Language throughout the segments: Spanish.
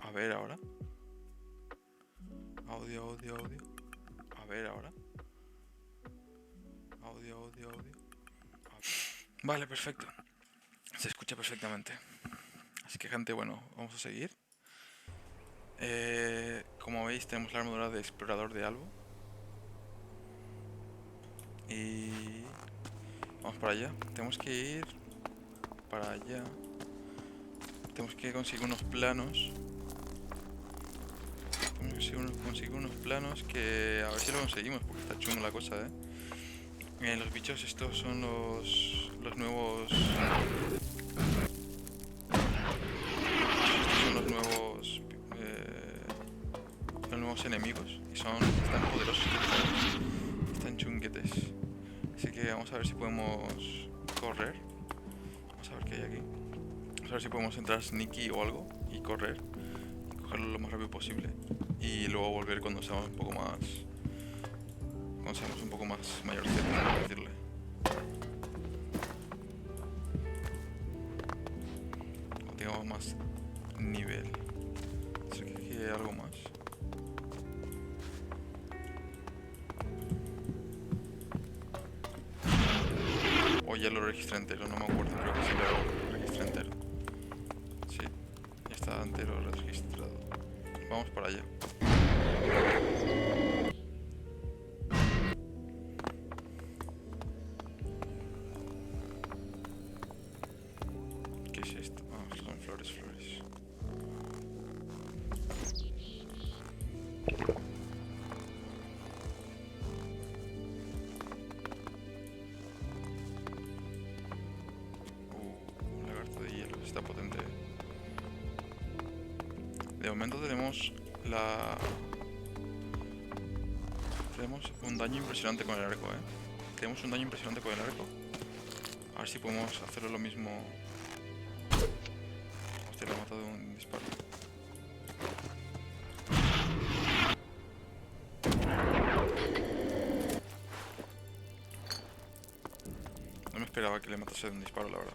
A ver ahora. Audio. A ver ahora. Audio. Vale, perfecto. Se escucha perfectamente. Así que, gente, bueno, vamos a seguir. Como veis, tenemos la armadura de explorador de Albo. Y vamos para allá. Tenemos que ir para allá. Tenemos que conseguir unos planos. Conseguir unos planos que a ver si lo conseguimos, porque está chungo la cosa, los bichos estos son los nuevos... Estos son los nuevos enemigos. Y están poderosos, están chunguetes. Así que vamos a ver si podemos correr. Vamos a ver qué hay aquí. Vamos a ver si podemos entrar sneaky o algo y correr. Y cogerlo lo más rápido posible. Y luego volver cuando seamos un poco más... Cuando seamos un poco más mayorcitos, por decirle. Cuando tengamos más nivel. Así que aquí hay algo más. O ya lo registré entero, no me acuerdo, creo que sí lo registré entero. Sí, ya está entero registrado. Vamos para allá. ¿Qué es esto? Ah, son flores. Lagarto de hielo, está potente. De momento tenemos un daño impresionante con el arco, Tenemos un daño impresionante con el arco. A ver si podemos hacerlo lo mismo. Hostia, lo he matado de un disparo. No me esperaba que le matase de un disparo, la verdad.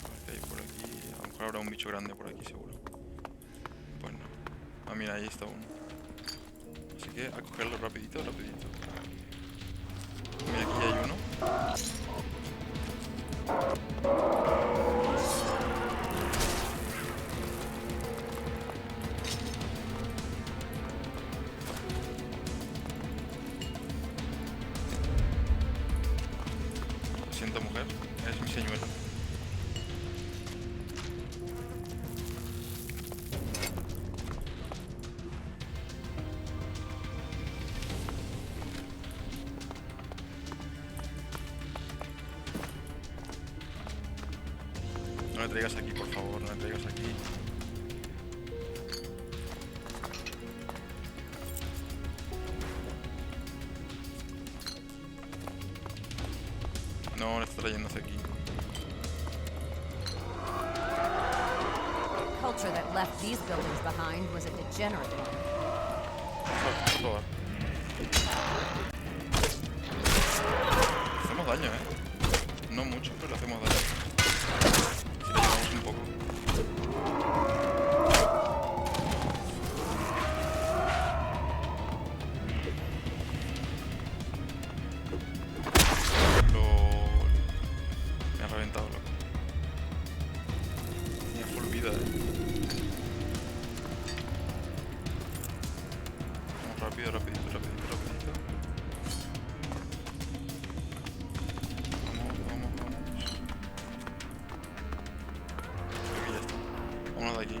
A ver qué hay por aquí. A lo mejor habrá un bicho grande por aquí, seguro. Pues no. Ah, mira, ahí está uno. Así que a cogerlo rapidito. Mira, aquí hay uno. Lo siento, mujer, eres mi señuelo. No le traigas aquí, por favor, no le traigas aquí. No, le está trayendo hacia aquí. Culture that left these buildings behind was a degenerate one. Vamos a probar. Hacemos daño, no mucho, pero le hacemos daño. Si le llevamos un poco. Me ha reventado, loco. Tenía full vida, Vamos rápido, rapidito. Vamos. Creo que ya está. Vámonos de aquí.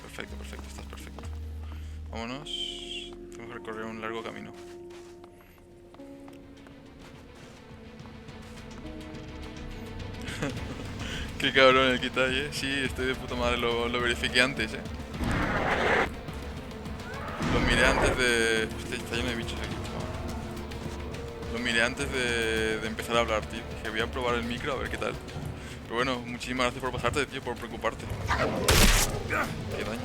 Perfecto, estás perfecto. Vámonos. Tenemos que recorrer un largo camino. Qué cabrón el Kitai, Sí, estoy de puta madre, lo verifiqué antes, Lo miré antes de... Hostia, está lleno de bichos aquí, chaval. Lo miré antes de empezar a hablar, tío. Dije, voy a probar el micro a ver qué tal. Pero bueno, muchísimas gracias por pasarte, tío, por preocuparte. Qué daño.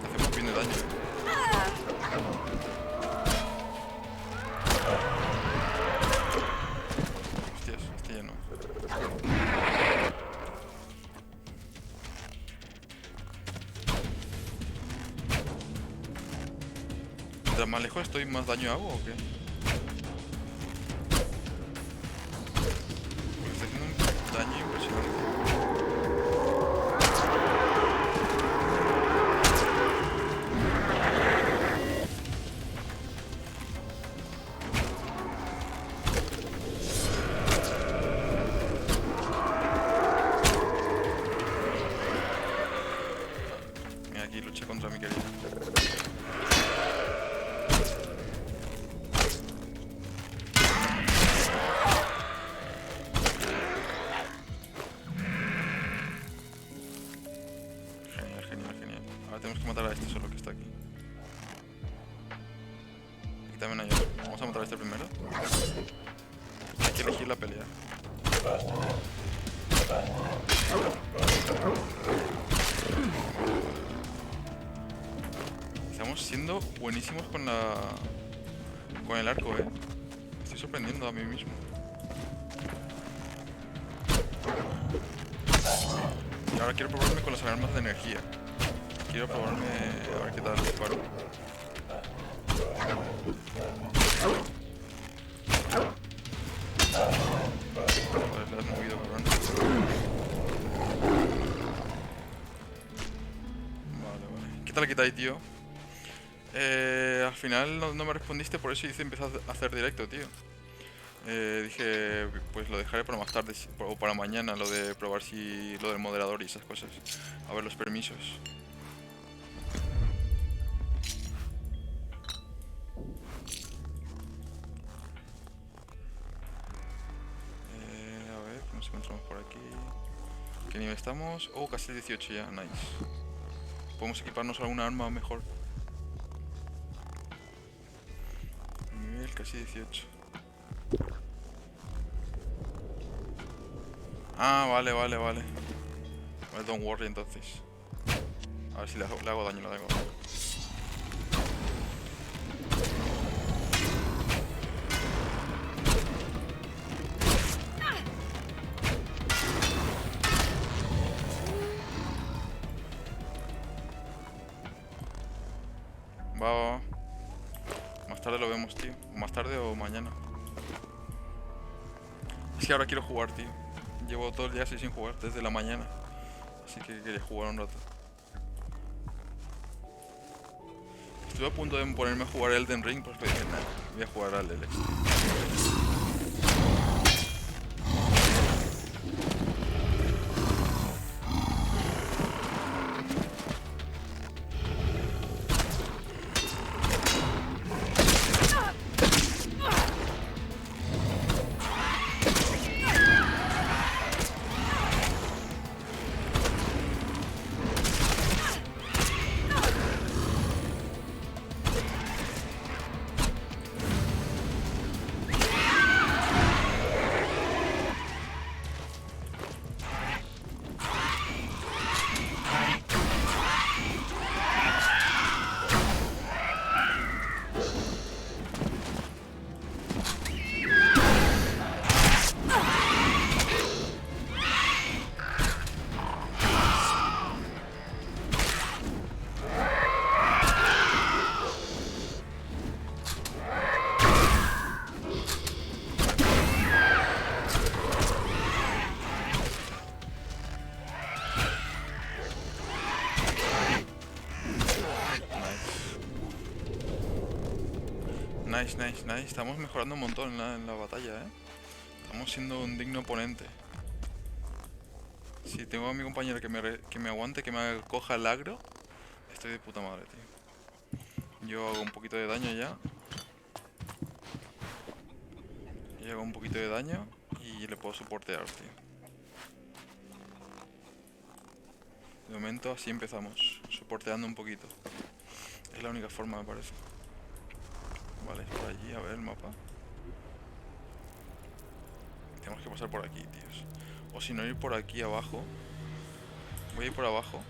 Hacemos bien de daño. Hostias, este ya no. Mientras más lejos estoy, más daño hago, ¿o qué? Porque estoy haciendo un daño impresionante. Mira, aquí lucha contra mi querida. Genial. Ahora tenemos que matar a este solo que está aquí. Aquí también hay otro. Vamos a matar a este primero. Hay que elegir la pelea. Estamos siendo buenísimos con el arco, Me estoy sorprendiendo a mí mismo. Y ahora quiero probarme con las armas de energía. Quiero probarme a ver qué tal disparo. Joder, le has movido, cabrón. Vale. ¿Qué tal quita ahí, tío? Al final no me respondiste, por eso hice empezar a hacer directo, tío. Dije, pues lo dejaré para más tarde o para mañana, lo de probar si lo del moderador y esas cosas. A ver los permisos. A ver, ¿qué nos encontramos por aquí? ¿Qué nivel estamos? Oh, casi el 18 ya, nice. Podemos equiparnos alguna arma mejor. Nivel casi 18. Ah, vale. Vale, don't worry entonces. A ver si le hago daño, Va. Más tarde lo vemos, tío. Más tarde o mañana. Es que ahora quiero jugar, tío. Llevo todo el día así sin jugar, desde la mañana. Así que quería jugar un rato. Estuve a punto de ponerme a jugar Elden Ring, pero dije, nada, voy a jugar al LX. Nice, nice, nice. Estamos mejorando un montón en la batalla, ¿eh? Estamos siendo un digno oponente. Si tengo a mi compañero que me aguante, que me coja el agro, estoy de puta madre, tío. Yo hago un poquito de daño ya. Y hago un poquito de daño y le puedo soportear, tío. De momento así empezamos, soporteando un poquito. Es la única forma, me parece. Vale, es por allí, a ver el mapa. Tenemos que pasar por aquí, tíos. O si no, ir por aquí abajo. Voy a ir por abajo.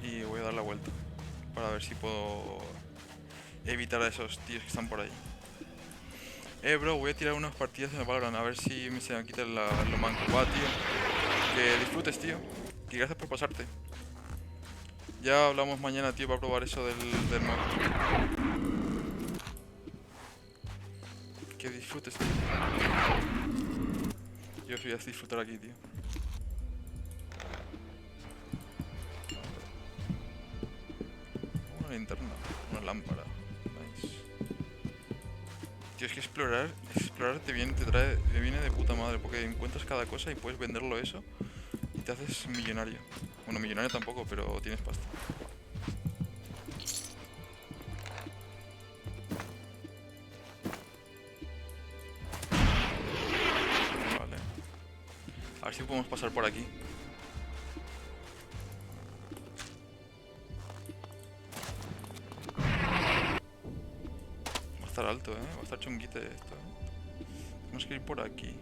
Y voy a dar la vuelta. Para ver si puedo evitar a esos tíos que están por ahí. Bro, voy a tirar unas partidas en el Valorant. A ver si se me quita lo manco. Va, tío. Que disfrutes, tío. Y gracias por pasarte. Ya hablamos mañana, tío, para probar eso del mod. Que disfrutes, tío. Yo voy a disfrutar aquí, tío. Una linterna, una lámpara. Nice. Tío, es que explorar te viene de puta madre, porque encuentras cada cosa y puedes venderlo eso y te haces millonario. Bueno, millonario tampoco, pero tienes pasta. Vale. A ver si podemos pasar por aquí. Va a estar alto, va a estar chunguite esto, Tenemos que ir por aquí.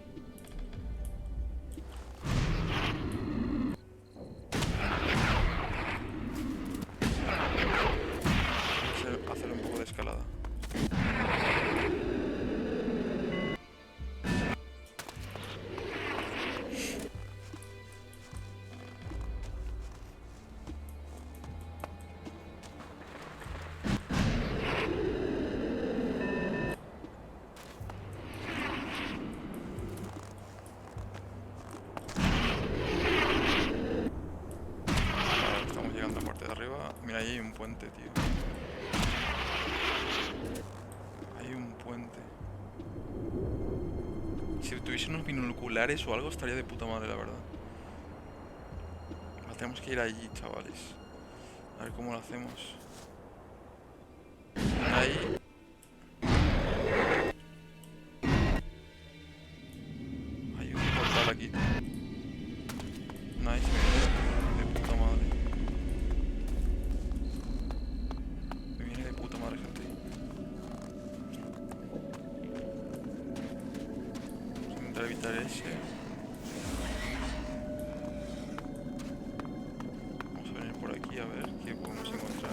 Hacer un poco de escalada. Estamos llegando a la parte de arriba. Mira, ahí hay un puente, tío. Hay un puente. Si tuviese unos binoculares o algo estaría de puta madre, la verdad. Tenemos que ir allí, chavales. A ver cómo lo hacemos. Ahí. Hay un portal aquí. Nice, me viene de puta madre. Me viene de puta madre, gente. Vamos a intentar evitar ese. Aquí a ver qué podemos encontrar.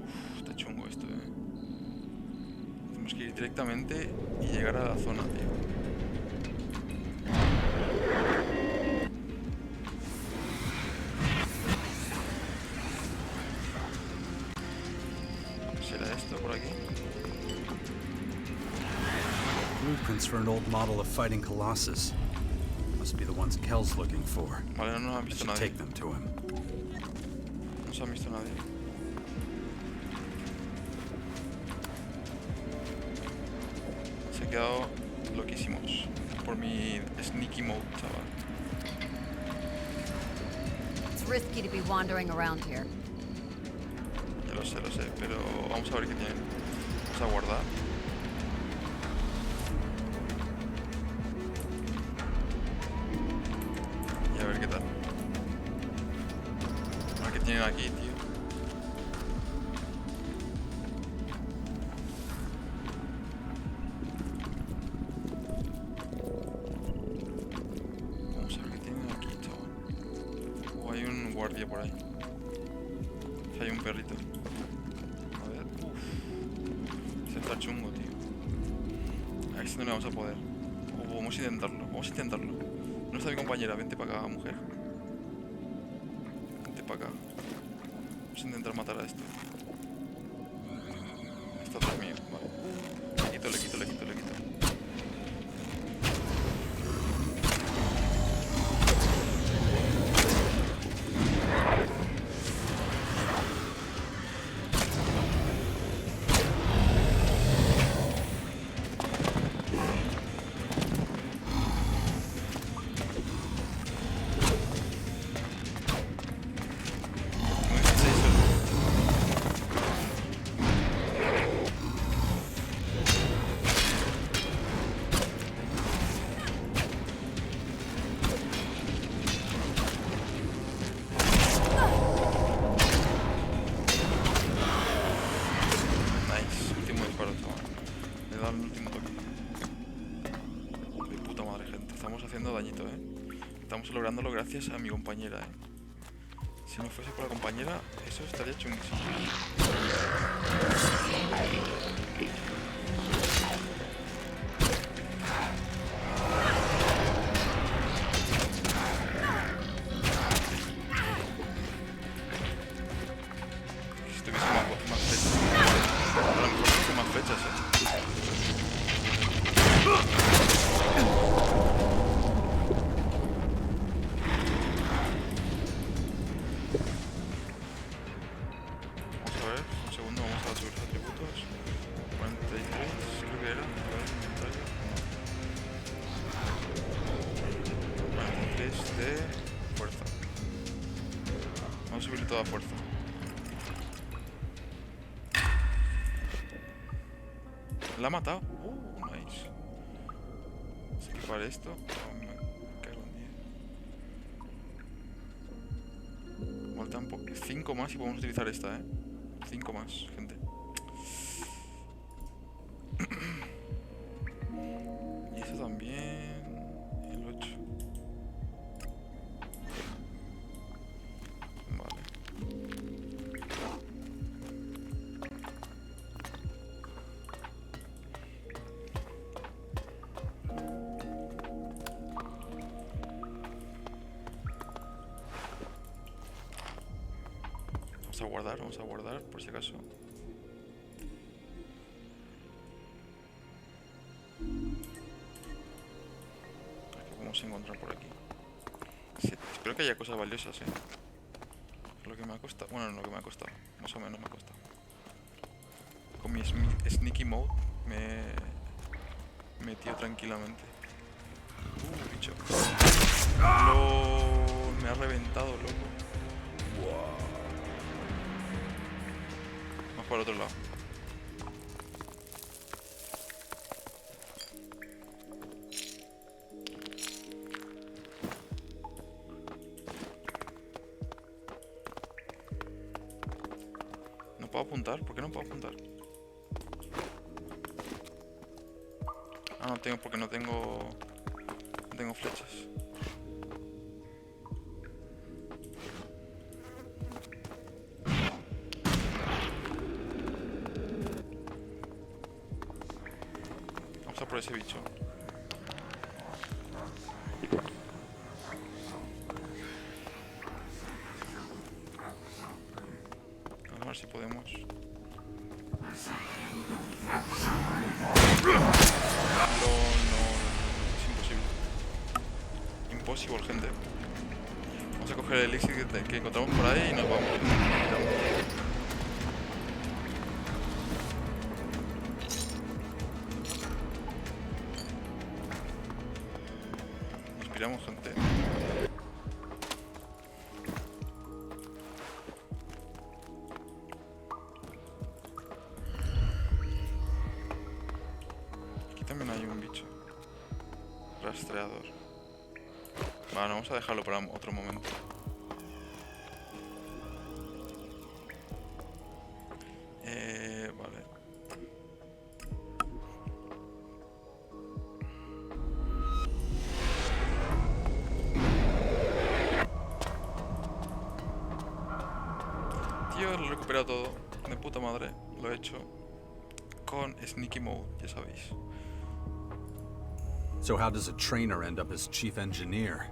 Uff, está chungo esto, Tenemos que ir directamente y llegar a la zona, tío. ¿Será esto por aquí? Blueprints for an old model of fighting Colossus. Must be the ones Kel's looking for. Vale, no nos han I visto should nadie. take them to him. No nos han visto nadie. Se ha quedado loquísimos por mi sneaky mode, chaval. It's risky to be wandering around here. Ya lo sé, pero vamos a ver qué tienen. Vamos a guardar. Y a ver qué tal. A ver qué tienen aquí, tío. Vamos a ver qué tienen aquí, chaval. O hay un guardia por ahí. Hay un perrito. A ver, uff. Se está chungo, tío. A ver si no le vamos a poder. O vamos a intentarlo, No está mi compañera, vente para acá, mujer. Vente para acá. Vamos a intentar matar a este. Está dormido, vale. Le quito. lográndolo gracias a mi compañera, ¿eh? Si no fuese por la compañera, eso estaría chunguísimo. Si tuviese más flechas. A lo mejor no con más flechas, ¿eh? Vamos a ver, un segundo, vamos a subir los atributos. 43, creo que era. A ver, inventario. 43 de fuerza. Vamos a subirle toda fuerza. La ha matado. Nice. Así que para esto. Oh, me cago en 10. Faltan 5 más y podemos utilizar esta, 5 más, gente. Y eso también. El 8. Vale. Vamos a guardar por si acaso. A ver qué podemos encontrar por aquí. Sí, espero que haya cosas valiosas, Lo que me ha costado. Bueno, no lo que me ha costado. Más o menos me ha costado. Con mi sneaky mode me he metido tranquilamente. Bicho. Me ha reventado, loco. Vamos por el otro lado. No puedo apuntar. ¿Por qué no puedo apuntar? Ah, no tengo, porque no tengo flechas. Vamos a por ese bicho. A ver si podemos. Es imposible. Imposible, gente. Vamos a coger el elixir que encontramos por ahí y nos vamos. Nos piramos, gente. Aquí también hay un bicho. Rastreador. Bueno, vamos a dejarlo para otro momento. Vale. Tío, lo he recuperado todo. De puta madre. Lo he hecho con Sneaky Mode, ya sabéis. So how does a trainer end up as chief engineer?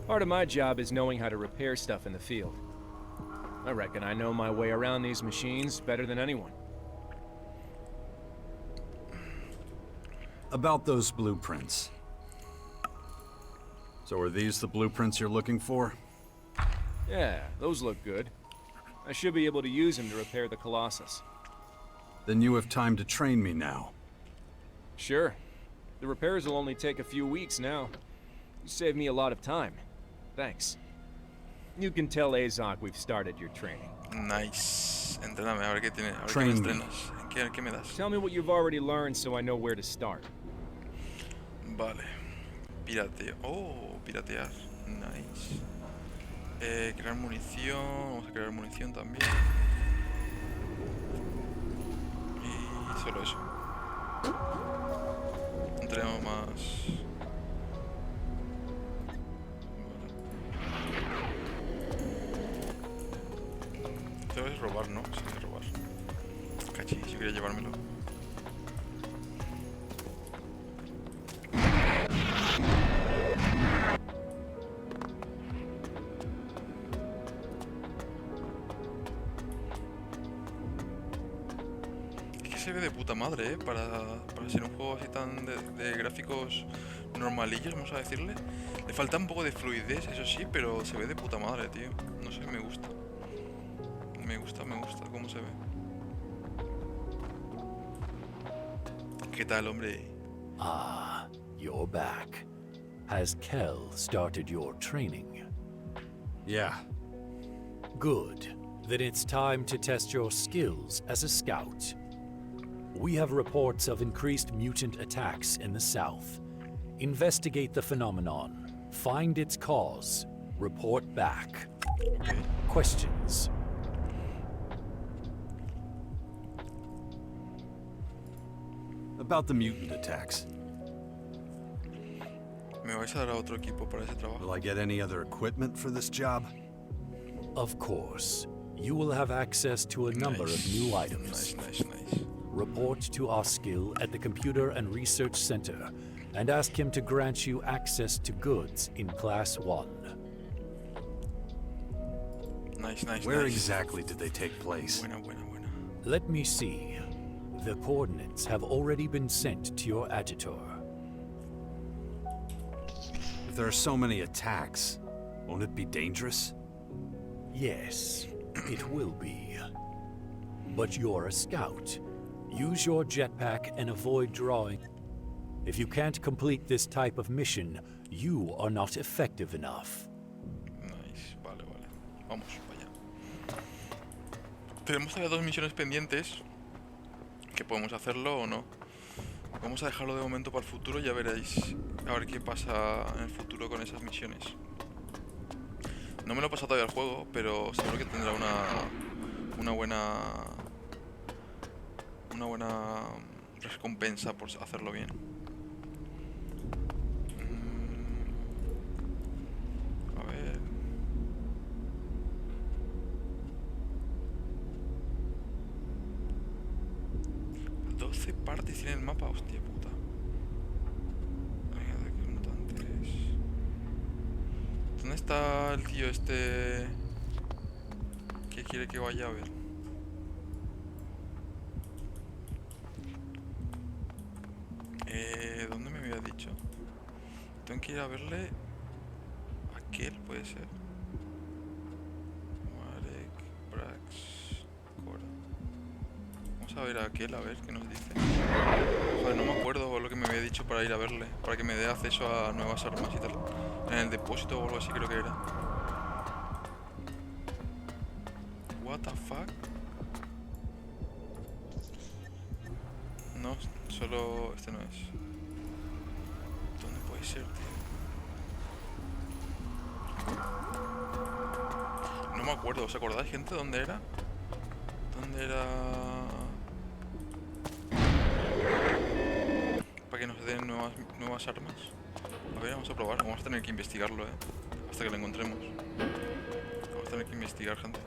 Part of my job is knowing how to repair stuff in the field. I reckon I know my way around these machines better than anyone. About those blueprints. So are these the blueprints you're looking for? Yeah, those look good. I should be able to use them to repair the Colossus. Then you have time to train me now. Sure. The repairs will only take a few weeks now. You saved me a lot of time. Thanks. You can tell Azok we've started your training. Nice. Entréname, a ver qué tiene. A ver qué me Train me. estrenas. ¿Qué me das? Tell me what you've already learned so I know where to start. Vale. Pirateo. Oh, piratear. Nice. Crear munición. Vamos a crear munición también. Y solo eso. No tenemos más. es robar, ¿no? Sí, es robar. Cachi, si quería llevármelo. Es que se ve de puta madre, ¿eh? Para ser un juego así tan de gráficos normalillos, vamos a decirle. Le falta un poco de fluidez, eso sí, pero se ve de puta madre, tío. No sé, me gusta. Me gusta cómo se ve. ¿Qué tal, hombre? Ah, you're back. Has Kel started your training? Yeah. Good. Then it's time to test your skills as a scout. We have reports of increased mutant attacks in the south. Investigate the phenomenon. Find its cause. Report back. Okay. Questions? About the mutant attacks. Me vais a dar a otro equipo para ese trabajo. Will I get any other equipment for this job? Of course. You will have access to a number of new items. Nice. Report to our skill at the Computer and Research Center and ask him to grant you access to goods in Class 1. Nice. Where exactly did they take place? Buena. Let me see. The coordinates have already been sent to your adjutor. If there are so many attacks, won't it be dangerous? Yes, it will be. But you're a scout. Use your jetpack and avoid drawing. If you can't complete this type of mission, you are not effective enough. Nice, vale. Vamos, vaya. Tenemos todavía 2 misiones pendientes. Que podemos hacerlo o no. Vamos a dejarlo de momento para el futuro, ya veréis. A ver qué pasa en el futuro con esas misiones. No me lo he pasado todavía el juego, pero seguro que tendrá una buena recompensa por hacerlo bien. A ver. 12 partes tiene el mapa, hostia puta. Venga, de aquí mutantes. ¿Dónde está el tío este que quiere que vaya a ver? ¿Dónde me había dicho? Tengo que ir a verle. Aquel puede ser. Marek, Brax, Cora. Vamos a ver a aquel, a ver qué nos dice. Joder, no me acuerdo lo que me había dicho para ir a verle. Para que me dé acceso a nuevas armas y tal. En el depósito o algo así creo que era. What the fuck? No, solo este no es. ¿Dónde puede ser, tío? No me acuerdo, ¿os acordáis, gente? ¿Dónde era? ¿Dónde era? Para que nos den nuevas armas. A ver, vamos a probar. Vamos a tener que investigarlo, hasta que lo encontremos. Vamos a tener que investigar, gente.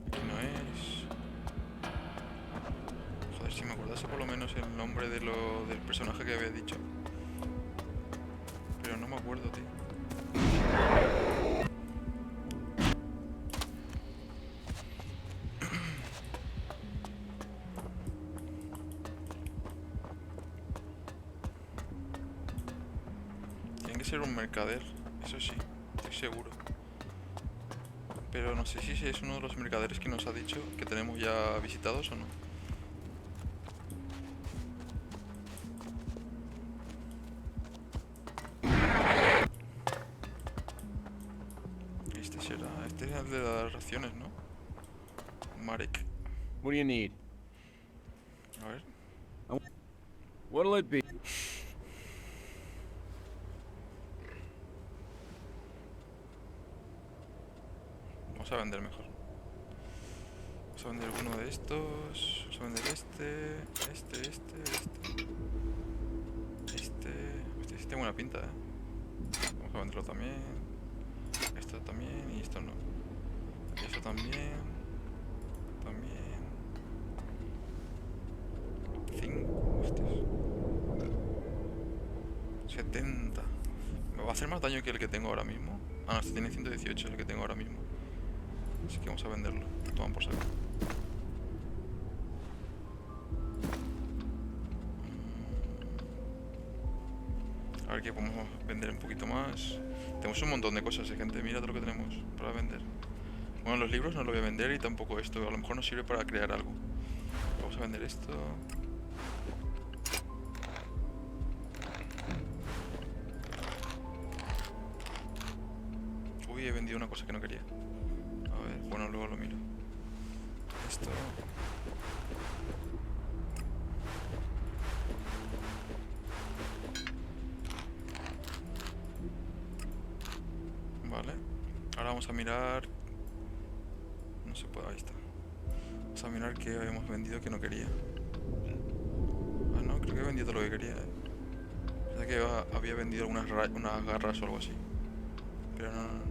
Aquí no es. Joder, si me acordase por lo menos el nombre del personaje que había dicho. Pero no me acuerdo, tío. Tiene que ser un mercader, eso sí, estoy seguro. Pero no sé si es uno de los mercaderes que nos ha dicho que tenemos ya visitados o no. Este es el de las raciones, ¿no? Marek. What do you need? A ver. What'll it be? Vamos a vender mejor. Vamos a vender uno de estos. Vamos a vender este sí tiene buena pinta, otro también. Esto también y esto no. Y esto también. También. 5. Hostias. 70. ¿Me va a hacer más daño que el que tengo ahora mismo? Ah, no, este tiene 118, el que tengo ahora mismo. Así que vamos a venderlo. Toman por saco. A ver qué podemos vender un poquito más. Tenemos un montón de cosas, gente. Mira todo lo que tenemos para vender. Bueno, los libros no lo voy a vender y tampoco esto. A lo mejor nos sirve para crear algo. Vamos a vender esto. Uy, he vendido una cosa que no quería. A ver, bueno, luego lo miro. Esto. Vale. Ahora vamos a mirar. No se puede, ahí está. Vamos a mirar qué habíamos vendido que no quería. Ah, no, creo que he vendido todo lo que quería. Pensaba que había vendido unas garras o algo así. Pero no.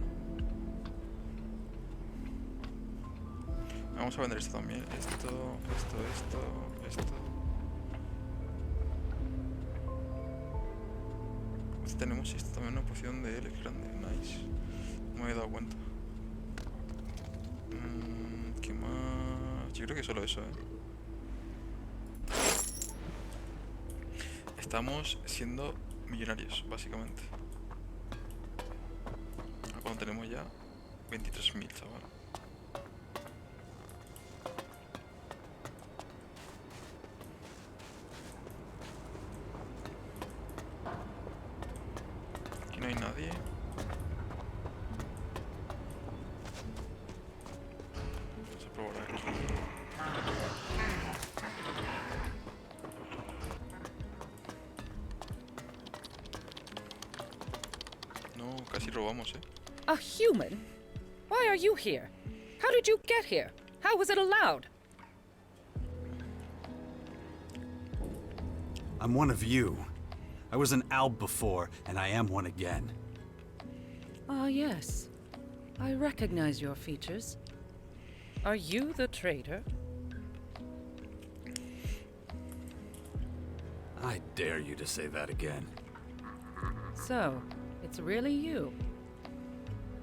Vamos a vender esto también. Esto. Tenemos esto también, una poción de L grande. Nice. No me he dado cuenta. ¿Qué más? Yo creo que solo eso, Estamos siendo millonarios, básicamente. Cuando tenemos ya 23.000, chaval. Aquí no hay nadie. Vamos a probar aquí. No, casi robamos, A human? Why are you here? How did you get here? How was it allowed? I'm one of you. I was an alb before, and I am one again. Ah, yes. I recognize your features. Are you the traitor? I dare you to say that again. So, it's really you.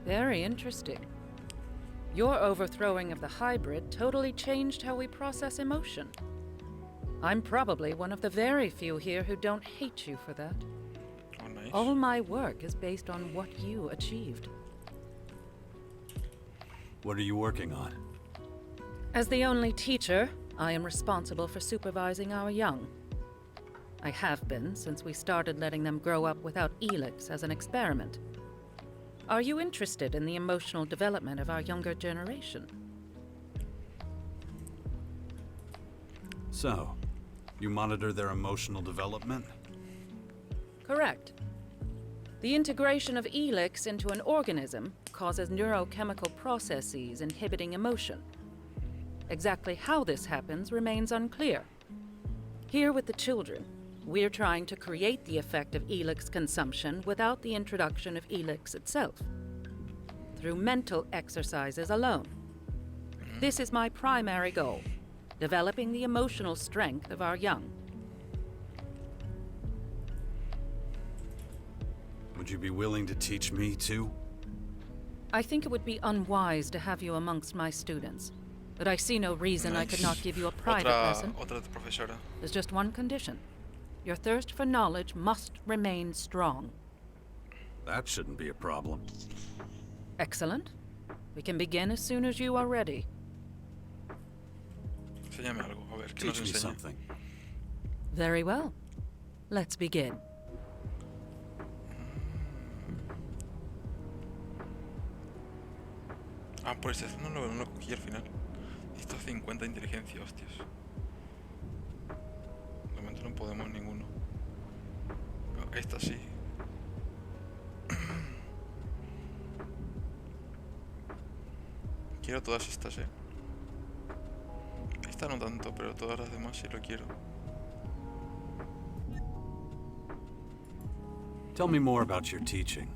Very interesting. Your overthrowing of the hybrid totally changed how we process emotion. I'm probably one of the very few here who don't hate you for that. Oh, nice. All my work is based on what you achieved. What are you working on? As the only teacher, I am responsible for supervising our young. I have been since we started letting them grow up without Elix as an experiment. Are you interested in the emotional development of our younger generation? So, you monitor their emotional development? Correct. The integration of Elix into an organism causes neurochemical processes inhibiting emotion. Exactly how this happens remains unclear. Here with the children, we're trying to create the effect of Elix consumption without the introduction of Elix itself, through mental exercises alone. This is my primary goal, developing the emotional strength of our young. Would you be willing to teach me too? I think it would be unwise to have you amongst my students, but I see no reason I could not give you a private lesson. Otra profesora. There's just one condition. Your thirst for knowledge must remain strong. That shouldn't be a problem. Excellent. We can begin as soon as you are ready. Enséñame algo, a ver, ¿qué nos Teach me enseña? something. Very well. Let's begin. Ah, por este no lo cogí al final. Esto 50 inteligencia, hostias. De momento no podemos ninguno. No, esta sí. Quiero todas estas, Esta no tanto, pero todas las demás sí lo quiero. Tell me more about your teaching.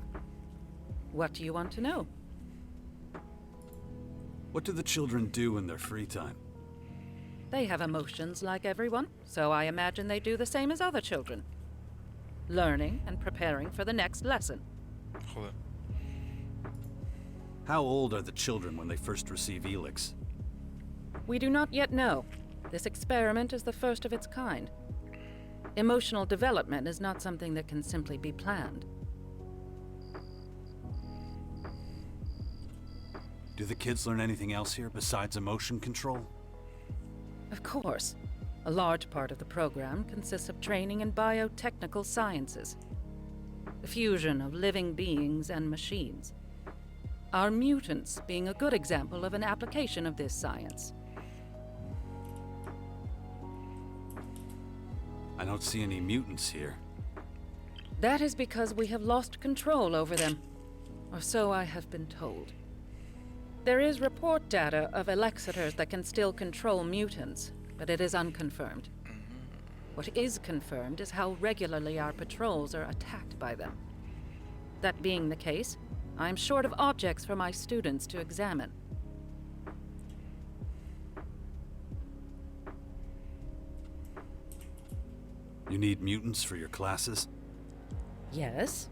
What do you want to know? What do the children do in their free time? They have emotions like everyone, so I imagine they do the same as other children. Learning and preparing for the next lesson. Joder. How old are the children when they first receive Elix? We do not yet know. This experiment is the first of its kind. Emotional development is not something that can simply be planned. Do the kids learn anything else here besides emotion control? Of course. A large part of the program consists of training in biotechnical sciences. The fusion of living beings and machines. Our mutants being a good example of an application of this science. I don't see any mutants here. That is because we have lost control over them. Or so I have been told. There is report data of elixitors that can still control mutants, but it is unconfirmed. What is confirmed is how regularly our patrols are attacked by them. That being the case, I am short of objects for my students to examine. You need mutants for your classes? Yes?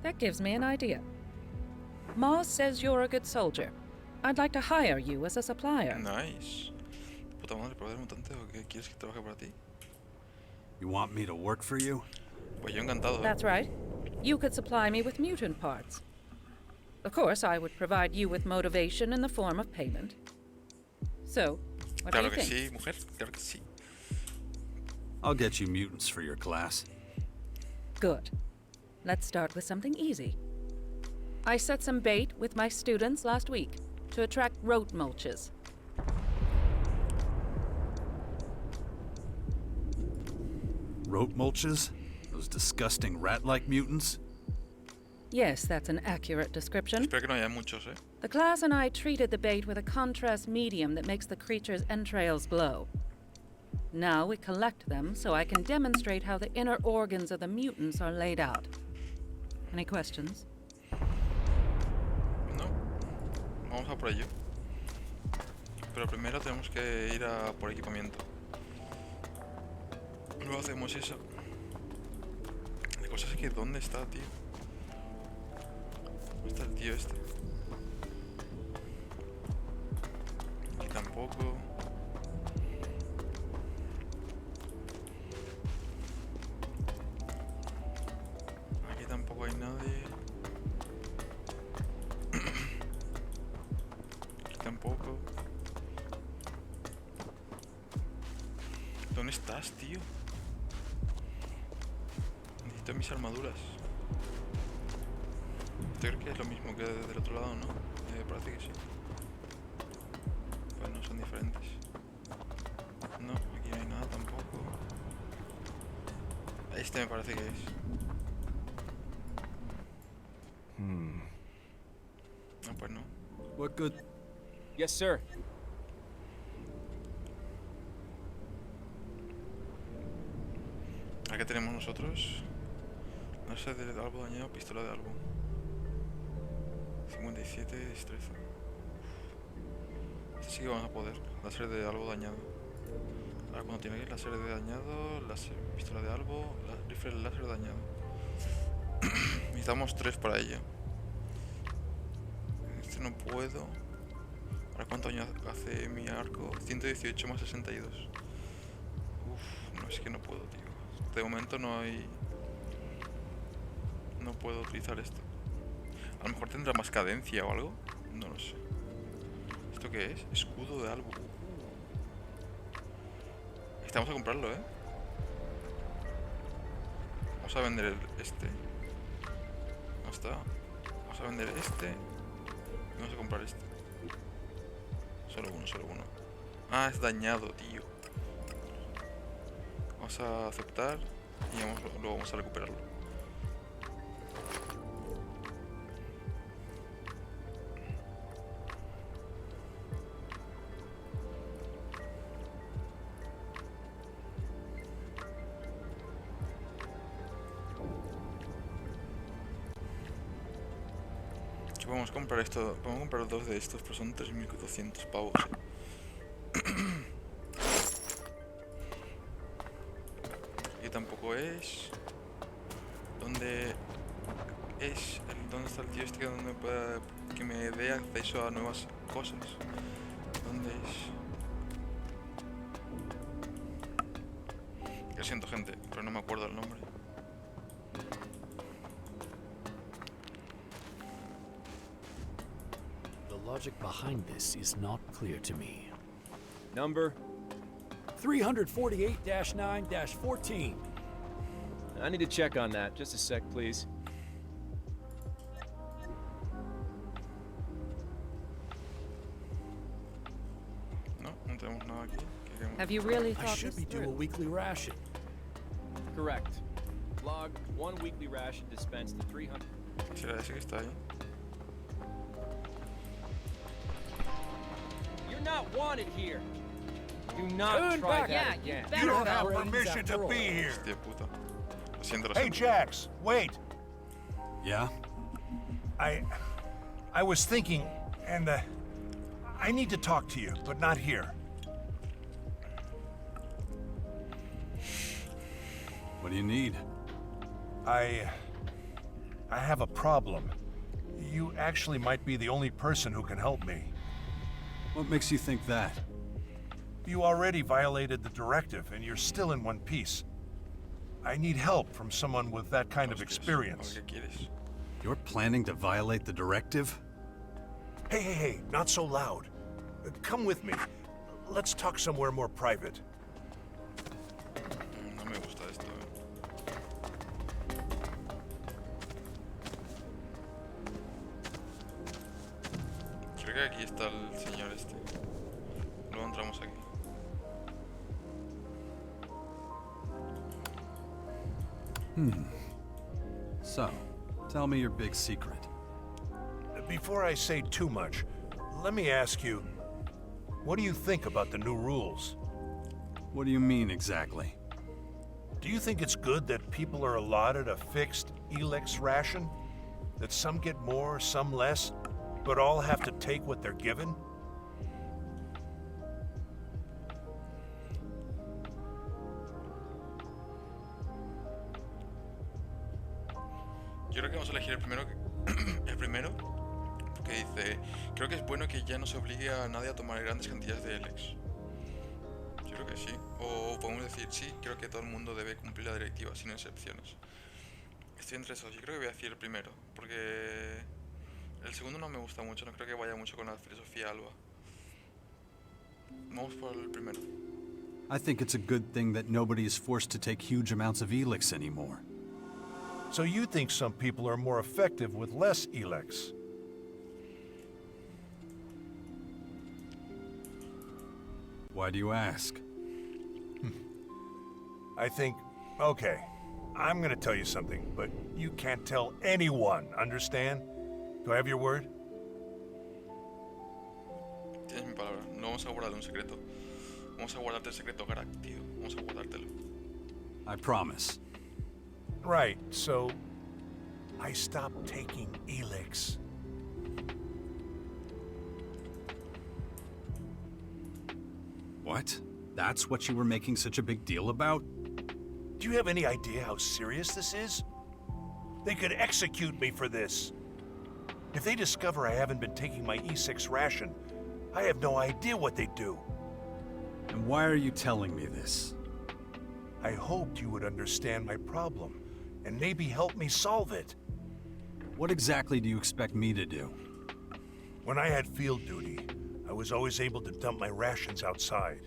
That gives me an idea. Moss says you're a good soldier. I'd like to hire you as a supplier. Nice. Puta madre, ¿proveedor mutante o qué quieres que trabaje para ti? You want me to work for you? Pues yo encantado. That's right. You could supply me with mutant parts. Of course, I would provide you with motivation in the form of payment. So, what Claro do que you think? sí, mujer. Claro que sí. I'll get you mutants for your class. Good. Let's start with something easy. I set some bait with my students last week to attract rote mulches. Rote mulches? Those disgusting rat-like mutants? Yes, that's an accurate description. Espero que no haya muchos, ¿eh? The class and I treated the bait with a contrast medium that makes the creature's entrails glow. Now we collect them so I can demonstrate how the inner organs of the mutants are laid out. Any questions? No. Vamos a por ello. Pero primero tenemos que ir a por equipamiento. Luego hacemos eso. La cosa es que ¿dónde está, tío? ¿Dónde está el tío este? Aquí tampoco. Aquí tampoco hay nadie. Aquí tampoco. ¿Dónde estás, tío? Necesito mis armaduras. Yo creo que es lo mismo que del otro lado, ¿no? Parece que sí. Pues no, son diferentes. No, aquí no hay nada tampoco. Este me parece que es. No, pues no. What good? Yes, sir. ¿A qué tenemos nosotros? No sé, de algo dañado, pistola de algo. 57, destreza. Este sí que vamos a poder. Láser de algo dañado. Ahora cuando tiene que ir láser de dañado, láser, pistola de algo, rifle láser dañado. Necesitamos 3 para ello. Este no puedo. Ahora cuánto daño hace mi arco. 118 más 62. Uf, no, es que no puedo, tío. De momento no hay... No puedo utilizar esto. A lo mejor tendrá más cadencia o algo. No lo sé. ¿Esto qué es? Escudo de algo. Estamos a comprarlo, ¿eh? Vamos a vender este. No está. Vamos a vender este. Y vamos a comprar este. Solo uno, solo uno. Ah, es dañado, tío. Vamos a aceptar y luego vamos a recuperarlo. podemos comprar esto. Podemos comprar dos de estos, pero son 3.200 pavos. Y tampoco es... ¿Dónde está el tío este que me dé acceso a nuevas cosas? ¿Dónde es? Lo siento, gente, pero no me acuerdo el nombre. The logic behind this is not clear to me. Number? 348-9-14. I need to check on that. Just a sec, please. No, no tenemos nada aquí. ¿Qué queremos? Have you really I thought should this be due a through? weekly ration. Correct. Log, 1 weekly ration dispensed to 300. ¿Será ese que está ahí? You're not wanted here. Do not Turn try back. that Yeah, again. you better You don't not. have brains permission to after be all. here. Hostia puta. Lo siento, lo Hey, siento. Jax, wait. Yeah? I was thinking, and I need to talk to you, but not here. What do you need? I have a problem. You actually might be the only person who can help me. What makes you think that? You already violated the directive, and you're still in one piece. I need help from someone with that kind of Hostias, experience. a ver, ¿qué quieres? You're planning to violate the directive? Hey, not so loud. Come with me. Let's talk somewhere more private. No me gusta esto. Creo que aquí está el señor este. Luego entramos aquí. So, tell me your big secret. Before I say too much, let me ask you, what do you think about the new rules? What do you mean exactly? Do you think it's good that people are allotted a fixed Elex ration? That some get more, some less, but all have to take what they're given? Yo creo que vamos a elegir el primero, el primero, porque dice, creo que es bueno que ya no se obligue a nadie a tomar grandes cantidades de Elex. Yo creo que sí, o podemos decir, sí, creo que todo el mundo debe cumplir la directiva, sin excepciones. Estoy entre esos, yo creo que voy a decir el primero, porque el segundo no me gusta mucho, no creo que vaya mucho con la filosofía alba. Vamos por el primero. I think it's a good thing that nobody is forced to take huge amounts of Elix anymore. So you think some people are more effective with less Elex? Why do you ask? I think, okay, I'm gonna tell you something, but you can't tell anyone, understand? Do I have your word? Tienes mi palabra, no vamos a guardar un secreto. Vamos a guardarte el secreto, Garak, tío. Vamos a guardártelo. I promise. Right, so I stopped taking Elex. What? That's what you were making such a big deal about? Do you have any idea how serious this is? They could execute me for this. If they discover I haven't been taking my E6 ration, I have no idea what they'd do. And why are you telling me this? I hoped you would understand my problem and maybe help me solve it. What exactly do you expect me to do? When I had field duty, I was always able to dump my rations outside.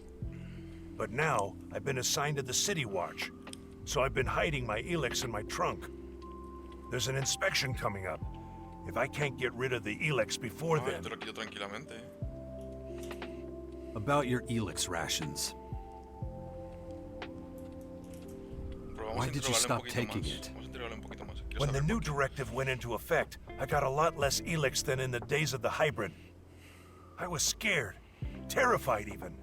But now, I've been assigned to the City Watch, so I've been hiding my Elex in my trunk. There's an inspection coming up. If I can't get rid of the Elex before No, yo then... te lo quito tranquilamente. About your Elix rations. Pero vamos Why a did you interrogarle un stop poquito taking más. it? Vamos a interrogarle un poquito más. Quiero When the saber new por qué. directive went into effect, I got a lot less Elex than in the days of the hybrid. I was scared, terrified even.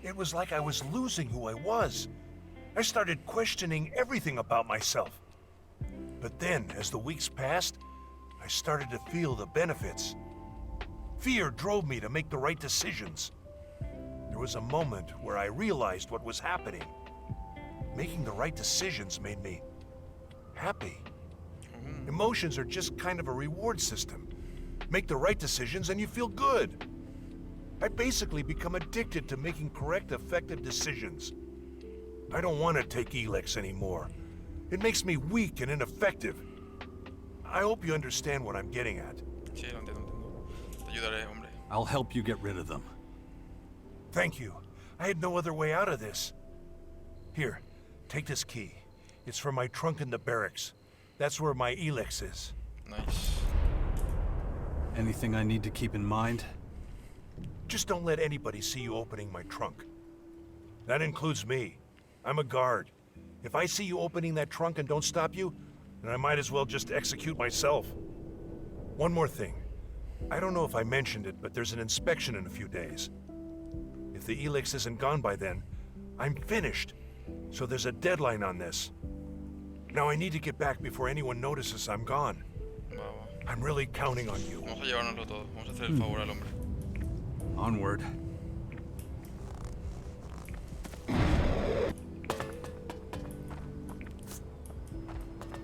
It was like I was losing who I was. I started questioning everything about myself. But then, as the weeks passed, I started to feel the benefits. Fear drove me to make the right decisions. There was a moment where I realized what was happening. Making the right decisions made me happy. Emotions are just kind of a reward system. Make the right decisions and you feel good. I basically become addicted to making correct, effective decisions. I don't want to take Elix anymore. It makes me weak and ineffective. I hope you understand what I'm getting at. Sí, lo entiendo, entiendo. Te ayudaré, hombre. I'll help you get rid of them. Thank you. I had no other way out of this. Here, take this key. It's for my trunk in the barracks. That's where my Elix is. Nice. Anything I need to keep in mind? Just don't let anybody see you opening my trunk. That includes me. I'm a guard. If I see you opening that trunk and don't stop you, then I might as well just execute myself. One more thing. I don't know if I mentioned it, but there's an inspection in a few days. If the Elix isn't gone by then, I'm finished. So there's a deadline on this. Now I need to get back before anyone notices I'm gone. Va, va. I'm really counting on you. Vamos a llevárnoslo todo. Vamos a hacer el favor al hombre. Onward.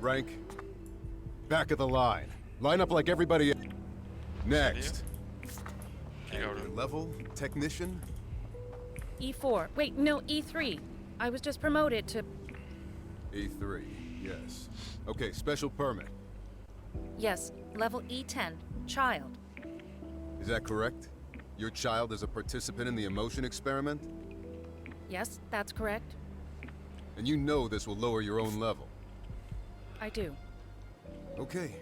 Rank. Back of the line. Line up like everybody. Next. Qué Your cabrón. level, technician? E4. Wait, no, E3. I was just promoted to... E3, yes. Okay, special permit. Yes, level E10. Child. Is that correct? Your child is a participant in the emotion experiment? Yes, that's correct. And you know this will lower your own level. I do. Okay.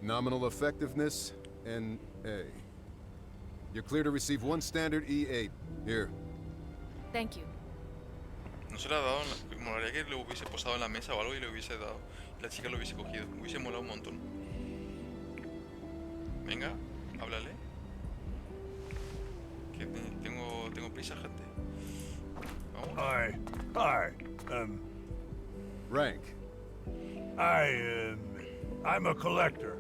Nominal effectiveness, NA. You're clear to receive one standard E8. Here. Thank you. No se le ha dado, me molaría que lo hubiese posado en la mesa o algo y le hubiese dado. La chica lo hubiese cogido. Hubiese molado un montón. Venga, háblale. Que tengo prisa, gente. Vamos. Hi. Rank. I'm a collector.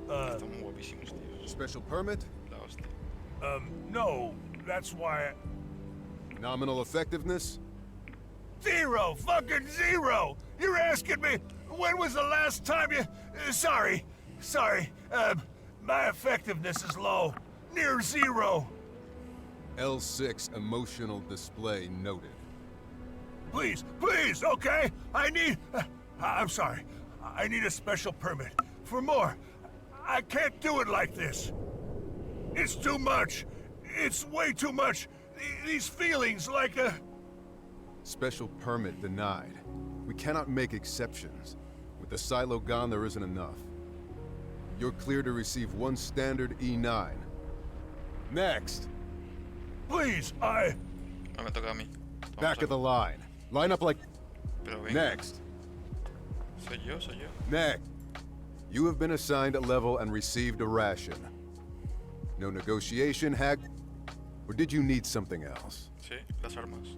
Estamos guapísimos, tíos. Special permit? La hostia. No, that's why Nominal effectiveness? Zero! Fucking zero! You're asking me, when was the last time you... Sorry. My effectiveness is low. Near zero. L6 emotional display noted. Please, okay? I'm sorry. I need a special permit. For more. I can't do it like this. It's too much. It's way too much. These feelings like a... Special permit denied. We cannot make exceptions. With the silo gone, there isn't enough. You're clear to receive one standard E9. Next. Please, Ah, me toca a mí. Vamos Back a- of the line. Line up like... Pero venga. Next. Soy yo. Next. You have been assigned a level and received a ration. No negotiation, Hag? Or did you need something else? Sí, las armas.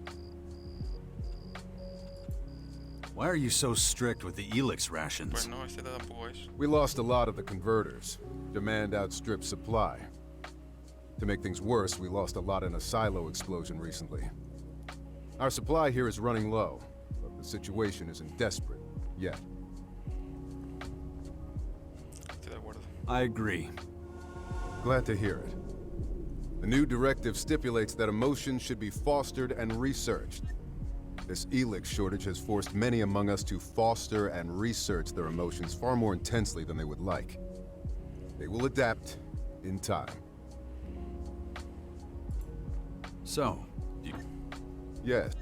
Why are you so strict with the Elix rations? Pues no, este tampoco es. We lost a lot of the converters. Demand outstrips supply. To make things worse, we lost a lot in a silo explosion recently. Our supply here is running low, but the situation isn't desperate yet. Estoy de acuerdo. I agree. Glad to hear it. The new directive stipulates that emotions should be fostered and researched. This Elix shortage has forced many among us to foster and research their emotions far more intensely than they would like. They will adapt in time. So, you... Yes,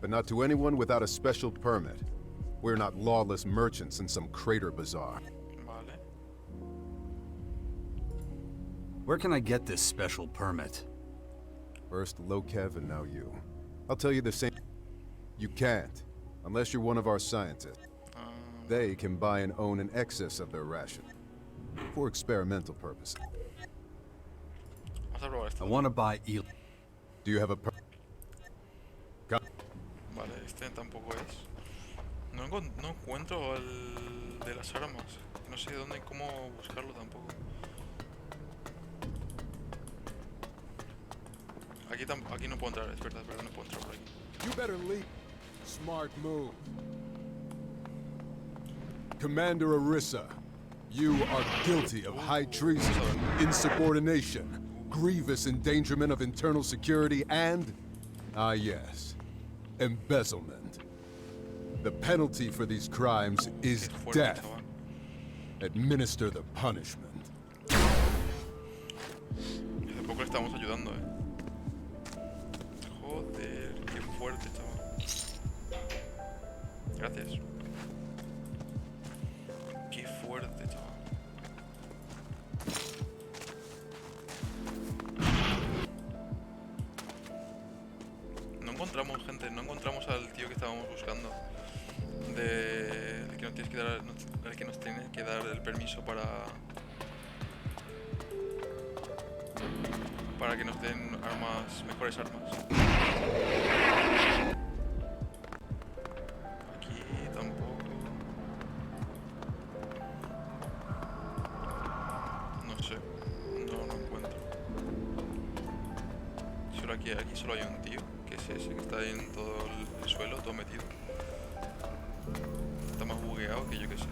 but not to anyone without a special permit. We're not lawless merchants in some crater bazaar. Vale. Where can I get this special permit? First Lokev and now you. I'll tell you the same. You can't, unless you're one of our scientists. They can buy and own an excess of their ration. For experimental purposes. Vamos a probar I esto. want to buy Elix. Do you have a Vale, este tampoco es. No encuentro el de las armas. No sé dónde y cómo buscarlo tampoco. Aquí no puedo entrar, es verdad, no puedo entrar por aquí. You better leave. Smart move. Commander Orissa, you are guilty of high treason, insubordination, grievous endangerment of internal security, and, yes, embezzlement. The penalty for these crimes is Qué fuerte, death. chaval. Administer the punishment. Hace poco le estamos ayudando, Joder, qué fuerte, chaval. Gracias. Qué fuerte, chaval. No encontramos gente, no encontramos al tío que estábamos buscando. El que nos tienes que dar, el que nos tiene que dar el permiso para que nos den armas, mejores armas. Aquí tampoco. No sé, no lo encuentro. Solo aquí solo hay un tío, que es ese que está ahí en todo el suelo, todo metido. Está más bugueado que yo que sé.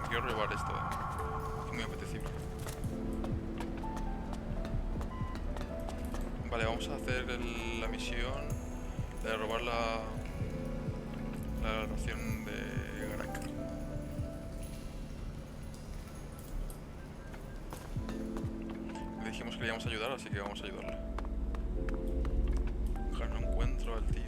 Quiero robar esto, es muy apetecible. Vale, vamos a hacer la misión de robar la ración de Garak. Le dijimos que le íbamos a ayudar, así que vamos a ayudarle. Ojalá no encuentro al tío.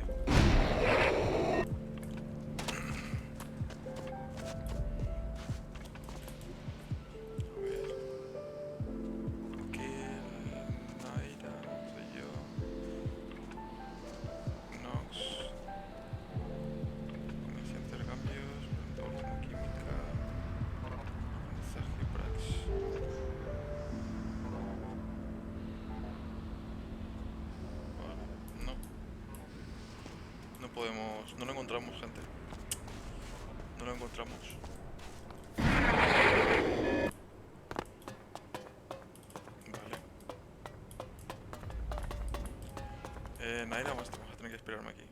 No lo encontramos, gente. No lo encontramos. Vale. Naira, vamos a tener que esperarme aquí.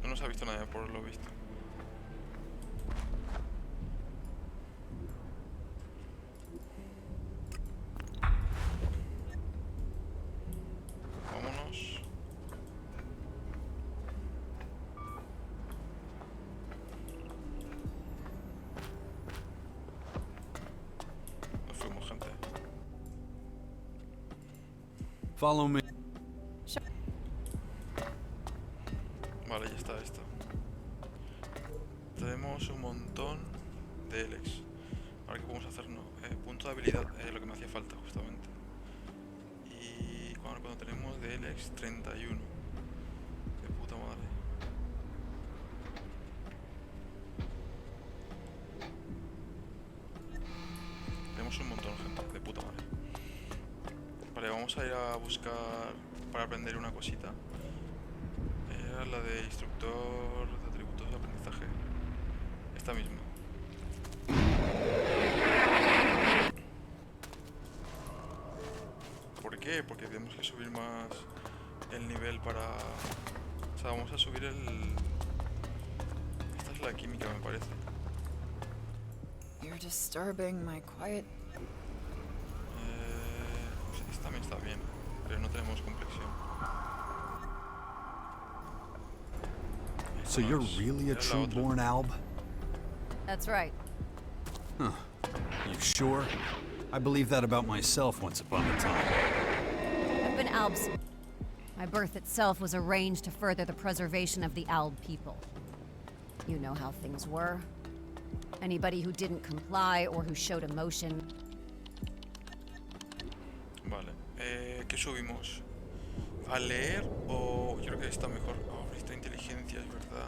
No nos ha visto nadie por lo visto. Follow me. Vale, ya está esto. Tenemos un montón de Elex. Ahora, ¿qué podemos hacer? No. Punto de habilidad, lo que me hacía falta justamente. Y cuando tenemos de Elex 31. De puta madre. Tenemos un montón, gente, de puta madre. Vale, vamos a ir a buscar para aprender una cosita. Era la de instructor de atributos de aprendizaje. Esta misma. ¿Por qué? Porque tenemos que subir más el nivel para... O sea, vamos a subir el... Esta es la química, me parece. You're disturbing my quiet. Esta también está bien, pero no tenemos complexión. So you're really a true-born Alb? That's right. Huh. You sure? I believed that about myself once upon a time. I've been Albs. My birth itself was arranged to further the preservation of the Alb people. You know how things were. Anybody who didn't comply or who showed emotion. Vale, ¿qué subimos? ¿A leer o...? Yo creo que está mejor. Oh, esta inteligencia, es verdad.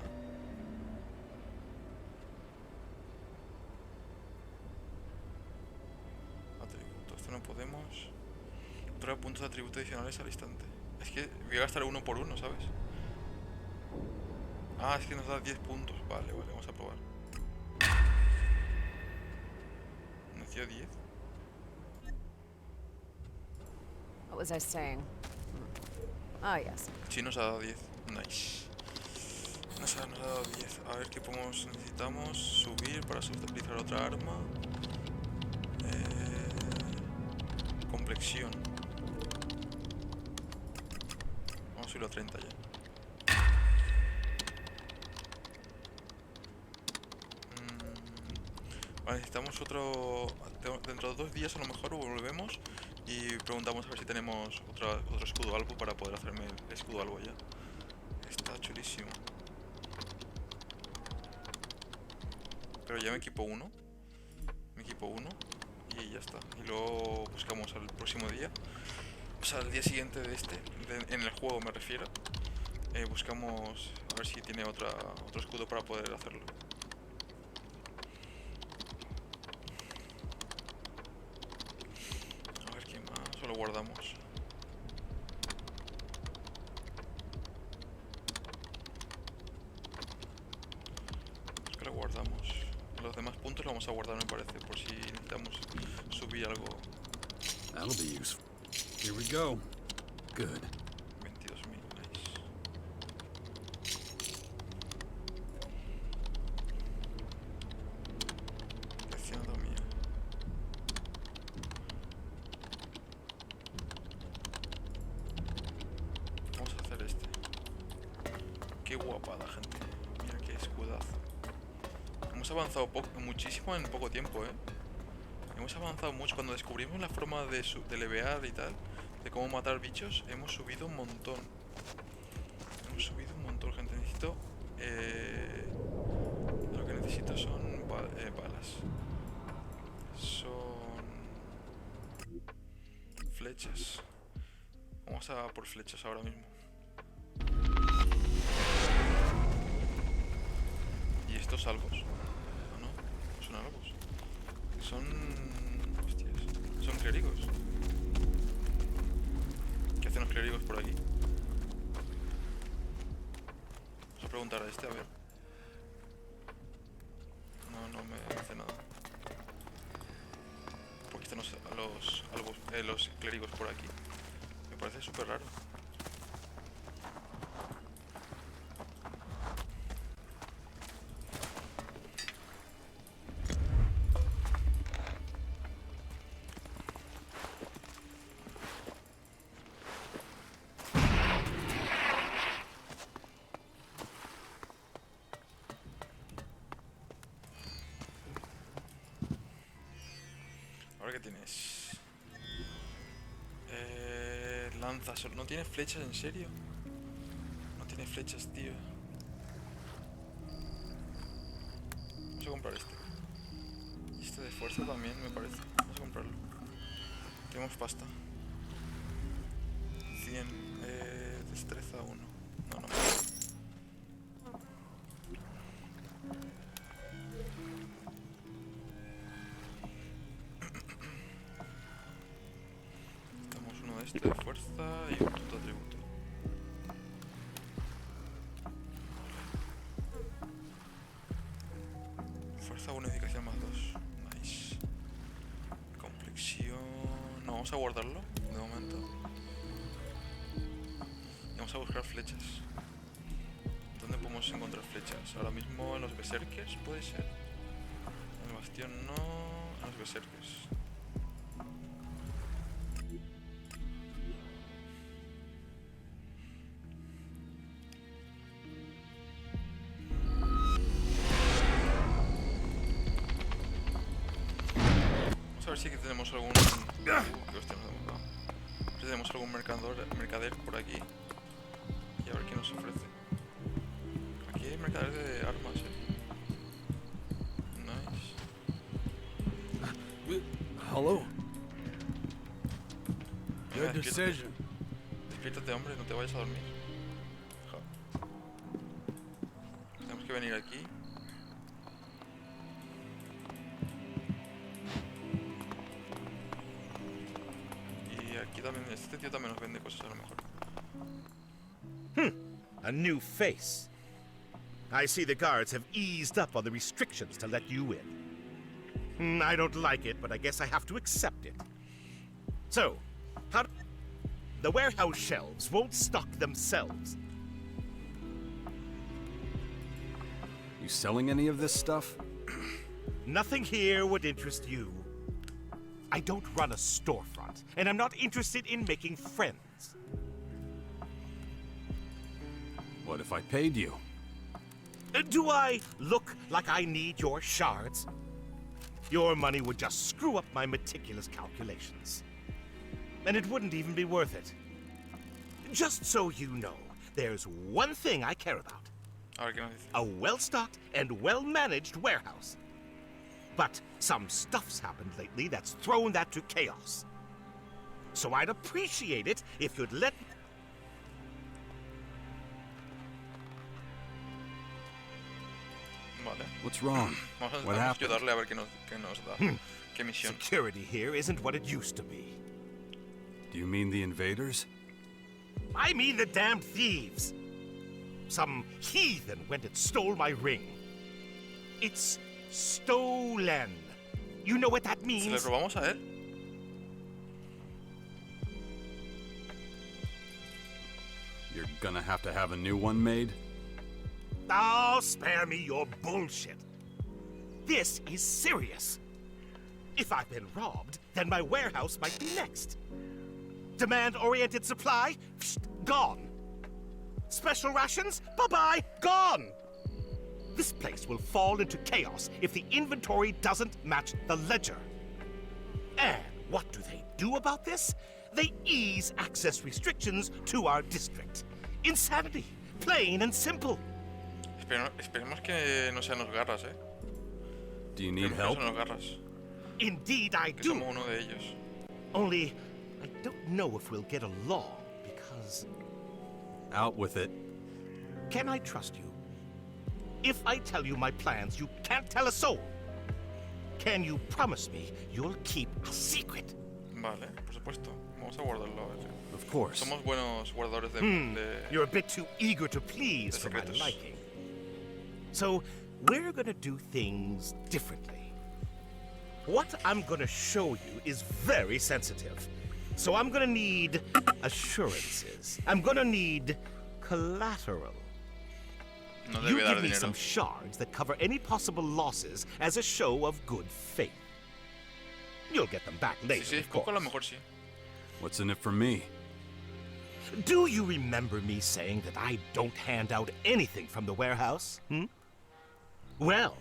Guardemos. Otorga puntos de atributo adicionales al instante. Es que voy a gastar uno por uno, ¿sabes? Ah, es que nos da 10 puntos. Vale, vale, vamos a probar. ¿Nos dio 10? What was I saying? Ah, yes. Sí, nos ha dado 10. Nice. Nos ha dado 10. A ver qué podemos. Necesitamos subir para utilizar otra arma. Complexión. Vamos a subirlo a 30 ya. Vale, necesitamos otro. Dentro de 2 días a lo mejor volvemos y preguntamos a ver si tenemos otro escudo albo para poder hacerme el escudo albo ya. Está chulísimo. Pero ya me equipo uno. Me equipo uno y ya está. Y luego buscamos al próximo día. O sea, al día siguiente de este. En el juego me refiero. Buscamos a ver si tiene otro escudo para poder hacerlo. A ver qué más. Solo guardamos. Pues que lo guardamos. Los demás puntos los vamos a guardar, me parece, por si necesitamos subir algo. That'll be useful. Here we go. Good. 22.000, nice. Anatomía. Vamos a hacer este. Qué guapada, gente. Mira qué escudazo. Hemos avanzado muchísimo en poco tiempo, ¿eh? Hemos avanzado mucho. Cuando descubrimos la forma de levear y tal, de cómo matar bichos, hemos subido un montón. Hemos subido un montón, gente. Necesito... lo que necesito son balas. Son... flechas. Vamos a por flechas ahora mismo. ¿Y estos albos? ¿O no? No son albos. Son... hostias. Son clérigos. ¿Qué hacen los clérigos por aquí? Vamos a preguntar a este, a ver. No me hace nada. ¿Por qué están los clérigos por aquí? Me parece súper raro. Ahora que tienes lanzas, ¿no tienes flechas en serio? No tienes flechas, tío. Vamos a comprar este. Y este de fuerza también me parece. Vamos a comprarlo. Tenemos pasta. 100. Destreza 1. No. Este de fuerza y un punto de atributo. Fuerza, bonificación más 2. Nice. Complexión. No, vamos a guardarlo de momento. Y vamos a buscar flechas. ¿Dónde podemos encontrar flechas? Ahora mismo en los berserkers, puede ser. En el bastión no. En los berserkers. A ver si tenemos algún... qué hostia nos hemos dado. Si tenemos algún mercader por aquí. Y a ver qué nos ofrece. Aquí hay mercader de armas, Nice. Hello. Venga, despiértate, hombre, no te vayas a dormir. Ja. Tenemos que venir aquí. aquí también, este tío también nos vende cosas a lo mejor. A new face. I see the guards have eased up on the restrictions to let you in. I don't like it, but I guess I have to accept it. So, how... The warehouse shelves won't stock themselves. You selling any of this stuff? Nothing here would interest you. I don't run a storefront, and I'm not interested in making friends. What if I paid you? Do I look like I need your shards? Your money would just screw up my meticulous calculations. And it wouldn't even be worth it. Just so you know, there's one thing I care about. A ver qué nos dice. A well-stocked and well-managed warehouse. But some stuff's happened lately that's thrown that to chaos. So I'd appreciate it if you'd let... Vale. What's wrong? Vamos What a happened? ayudarle a ver qué nos da. ¿Qué misión? Security here isn't what it used to be. Do you mean the invaders? I mean the damned thieves. Some heathen went and stole my ring. It's stolen. You know what that ¿Se le means? robamos a él? You're gonna have to have a new one made? Oh, spare me your bullshit. This is serious. If I've been robbed, then my warehouse might be next. Demand-oriented supply? Psst, gone. Special rations? Bye-bye, gone. This place will fall into chaos if the inventory doesn't match the ledger. And what do they do about this? They ease access restrictions to our district. Insanity, plain and simple. Esperemos que no sean los garras, ¿eh? Do you need Esperemos help? que no sean los garras. Indeed I Que do. somos uno de ellos. Only, I don't know if we'll get along, because... Out with it. Can I trust you? If I tell you my plans, you can't tell a soul. Can you promise me you'll keep a secret? Vale, por supuesto. Vamos a guardarlo. A ver. Of course. Somos buenos guardadores de... You're a bit too eager to please De for my secretos. liking. So, we're gonna do things differently. What I'm gonna show you is very sensitive. So I'm gonna need assurances. I'm gonna need collateral. No You debe dar give me dinero. some shards that cover any possible losses as a show of good faith. You'll get them back Sí, later, sí, of Coco a lo course. mejor sí. What's in it for me? Do you remember me saying that I don't hand out anything from the warehouse? Well,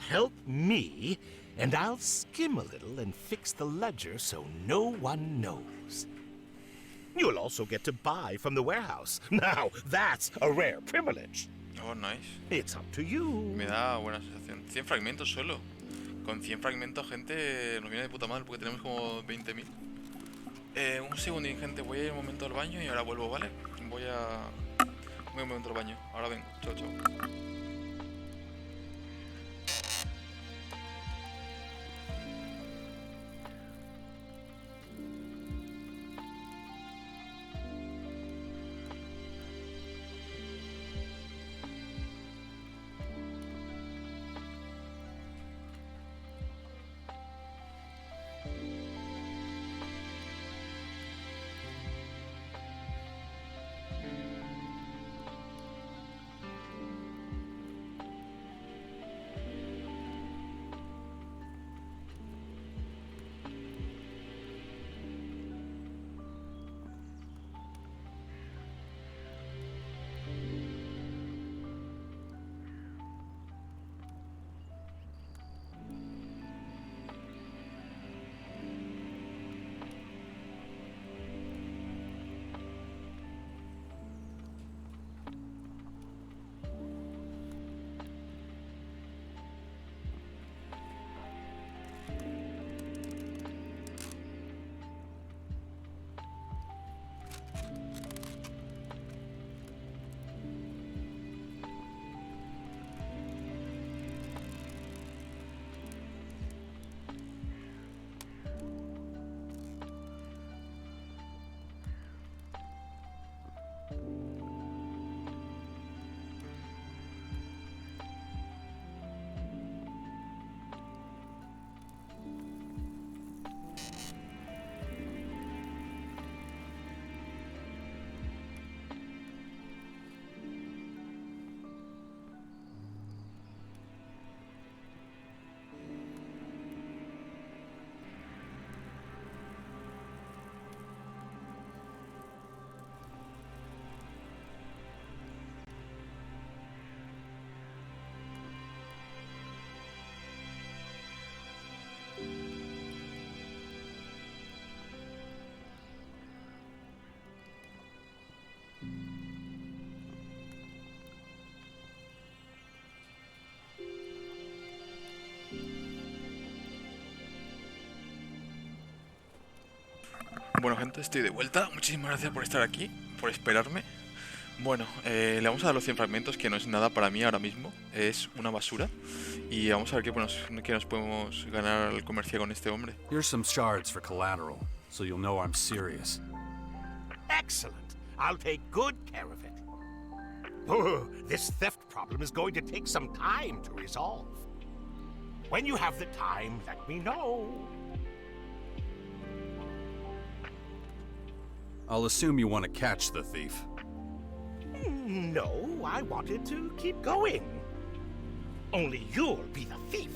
help me, and I'll skim a little and fix the ledger so no one knows. You'll also get to buy from the warehouse. Now, that's a rare privilege. Oh, nice. It's up to you. Me da buena sensación. 100 fragmentos solo. Con 100 fragmentos, gente, nos viene de puta madre porque tenemos como 20.000. Un segundín, gente. Voy a ir un momento al baño y ahora vuelvo, ¿vale? Voy un momento al baño. Ahora vengo. Chao, chao. Bueno, gente, estoy de vuelta. Muchísimas gracias por estar aquí, por esperarme. Bueno, le vamos a dar los 100 fragmentos, que no es nada para mí ahora mismo. Es una basura. Y vamos a ver qué nos podemos ganar al comerciar con este hombre. Here's some shards for collateral, so you'll know I'm serious. Excellent. I'll take good care of it. Oh, this theft problem is going to take some time to resolve. When you have the time, let me know. I'll assume you want to catch the thief. No, I wanted to keep going. Only you'll be the thief.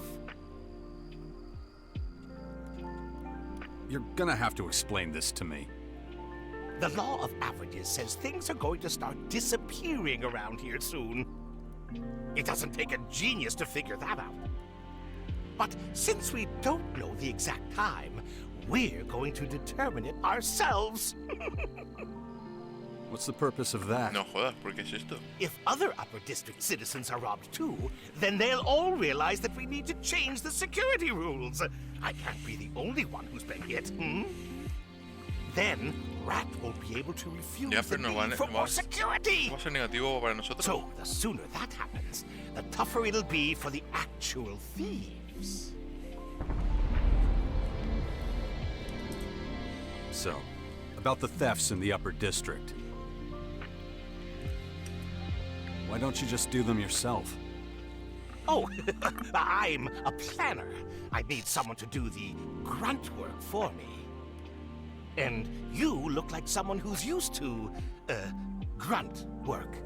You're gonna have to explain this to me. The law of averages says things are going to start disappearing around here soon. It doesn't take a genius to figure that out. But since we don't know the exact time, we're going to determine it ourselves. What's the purpose of that? No jodas, ¿por qué es esto? If other Upper District citizens are robbed too, then they'll all realize that we need to change the security rules. I can't be the only one who's been hit, Then, Rat won't be able to refuse the need for more security. Va a ser negativo para nosotros. So, the sooner that happens, the tougher it'll be for the actual thieves. So, about the thefts in the Upper District. Why don't you just do them yourself? Oh, I'm a planner. I need someone to do the grunt work for me. And you look like someone who's used to, grunt work.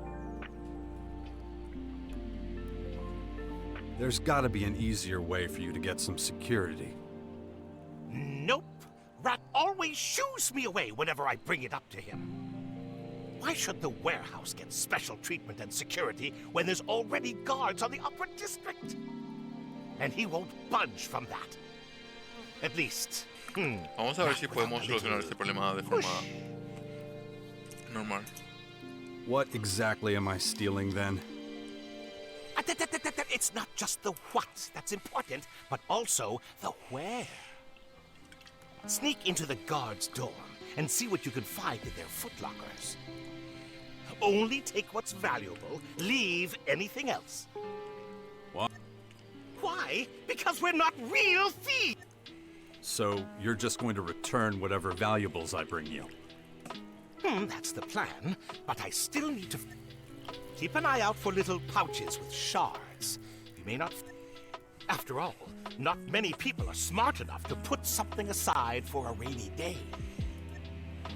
There's gotta be an easier way for you to get some security. Nope. Rat always shoos me away whenever I bring it up to him. Why should the warehouse get special treatment and security when there's already guards on the Upper District? And he won't budge from that. At least, Vamos a ver si podemos solucionar este problema de forma normal. What exactly am I stealing then? It's not just the what that's important, but also the where. Sneak into the guards' dorm and see what you can find in their footlockers. Only take what's valuable, leave anything else. What? Why? Because we're not real thieves! So, you're just going to return whatever valuables I bring you? That's the plan, but I still need to keep an eye out for little pouches with shards. You may not... After all, not many people are smart enough to put something aside for a rainy day.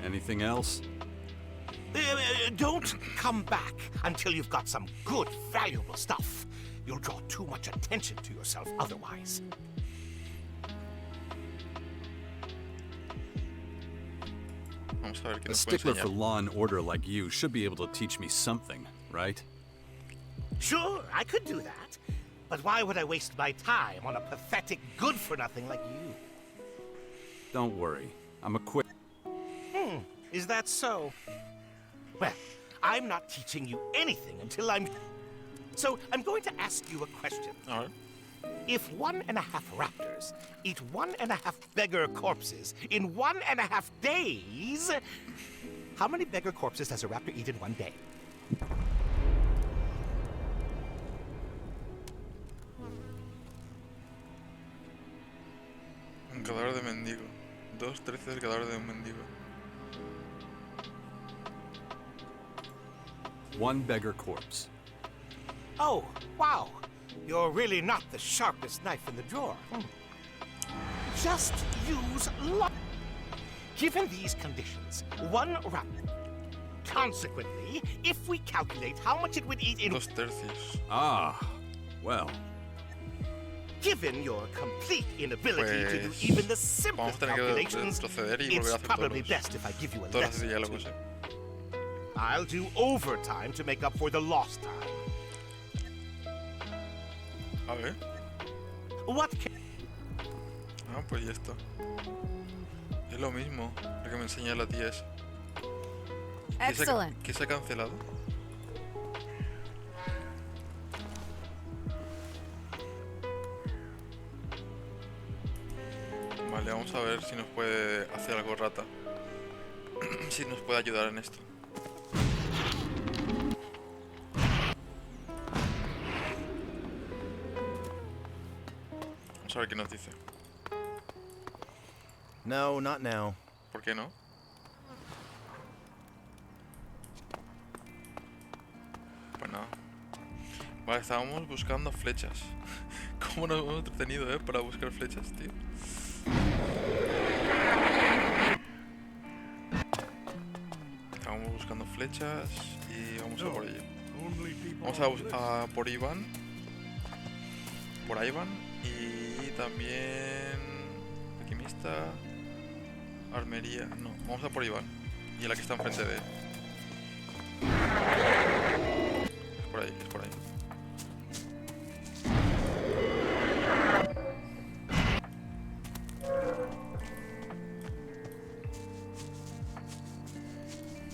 Anything else? Don't come back until you've got some good, valuable stuff. You'll draw too much attention to yourself otherwise. Vamos a ver qué A nos puede stickler for enseñar. law and order like you should be able to teach me something, right? Sure, I could do that. But why would I waste my time on a pathetic good-for-nothing like you? Don't worry. I'm equipped. Is that so? Well, I'm not teaching you anything until I'm... So, I'm going to ask you a question. A ver. If 1.5 raptors eat 1.5 beggar corpses in 1.5 days, how many beggar corpses does a raptor eat in 1 day? Un cadáver de mendigo. 2/13 del cadáver de un mendigo. 1 beggar corpse. Oh, wow. You're really not the sharpest knife in the drawer. Just use luck. Given these conditions, 1 raptor. Consequently, if we calculate how much it would eat in... 2/3. Ah, well. Given your complete inability to do Pues, even the simplest vamos a tener que calculations, retroceder y volver a it's hacer probably best if I give you a todos los lesson. diálogos, I'll do overtime to make up for the lost time. A ver. What can... Ah, pues ya está. Es lo mismo lo que me enseña la tía esa. Excellent. ¿Qué se ha cancelado? Vale, vamos a ver si nos puede hacer algo rata. si nos puede ayudar en esto. Vamos a ver qué nos dice. No, not now. ¿Por qué no? Pues nada. Vale, estábamos buscando flechas. ¿Cómo nos hemos entretenido, para buscar flechas, tío? Estábamos buscando flechas y vamos a por ello. Vamos a por Iván. Por Iván. Y también... alquimista... armería... no, vamos a por Iván. Y la que está enfrente de él. Es por ahí, es por ahí.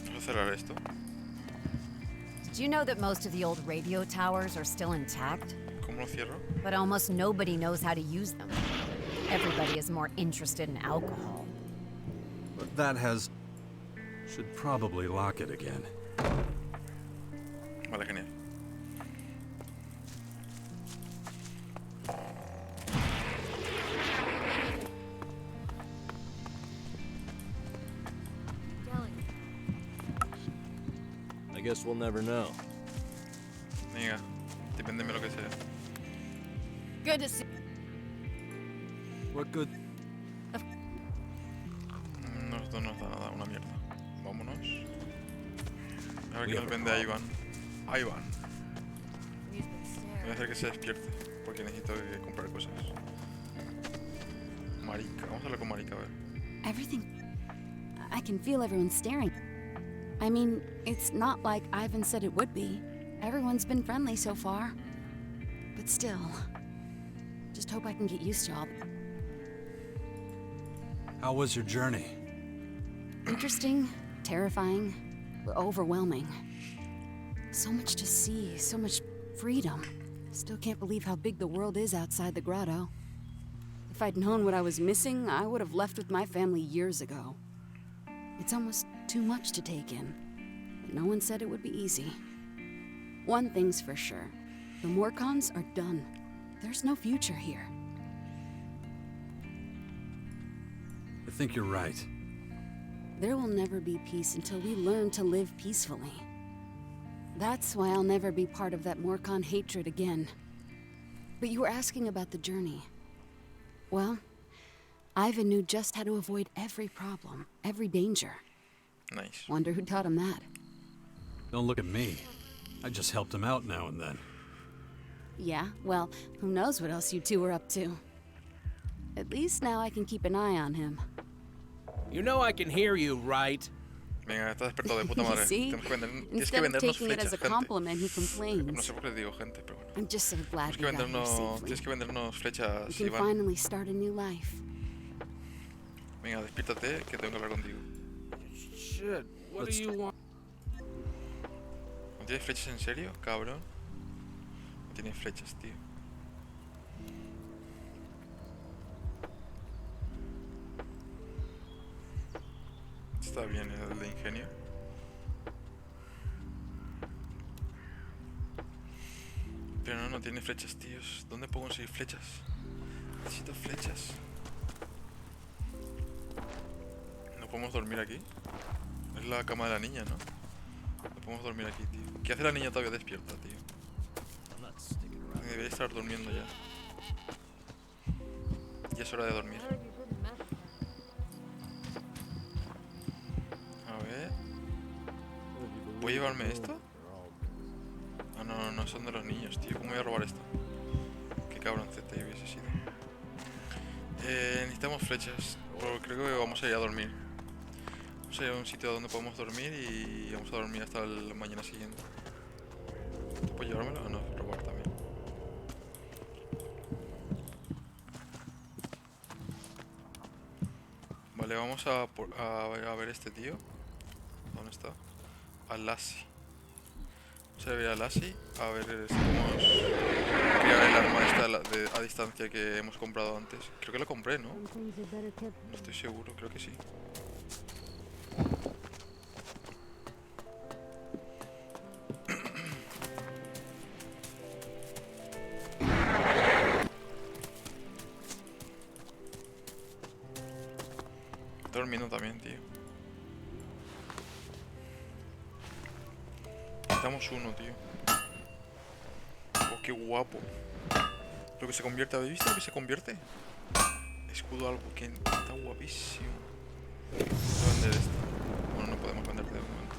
Vamos a cerrar esto. Did you know that most of the old radio towers are still intact? ¿Cómo lo cierro? But almost nobody knows how to use them. Everybody is more interested in alcohol. But that has... should probably lock it again. Vale, genial. I guess we'll never know. Venga, depéndeme lo que sea. Good to see. What good... Esto no nos da nada, una mierda. Vámonos. A ver qué nos vende a Iván. A Iván. Voy a hacer que se despierte, porque necesito comprar cosas. Marica, vamos a hablar con Marica, a ver. Everything... I can feel everyone staring. I mean, it's not like Ivan said it would be. Everyone's been friendly so far. But still... just hope I can get used to all... How was your journey? Interesting, terrifying, overwhelming. So much to see, so much freedom. Still can't believe how big the world is outside the grotto. If I'd known what I was missing, I would have left with my family years ago. It's almost too much to take in. But no one said it would be easy. One thing's for sure. The Morcons are done. There's no future here. I think you're right. There will never be peace until we learn to live peacefully. That's why I'll never be part of that Morcon hatred again. But you were asking about the journey. Well, Ivan knew just how to avoid every problem, every danger. Nice. Wonder who taught him that. Don't look at me. I just helped him out now and then. Yeah, well, who knows what else you two were up to. At least now I can keep an eye on him. You know I can hear you, right? Venga, está despertado de puta madre. See? Tienes que Instead of vendernos taking it flechas, as a gente. compliment, he No complains. sé por qué digo gente, pero bueno. I'm just so glad Tienes we got here safely. Tienes que vendernos We flechas, can Iván. finally start a new life. Venga, despiértate, que tengo que hablar contigo. Shit, what do you want? ¿No tienes flechas en serio, cabrón? No tienes flechas, tío. Está bien el de ingenio. Pero no tiene flechas, tíos. ¿Dónde puedo conseguir flechas? Necesito flechas. ¿No podemos dormir aquí? Es la cama de la niña, ¿no? No podemos dormir aquí, tío. ¿Qué hace la niña todavía despierta, tío? Debería estar durmiendo ya. Ya es hora de dormir. A ver. ¿Voy a llevarme esto? Ah, no, son de los niños, tío. ¿Cómo voy a robar esto? Qué cabroncete hubiese sido. Necesitamos flechas. Pero creo que vamos a ir a dormir. Vamos a ir a un sitio donde podemos dormir y vamos a dormir hasta la mañana siguiente. ¿Tú puedes llevármelo? Ah, no, robar también. Vale, vamos a ver este tío. ¿Dónde está? A Lassie. Vamos a ver a Lassie. A ver si podemos crear el arma esta a distancia que hemos comprado antes. Creo que lo compré, ¿no? No estoy seguro, creo que sí. Estoy durmiendo también, tío. Necesitamos uno, tío. Oh, qué guapo. Lo que se convierte, ¿habéis visto lo que se convierte? Escudo algo que está guapísimo. Voy a vender esto. Bueno, no podemos vender de momento.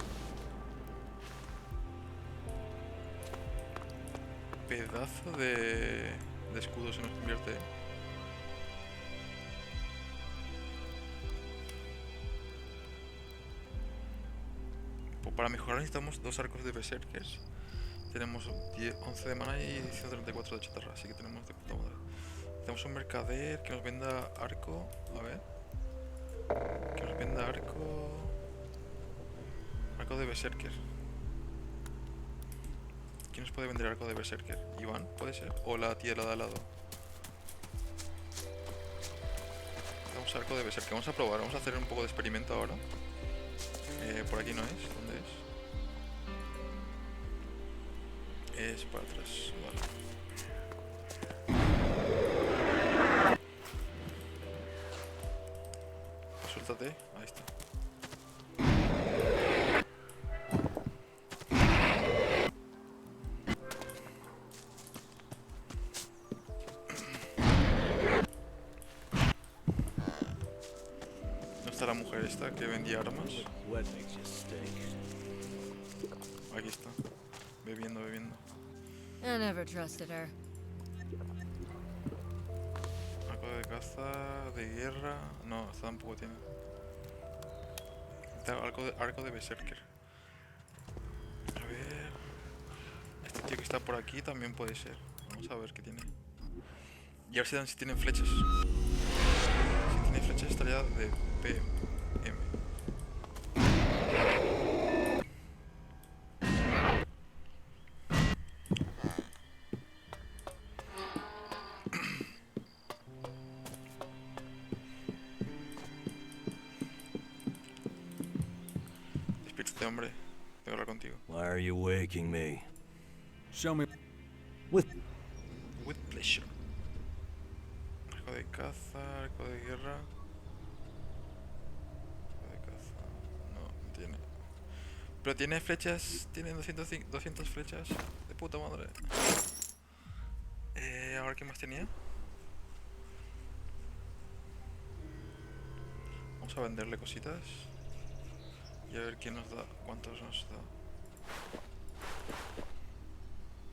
Pedazo de escudo se nos convierte. Pues para mejorar necesitamos 2 arcos de berserkers. Tenemos 11 de mana y 134 de chatarra, así que tenemos de puta madre. Tenemos un mercader que nos venda arco. A ver. Que nos venda arco. Arco de berserker. ¿Quién nos puede vender arco de berserker? Iván, puede ser. O la tía de al lado. Vamos a arco de berserker. Vamos a probar. Vamos a hacer un poco de experimento ahora. Por aquí no es. ¿Dónde es? Es para atrás. Vale. Suéltate. Ahí está. ¿Dónde está la mujer esta que vendía armas? Aquí está. Bebiendo. I never trusted her. Arco de caza, de guerra. No, esta tampoco tiene. Arco de berserker. A ver. Este tío que está por aquí también puede ser. Vamos a ver qué tiene. Y a ver si tienen flechas. Si tiene flechas estaría de PM. Despiértate, hombre. Tengo que hablar contigo. Why are you waking me? Show me. With pleasure. Arco de caza, arco de guerra. Arco de caza. No tiene. Pero tiene flechas. Tiene 200 flechas. De puta madre. A ver qué más tenía. Vamos a venderle cositas. Y a ver quién nos da. ¿Cuántos nos da?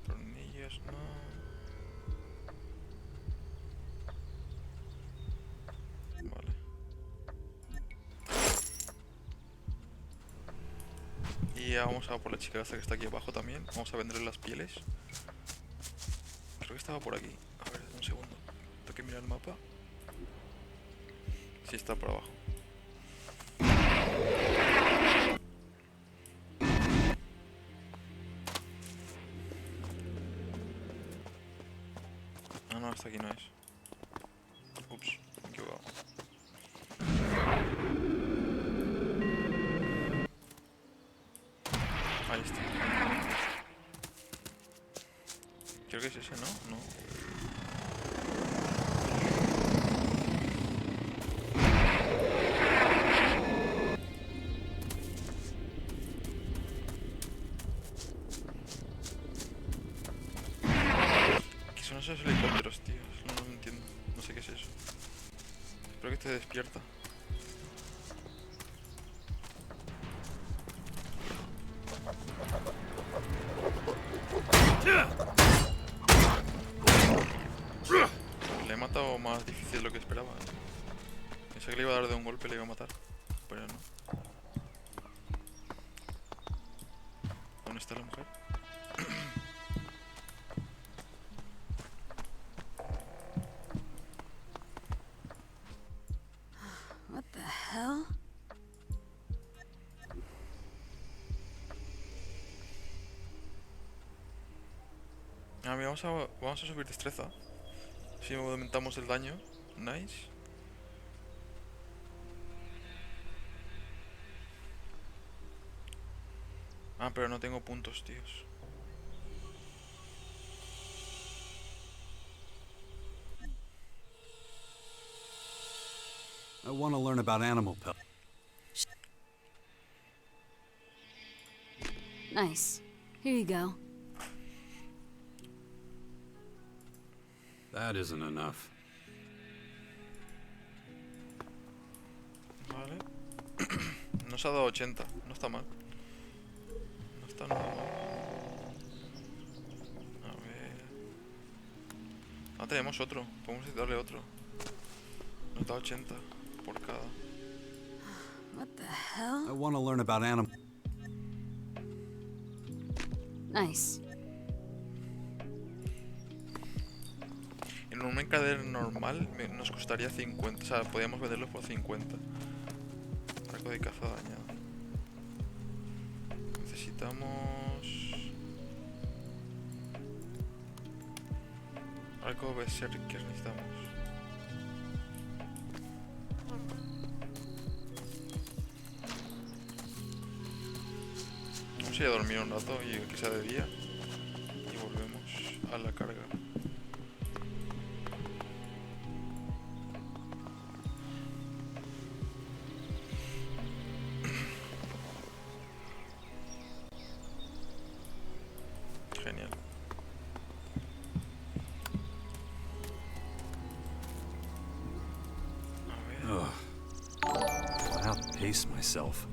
Tornillos, no. Vale. Y ya vamos a por la chica esta que está aquí abajo también. Vamos a venderle las pieles. Creo que estaba por aquí. A ver, un segundo. Tengo que mirar el mapa. Sí, está por abajo. Ah, no, hasta aquí no es. Ups, me he equivocado. Ahí está. Creo que es ese, ¿no? No. ¿Qué son esos helicópteros, tío? No lo entiendo. No sé qué es eso. Espero que esté despierta. Le he matado más difícil de lo que esperaba. Pensé que le iba a dar de un golpe y le iba a matar. Pero no. ¿Dónde está la mujer? What the hell? Ah, mira, vamos a subir destreza. Si aumentamos el daño. Nice. Ah, pero no tengo puntos, tíos. I want to learn about animal pelt. Nice. Here you go. That isn't enough. Vale. Nos ha dado 80. No está mal. No está nada mal. A ver. Ah, tenemos otro. Podemos darle otro. Nos da 80 por cada. What the hell? I want to learn about animal. Nice. En un mercader normal nos costaría 50. O sea, podríamos venderlos por 50. Arco de caza dañado. Necesitamos... Arco berserker necesitamos. Vamos a ir a dormir un rato y que sea de día. Y volvemos a la carga. Genial. A ver. I'll outpace myself.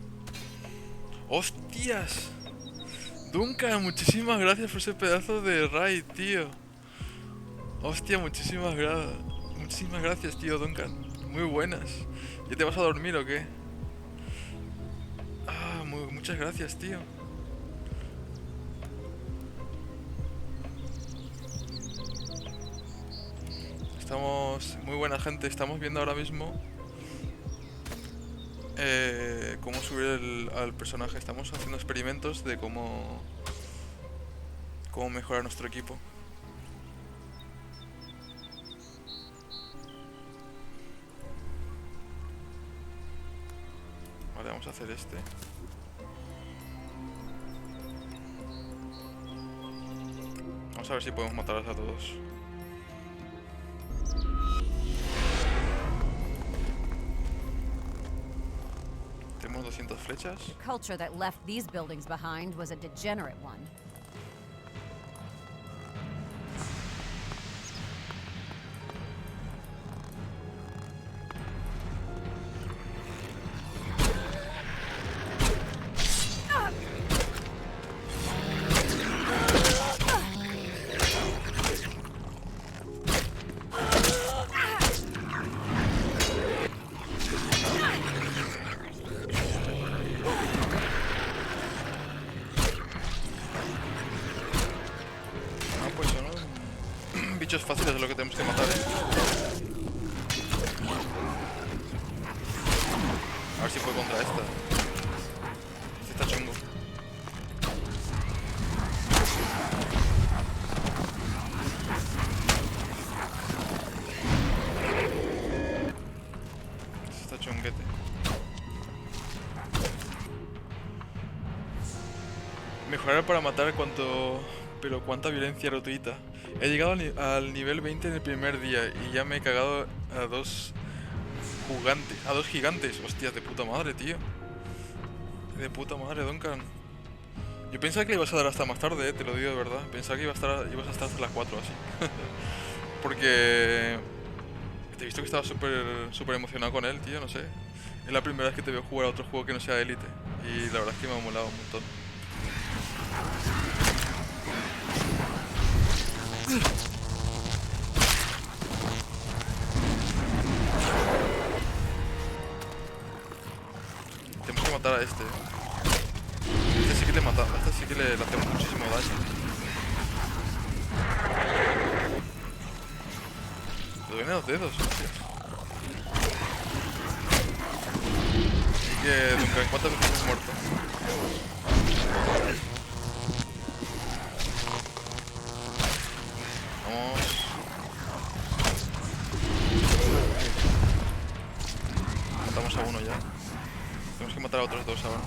¡Hostias! Duncan, muchísimas gracias por ese pedazo de raid, tío. Hostia, muchísimas gracias, tío, Duncan. Muy buenas. ¿Ya te vas a dormir o qué? Ah, muchas gracias, tío. Estamos... Muy buena gente. Estamos viendo ahora mismo cómo subir al personaje. Estamos haciendo experimentos de cómo mejorar nuestro equipo. Vale, vamos a hacer este. Vamos a ver si podemos matarlos a todos. Tenemos 200 flechas. The culture that left these buildings behind was a degenerate one. Bichos fáciles es lo que tenemos que matar, A ver si puedo contra esta. Este está chungo. Este está chunguete. Mejorar para matar pero cuánta violencia gratuita. He llegado al nivel 20 en el primer día y ya me he cagado a dos gigantes. Hostias, de puta madre, tío. De puta madre, Duncan. Yo pensaba que le ibas a dar hasta más tarde, te lo digo de verdad. Pensaba que ibas a estar hasta las 4 así. Porque te he visto que estabas súper emocionado con él, tío, no sé. Es la primera vez que te veo jugar a otro juego que no sea Elite. Y la verdad es que me ha molado un montón. Tenemos que matar a este. Este sí que le mata. Este sí que le hacemos muchísimo daño. Le duelen los dedos, hostias. Así que, Duncan, ¿cuántas veces has muerto? Vamos. Matamos a uno ya. Tenemos que matar a otros dos ahora.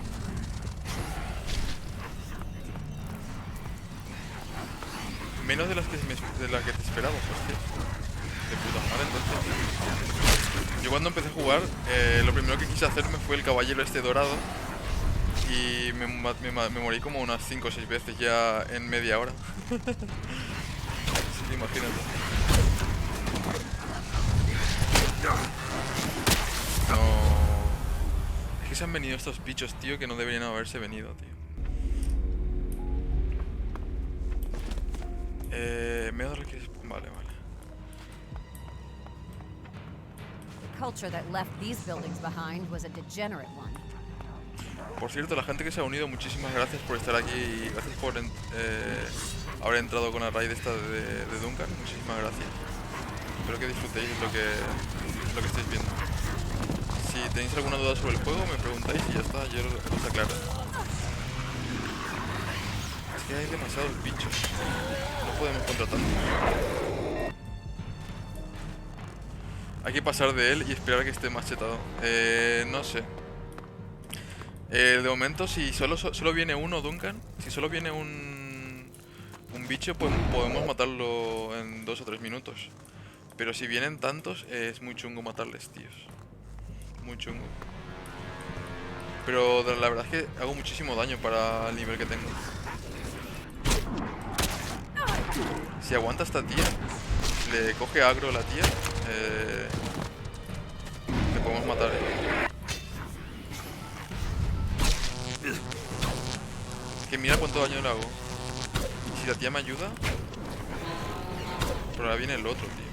Menos de las que te esperabas, hostia. De puta madre, entonces. Yo cuando empecé a jugar, lo primero que quise hacerme fue el caballero este dorado. Y me morí como unas 5 o 6 veces ya en media hora. Así que imagínate. No. Es que se han venido estos bichos, tío, que no deberían haberse venido, tío. Me he dado lo que es... Vale, vale. The culture that left these buildings behind was a degenerate one. Por cierto, la gente que se ha unido, muchísimas gracias por estar aquí y gracias por haber entrado con la raid esta de Duncan. Muchísimas gracias. Espero que disfrutéis lo que estáis viendo. Si tenéis alguna duda sobre el juego, me preguntáis y ya está, yo os aclaro. Es que hay demasiados bichos. No podemos contra tantos. Hay que pasar de él y esperar a que esté más chetado. No sé. De momento, si solo viene uno, Duncan, si solo viene un bicho, pues podemos matarlo en 2 o 3 minutos. Pero si vienen tantos, es muy chungo matarles, tíos. Muy chungo. Pero la verdad es que hago muchísimo daño para el nivel que tengo. Si aguanta esta tía, le coge agro la tía, le podemos matar, Que mira cuánto daño le hago. Y si la tía me ayuda. Pero ahora viene el otro, tío.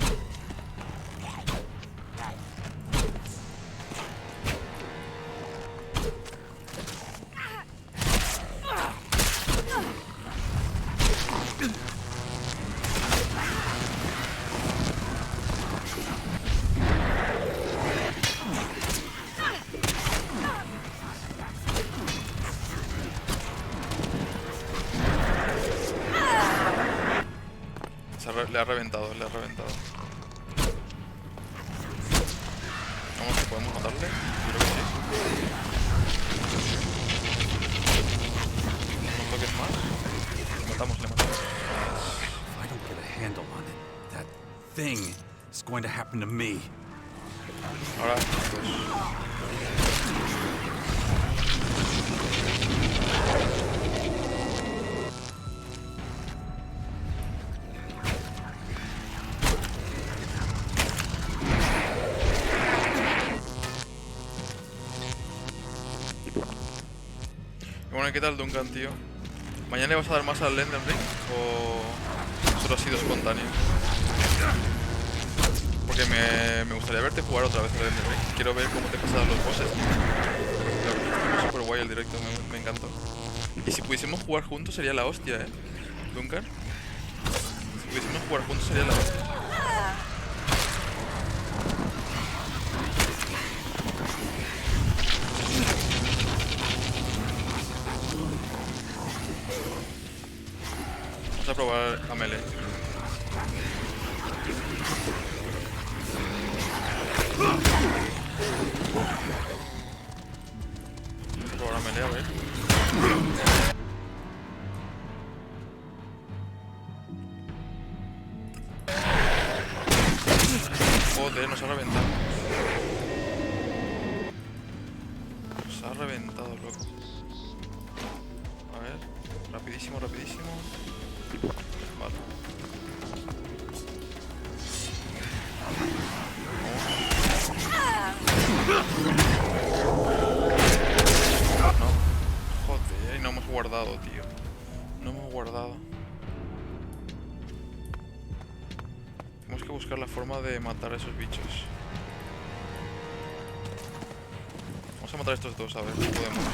Le ha reventado, le ha reventado. Vamos, que podemos matarle. Yo creo que sí. Unos toques más. Le matamos, le matamos. If I don't get a handle on it, that thing is going to happen to me. Ahora, Bueno, ¿qué tal, Duncan, tío? ¿Mañana le vas a dar más al Elden Ring o solo ha sido espontáneo? Porque me gustaría verte jugar otra vez al Elden Ring. Quiero ver cómo te pasan los bosses, tío. Estuvo súper guay el directo, me encantó. Y si pudiésemos jugar juntos sería la hostia, Duncan. Si pudiésemos jugar juntos sería la hostia. Vamos a probar a melee. Vamos a probar a melee, a ver. Joder, nos ha reventado. Nos ha reventado, loco. A ver, rapidísimo, rapidísimo. Vale. No. Joder, y no hemos guardado, tío. No hemos guardado. Tenemos que buscar la forma de matar a esos bichos. Vamos a matar a estos dos, a ver si podemos.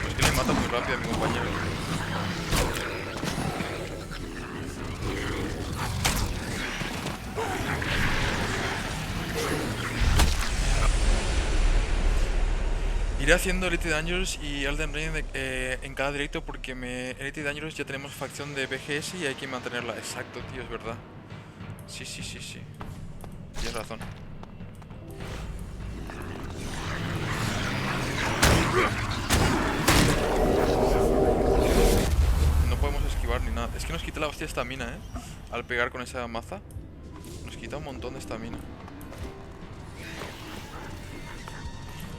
Es que le mata muy rápido a mi compañero. Iré haciendo Elite Dangerous y Elden Ring en cada directo porque Elite Dangerous ya tenemos facción de BGS y hay que mantenerla. Exacto, tío, es verdad. Sí. Tienes razón. No podemos esquivar ni nada. Es que nos quita la hostia esta mina, al pegar con esa maza, nos quita un montón de estamina.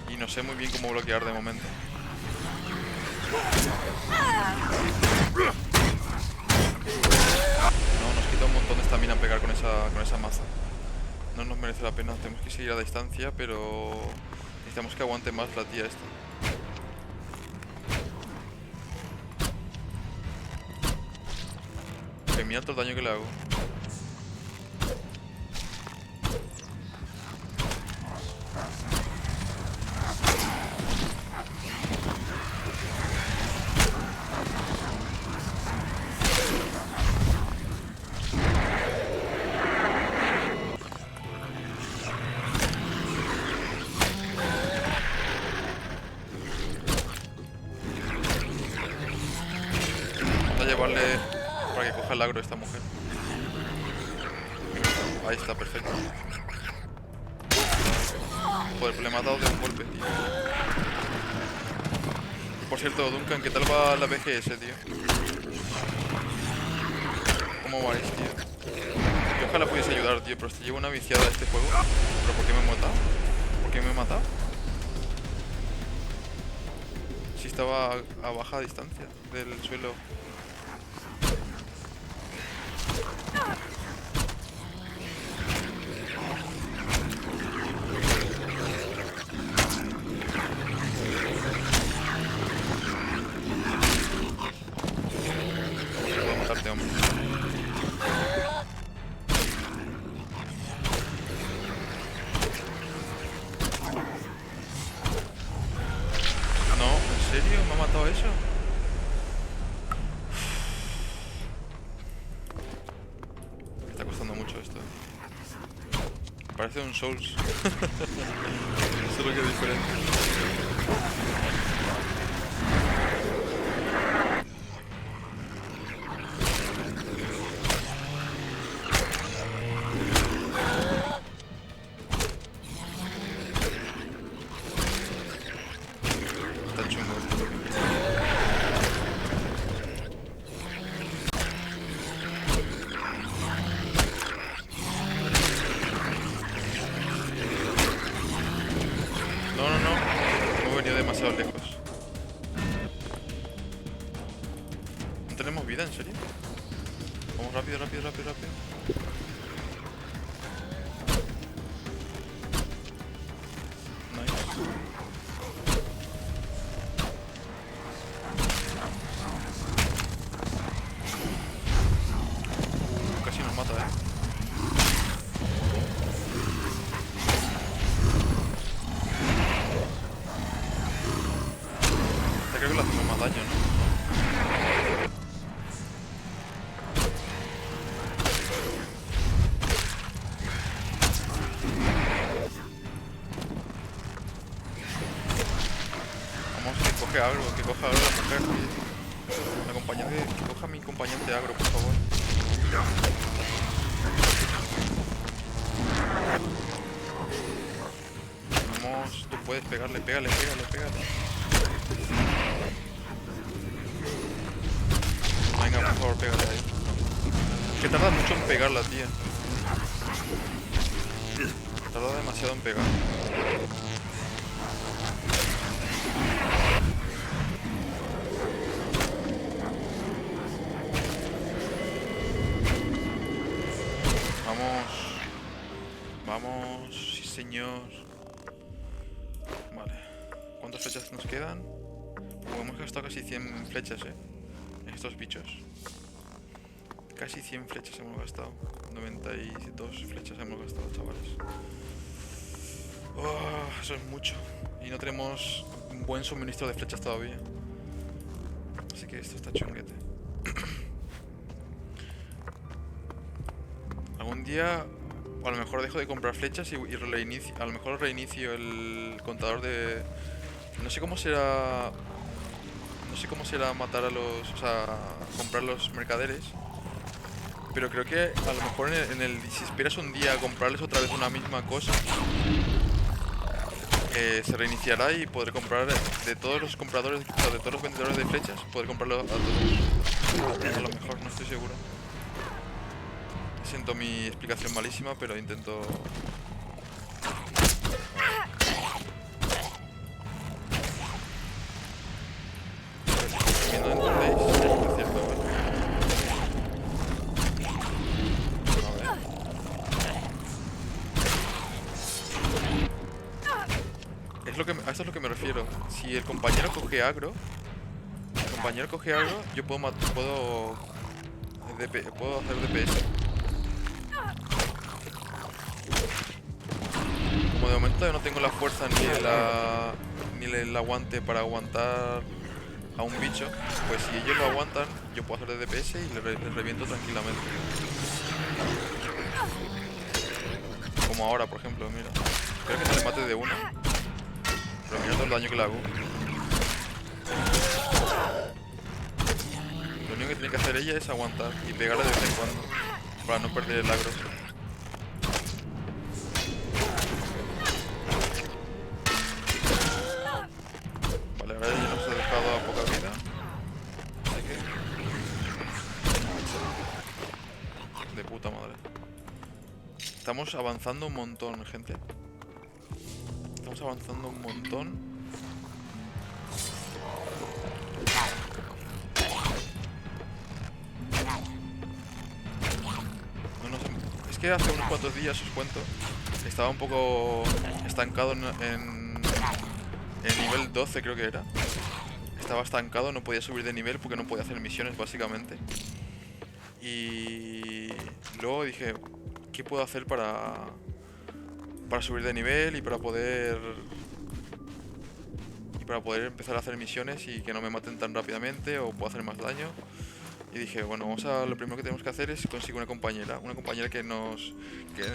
Y no sé muy bien cómo bloquear de momento. No, nos quita un montón de estamina pegar con esa maza. No nos merece la pena, tenemos que seguir a distancia, pero necesitamos que aguante más la tía esta. Que mira todo el daño que le hago. Llevarle para que coja el agro esta mujer. Ahí está, perfecto. Joder, le he matado de un golpe, tío. Y por cierto, Duncan, ¿qué tal va la BGS, tío? ¿Cómo vais, tío? Yo ojalá pudiese ayudar, tío, pero te llevo una viciada a este juego. ¿Pero por qué me he matado? ¿Por qué me he matado? Si estaba a baja distancia del suelo. Voy a matarte, hombre. No, ¿en serio? ¿Me ha matado eso? Me está costando mucho esto. Parece un Souls. Solo que es diferente. Está chungo esto. No, no, no. Hemos venido demasiado lejos. ¿No tenemos vida, en serio? Vamos rápido, rápido, rápido, rápido. Nice. Casi nos mata, Creo que le hacemos más daño, ¿no? Vamos, que coja agro la mujer. La acompañante, que coja a mi acompañante agro, por favor. Vamos, tú puedes pegarle, pégale, pégale, pégale. Venga, por favor, pégale ahí. Que tarda mucho en pegar la tía. Tarda demasiado en pegar. Vamos. Vamos, sí señor. Vale. ¿Cuántas flechas nos quedan? Hemos gastado casi 100 flechas, estos bichos. Casi 100 flechas hemos gastado. 92 flechas hemos gastado, chavales. Oh, eso es mucho. Y no tenemos un buen suministro de flechas todavía. Así que esto está chunguete. Algún día a lo mejor dejo de comprar flechas y reinicio, a lo mejor reinicio el contador de... No sé cómo será... No sé cómo será matar a los... O sea, comprar los mercaderes. Pero creo que a lo mejor si esperas un día a comprarles otra vez una misma cosa, se reiniciará y podré comprar de todos los compradores, o sea, de todos los vendedores de flechas, podré comprarlo a todos. A lo mejor, no estoy seguro. siento mi explicación malísima, pero intento... Que no entendéis, es cierto, ¿vale? A esto es lo que me refiero. Si el compañero coge agro, yo puedo hacer DPS. Como de momento yo no tengo la fuerza ni el aguante para aguantar a un bicho, pues si ellos lo aguantan, yo puedo hacer de DPS y les reviento tranquilamente. Como ahora, por ejemplo, mira. Creo que no le mate de una. Pero mira todo el daño que le hago. Lo único que tiene que hacer ella es aguantar y pegarle de vez en cuando, para no perder el agro. Vale, ahora ya nos ha dejado a poca vida. Así que... de puta madre. Estamos avanzando un montón, gente. Estamos avanzando un montón. Es que hace unos cuantos días, os cuento, estaba un poco estancado en nivel 12, creo que era. Estaba estancado, no podía subir de nivel porque no podía hacer misiones, básicamente. Y luego dije, ¿qué puedo hacer para subir de nivel y para poder empezar a hacer misiones y que no me maten tan rápidamente o puedo hacer más daño? Y dije, bueno, lo primero que tenemos que hacer es conseguir una compañera en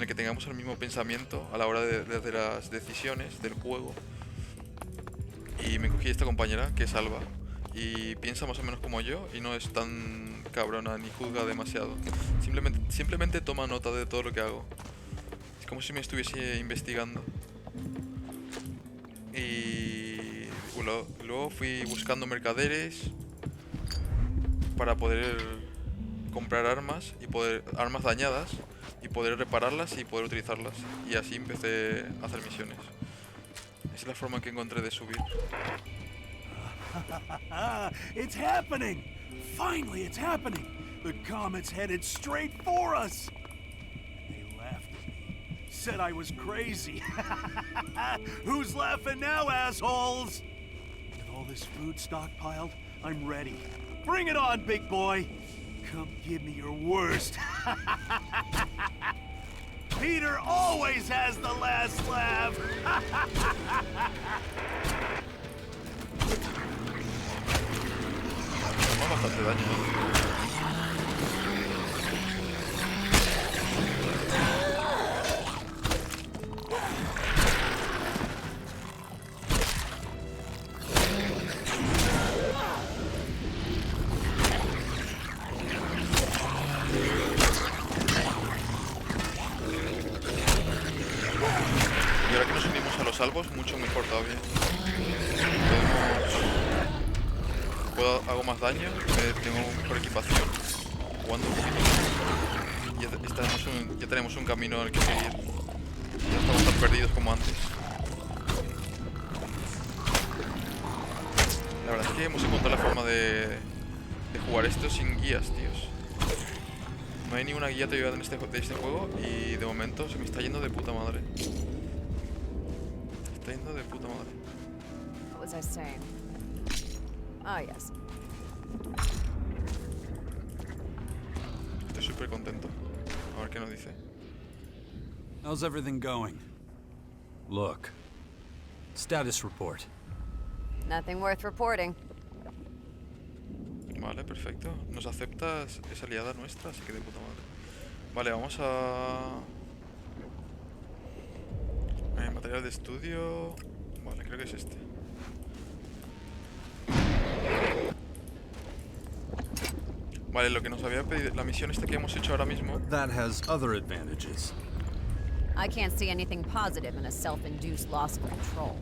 la que tengamos el mismo pensamiento a la hora de hacer las decisiones del juego. Y me cogí esta compañera, que es Alba, y piensa más o menos como yo y no es tan cabrona ni juzga demasiado. Simplemente toma nota de todo lo que hago. Es como si me estuviese investigando. Y luego fui buscando mercaderes para poder comprar armas armas dañadas y poder repararlas y poder utilizarlas. Y así empecé a hacer misiones. Esa es la forma que encontré de subir. It's happening! Finally, it's happening! The comet's headed straight for us! They laughed at me. Said I was crazy. Who's laughing now, assholes? With all this food stockpiled, I'm ready. Bring it on, big boy! Come give me your worst. Peter always has the last laugh! Toma bastante daño, ¿eh? Y ahora que nos unimos a los salvos, mucho mejor todavía. Hago más daño, tengo mejor equipación, jugando un poquito. Ya tenemos un camino al que seguir. Ya estamos tan perdidos como antes. La verdad es que hemos encontrado la forma de jugar esto sin guías, tíos. No hay ninguna guía te de este juego y de momento se me está yendo de puta madre. Se está yendo de puta madre. What was I saying? Oh, yes. Estoy súper contento. A ver qué nos dice. How's everything going? Look. Status report. Nothing worth reporting. Vale, perfecto. Nos acepta, es aliada nuestra, así que de puta madre. Vale, vamos a... material de estudio... Vale, creo que es este. Vale, lo que nos había pedido, la misión esta que hemos hecho ahora mismo. That has other advantages. I can't see anything positive in a self-induced loss of control.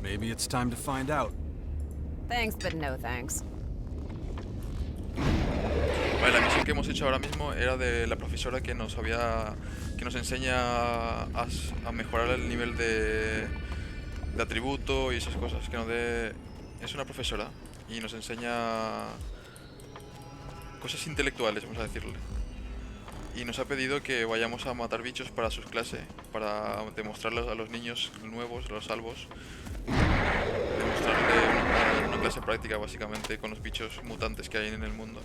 Maybe it's time to find out. Thanks, but no thanks. Vale, la misión que hemos hecho ahora mismo era de la profesora que nos enseña a mejorar el nivel de atributo y esas cosas. Es una profesora y nos enseña cosas intelectuales, vamos a decirle. Y nos ha pedido que vayamos a matar bichos para sus clases, para demostrarles a los niños nuevos, los salvos, demostrarle una clase práctica básicamente con los bichos mutantes que hay en el mundo.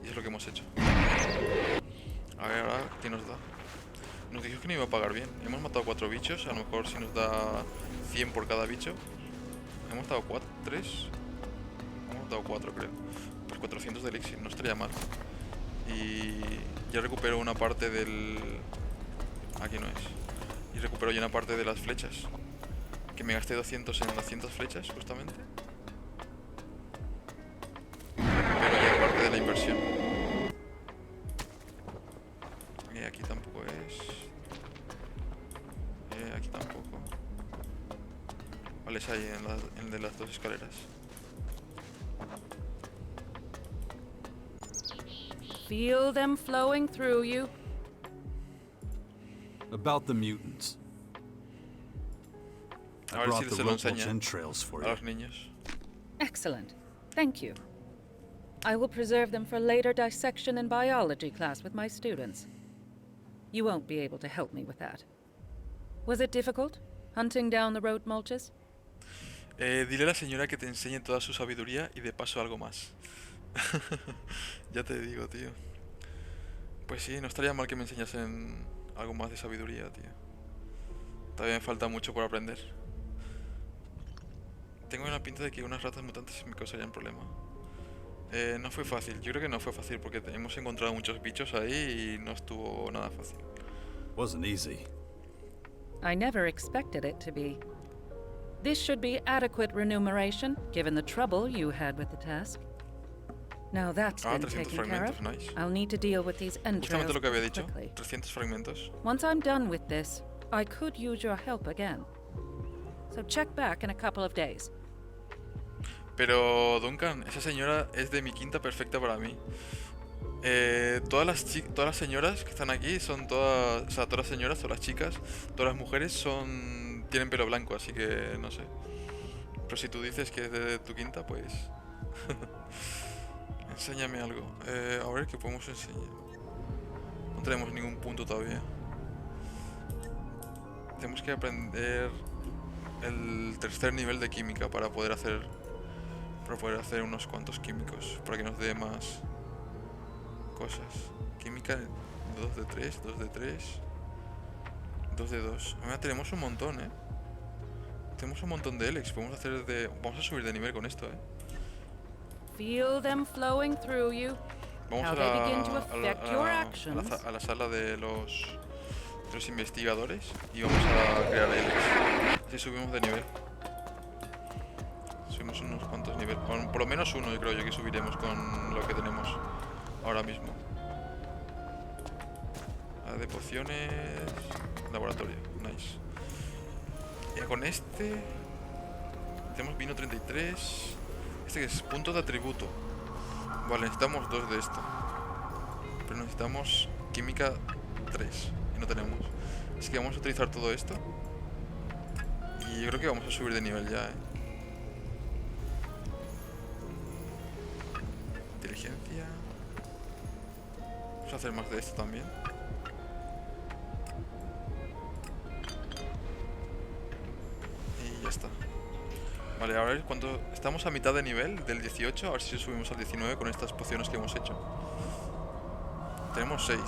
Y eso es lo que hemos hecho. A ver ahora, ¿qué nos da? Nos dijo que no iba a pagar bien. Hemos matado 4 bichos, a lo mejor si nos da 100 por cada bicho. Hemos matado 3. Hemos matado 4 creo. Pues 400 de elixir, no estaría mal. Y ya recupero una parte del... Aquí no es. Y recupero ya una parte de las flechas. Que me gasté 200 en 200 flechas justamente. Pero ya parte de la inversión. Y aquí tampoco es. Aquí tampoco. Vale, es ahí en el de las 2 escaleras. Feel them flowing through you. About the mutants. A I ver si brought the se lo rope enseña entrails for a you. los niños. Excellent. Thank you. I will preserve them for later dissection in biology class with my students. You won't be able to help me with that. Was it difficult, hunting down the road mulches? Dile a la señora que te enseñe toda su sabiduría y de paso algo más. Ya te digo, tío. Pues sí, no estaría mal que me enseñasen algo más de sabiduría, tío. Todavía me falta mucho por aprender. Tengo una pinta de que unas ratas mutantes me causarían problema. No fue fácil, yo creo que no fue fácil porque hemos encontrado muchos bichos ahí y no estuvo nada fácil. Wasn't easy. I never expected it to be. This should be adequate remuneration, given the trouble you had with the task. Now that's been 300 taken care of, fragmentos, nice. I'll need to deal with these Justamente entrails lo que había dicho, quickly. 300 fragmentos. Once I'm done with this, I could use your help again. So check back in a couple of days. Pero Duncan, esa señora es de mi quinta perfecta para mí. Todas las señoras que están aquí son todas, o sea, todas las señoras, todas las chicas, todas las mujeres tienen pelo blanco, así que no sé. Pero si tú dices que es de tu quinta, pues enséñame algo. A ver qué podemos enseñar. No tenemos ningún punto todavía. Tenemos que aprender el tercer nivel de química para poder hacer unos cuantos químicos, para que nos dé más cosas. Química 2 de 3, 2 de 3, 2 de 2. Ahora tenemos un montón, tenemos un montón de Elex. Vamos a subir de nivel con esto, Feel them flowing through you. Vamos How they begin to affect your actions. a la sala de los investigadores y vamos a crear Elex. Así subimos de nivel. Subimos unos cuantos niveles. Por lo menos uno, yo creo que subiremos con lo que tenemos ahora mismo. De pociones. Laboratorio, nice. Y con este tenemos vino 33. Este que es punto de atributo. Vale, necesitamos 2 de esto. Pero necesitamos química 3 y no tenemos. Así que vamos a utilizar todo esto. Y yo creo que vamos a subir de nivel ya, Inteligencia. Vamos a hacer más de esto también. Y ya está. Vale, a ver cuánto... Estamos a mitad de nivel del 18. A ver si subimos al 19 con estas pociones que hemos hecho. Tenemos 6.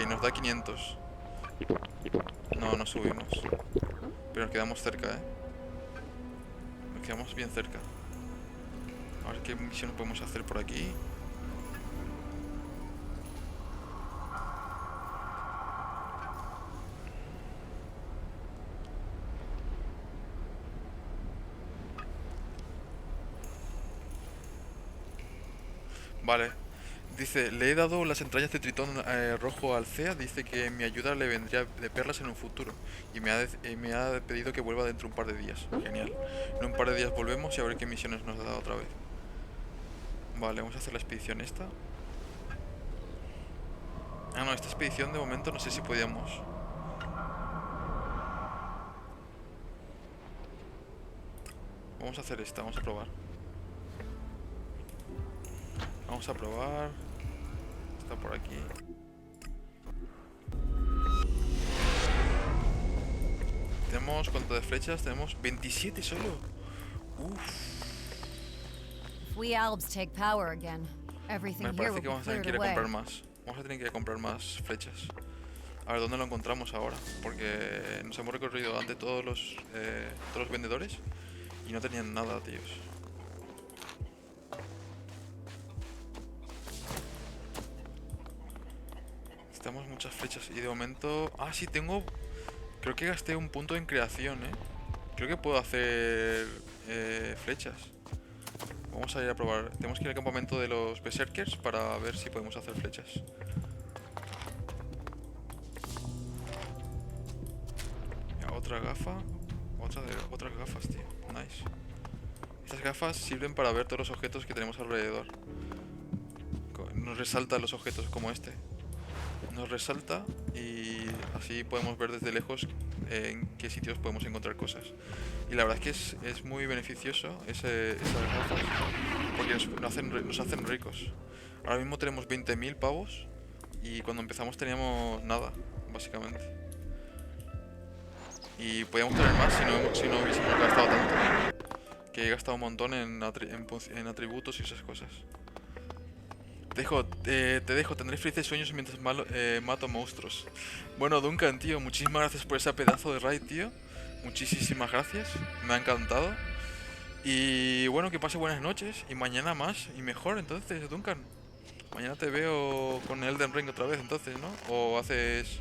Nos da 500. No subimos. Pero nos quedamos cerca, Nos quedamos bien cerca. A ver qué misión podemos hacer por aquí. Vale. Dice, le he dado las entrañas de tritón rojo al CEA. Dice que mi ayuda le vendría de perlas en un futuro. Y me ha pedido que vuelva dentro de un par de días. Genial. En un par de días volvemos y a ver qué misiones nos da otra vez. Vale, vamos a hacer la expedición esta. Ah, no, esta expedición de momento no sé si podíamos. Vamos a hacer esta, vamos a probar. Vamos a probar. Está por aquí. Tenemos, ¿cuánto de flechas? Tenemos 27 solo. If we Albs take power again, everything Me here parece will que be vamos a tener cleared que ir a away. comprar más. Vamos a tener que ir a comprar más flechas. A ver, ¿dónde lo encontramos ahora? Porque nos hemos recorrido ante todos los vendedores y no tenían nada, tíos. Necesitamos muchas flechas y de momento... Ah, sí, tengo... Creo que gasté un punto en creación, ¿eh? Creo que puedo hacer flechas. Vamos a ir a probar. Tenemos que ir al campamento de los Berserkers para ver si podemos hacer flechas. Ya, otra gafa. Otras gafas, tío. Nice. Estas gafas sirven para ver todos los objetos que tenemos alrededor. Nos resalta los objetos como este. Nos resalta y así podemos ver desde lejos en qué sitios podemos encontrar cosas. Y la verdad es que es muy beneficioso esas gafas porque nos hacen ricos. Ahora mismo tenemos 20.000 pavos y cuando empezamos teníamos nada, básicamente. Y podíamos tener más si no hubiésemos gastado tanto. Que he gastado un montón en atributos y esas cosas. Te dejo, tendré felices sueños mientras mato monstruos. Bueno, Duncan, tío, muchísimas gracias por ese pedazo de raid, tío. Muchísimas gracias, me ha encantado. Y bueno, que pase buenas noches. Y mañana más y mejor, entonces, Duncan. Mañana te veo con Elden Ring otra vez, entonces, ¿no? O haces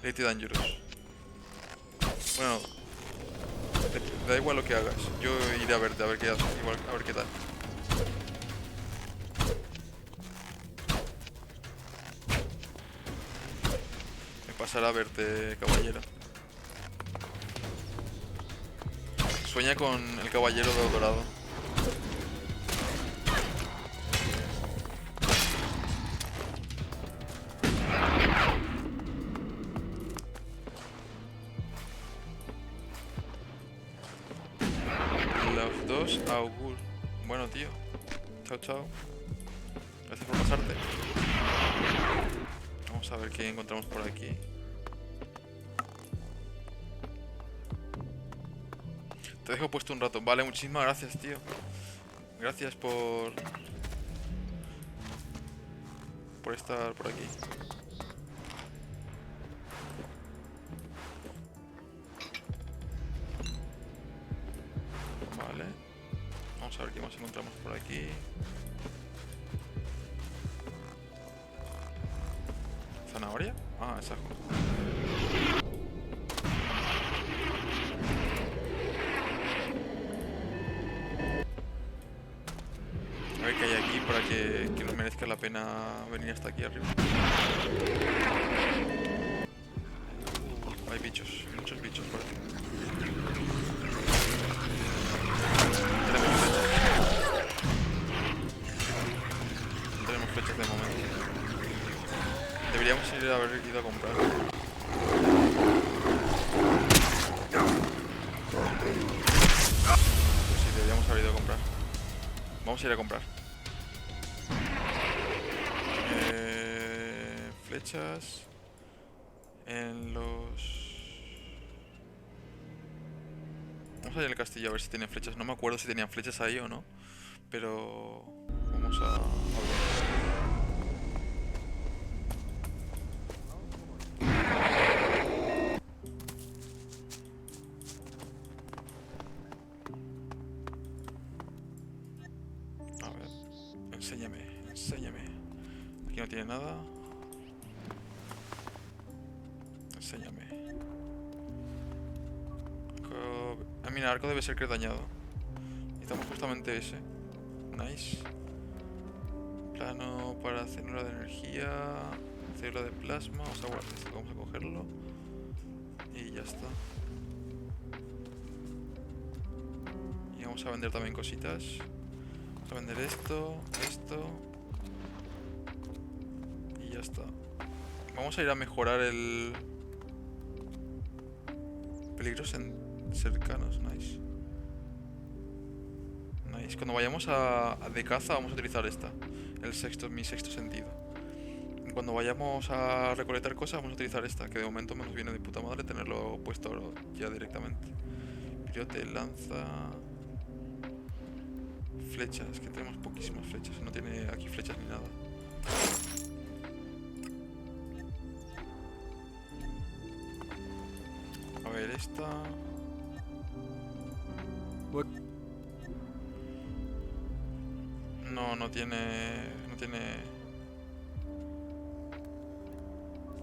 Elite Dangerous. Bueno, da igual lo que hagas. Yo iré a verte, a ver qué haces, a ver qué tal. Pasar a verte, caballero. Sueña con el caballero dorado. Los dos augur. Bueno, tío. Chao, chao. Gracias por pasarte. Vamos a ver qué encontramos por aquí. Te dejo puesto un rato. Vale, muchísimas gracias, tío. Gracias por estar por aquí. Vale. Vamos a ver qué más encontramos por aquí. ¿Zanahoria? Ah, es ajo. A ver qué hay aquí para que nos merezca la pena venir hasta aquí arriba. Hay bichos, muchos bichos por aquí. No tenemos flechas de momento. Deberíamos haber ido a comprar. Pues sí, deberíamos haber ido a comprar. Vamos a ir a comprar. Flechas. En los... Vamos a ir al castillo a ver si tienen flechas. No me acuerdo si tenían flechas ahí o no. Pero... Vamos a ver. Enséñame. Aquí no tiene nada. Enséñame. Mira, arco debe ser que dañado. Necesitamos justamente ese. Nice. Plano para célula de energía. Célula de plasma. Vamos a guardar esto, vamos a cogerlo. Y ya está. Y vamos a vender también cositas. Vamos a vender esto. Y ya está. Vamos a ir a mejorar el... Peligros cercanos, nice. Nice. Cuando vayamos de caza vamos a utilizar esta. Mi sexto sentido. Y cuando vayamos a recolectar cosas vamos a utilizar esta, que de momento me nos viene de puta madre tenerlo puesto ya directamente. Pirote, lanza... Flechas, es que tenemos poquísimas flechas. No tiene aquí flechas ni nada. A ver, esta... No tiene...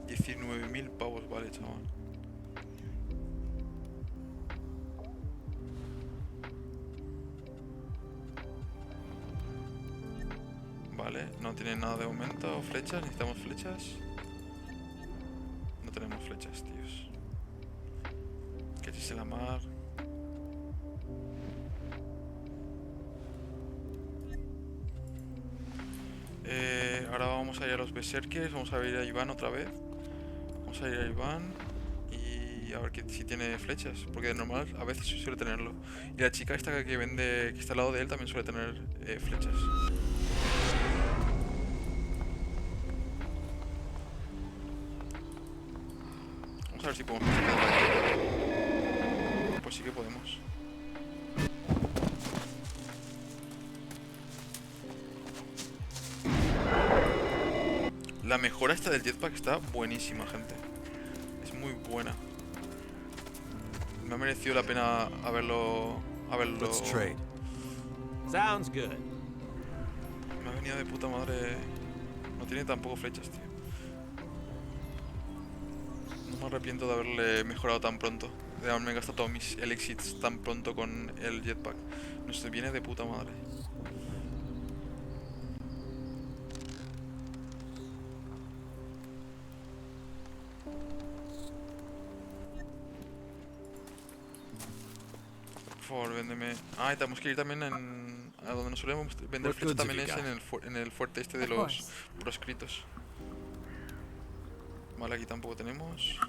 19.000 pavos, vale, chaval. Vale, no tiene nada de momento. Flechas, necesitamos flechas. No tenemos flechas, tíos. Que si se la mar. Ahora vamos a ir a los berserkers. Vamos a ir a Iván otra vez. Vamos a ir a Iván y a ver si tiene flechas, porque de normal a veces suele tenerlo. Y la chica esta que vende, que está al lado de él, también suele tener flechas. Vamos a ver si podemos pasar. Pues sí que podemos. La mejora esta del jetpack está buenísima, gente. Es muy buena. Me ha merecido la pena haberlo... Let's trade. Sounds good. Me ha venido de puta madre. No tiene tampoco flechas, tío. No me arrepiento de haberle mejorado tan pronto. De haberme gastado todos mis elixirs tan pronto con el jetpack. Nos viene de puta madre. Por favor, véndeme. Ah, y tenemos que ir también a donde nos solemos vender flechas. También es en el fuerte este de los proscritos. Vale, aquí tampoco tenemos.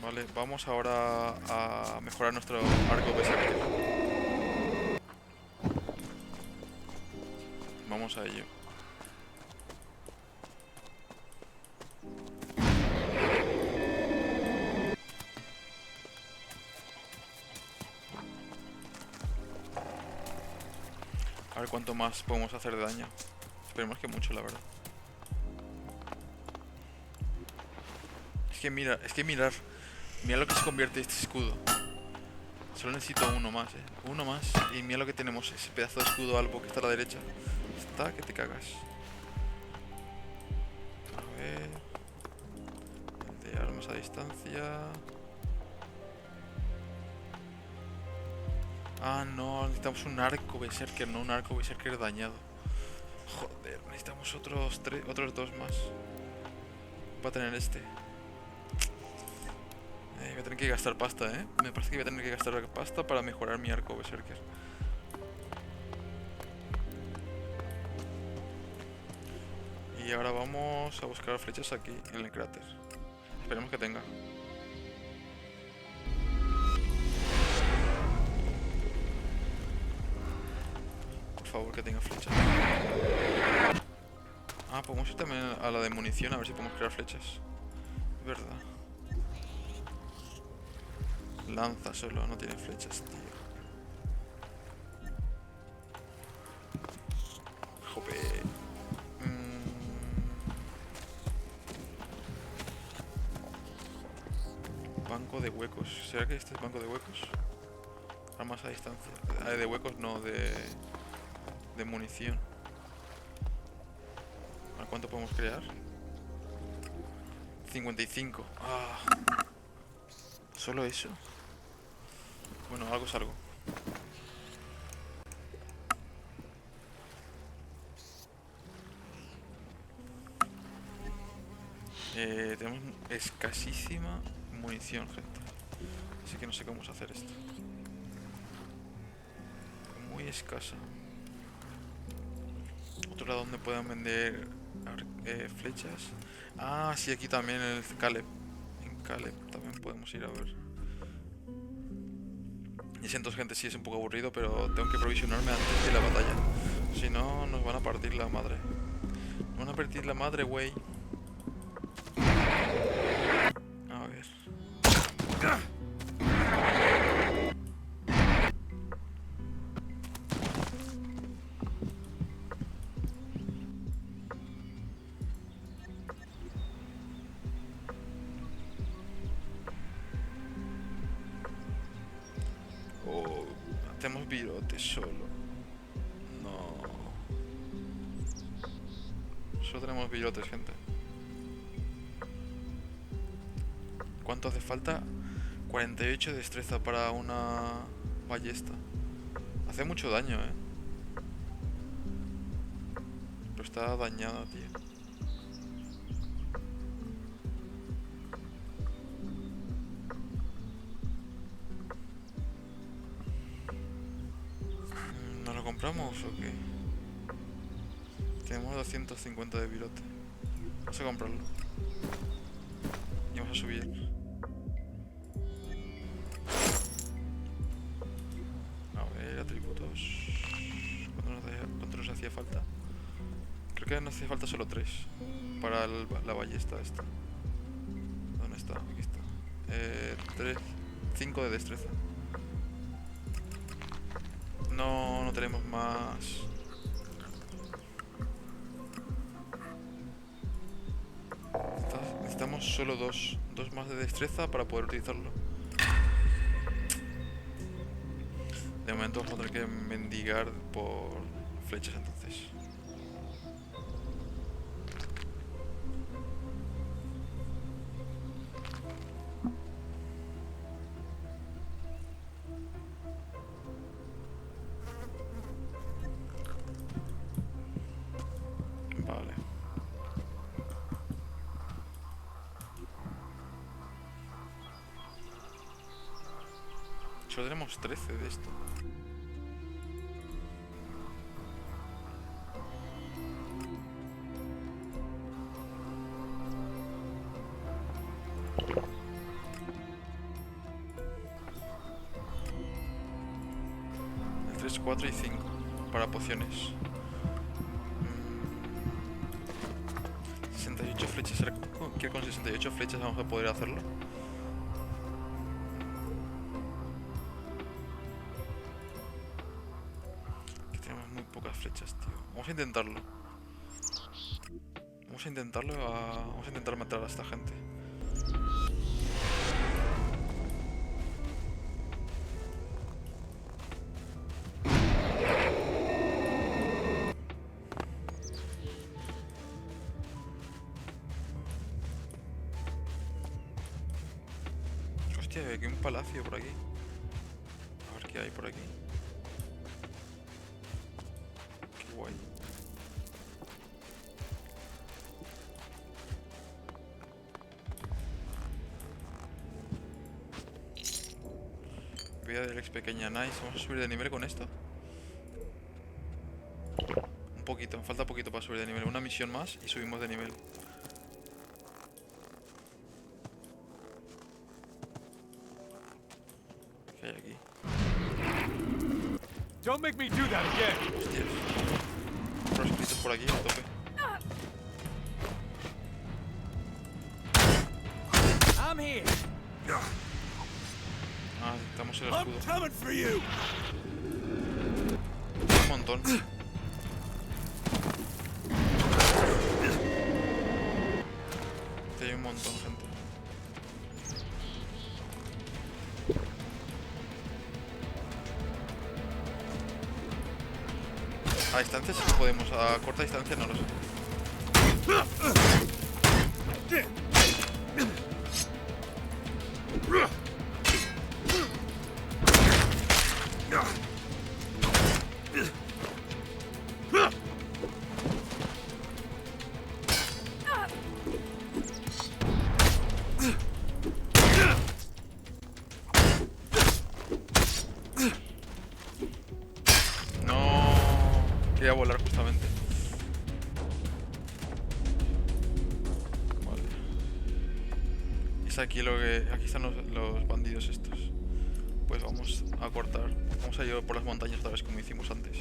Vale, vamos ahora a mejorar nuestro arco berserker. Vamos a ello. A ver cuánto más podemos hacer de daño. Esperemos que mucho, la verdad. Mira lo que se convierte este escudo. Solo necesito uno más, uno más. Y mira lo que tenemos, ese pedazo de escudo albo que está a la derecha. Está que te cagas. A ver. De armas a distancia. Ah, no, necesitamos un arco berserker, no un arco berserker dañado. Joder, necesitamos otros dos más para tener este. Voy a tener que gastar pasta, Me parece que voy a tener que gastar pasta para mejorar mi arco berserker. Y ahora vamos a buscar flechas aquí, en el cráter. Esperemos que tenga. Por favor, que tenga flechas. Ah, podemos ir también a la de munición, a ver si podemos crear flechas. Es verdad. Lanza solo, no tiene flechas, tío. Jope. Banco de huecos. ¿Será que este es banco de huecos? Armas a distancia. De huecos no, de munición. ¿A cuánto podemos crear? 55. Ah. ¿Solo eso? Bueno, algo es algo. Tenemos escasísima munición, gente. Así que no sé cómo hacer esto. Muy escasa. Otro lado donde puedan vender A ver, flechas. Ah, sí, aquí también en el Caleb. En Caleb también podemos ir a ver. Y siento, gente, sí es un poco aburrido, pero tengo que provisionarme antes de la batalla. Si no, nos van a partir la madre. Nos van a partir la madre, güey. A ver. Oh, hacemos virotes solo. No. Solo tenemos virotes, gente. ¿Cuánto hace falta? 48 de destreza para una ballesta. Hace mucho daño, pero está dañada, tío. ¿Nos lo compramos o qué? Tenemos 250 de virote. Vamos a comprarlo. Y vamos a subir. A ver, atributos. ¿Cuánto nos hacía falta? Creo que nos hacía falta solo 3 para la ballesta esta. ¿Dónde está? Aquí está. 5 de destreza. No tenemos más. Necesitamos solo 2 más de destreza para poder utilizarlo. De momento vamos a tener que mendigar por flechas entonces. Vale. Solo tenemos 13 de esto. El 3, 4 y 5 para pociones. 68 flechas. ¿Será que con 68 flechas vamos a poder hacerlo? Que tenemos muy pocas flechas, tío. Vamos a intentarlo. Vamos a intentarlo. Vamos a intentar matar a esta gente. Hostia, hay un palacio por aquí. A ver qué hay por aquí. Qué guay. Vida del ex pequeña, nice. Vamos a subir de nivel con esto. Un poquito, falta poquito para subir de nivel. Una misión más y subimos de nivel. ¿Qué hay aquí? Don't make me do that again. Hostias. Otros escritos por aquí, a tope. I'm here. Ah, necesitamos el I'm escudo. coming for you. Un montón. Hay un montón, gente. A distancia sí que podemos, a corta distancia no lo sé. No, quería volar justamente. Es aquí lo que... Aquí están los bandidos estos. Pues vamos a cortar. Vamos a ir por las montañas otra vez como hicimos antes.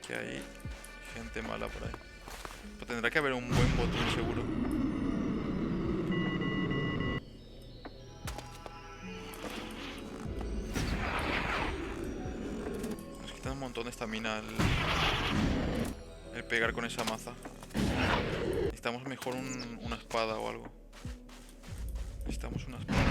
Que hay gente mala por ahí. Pero tendrá que haber un buen botón seguro. Nos quita un montón de estamina el pegar con esa maza. Necesitamos mejor una espada o algo. Necesitamos una espada.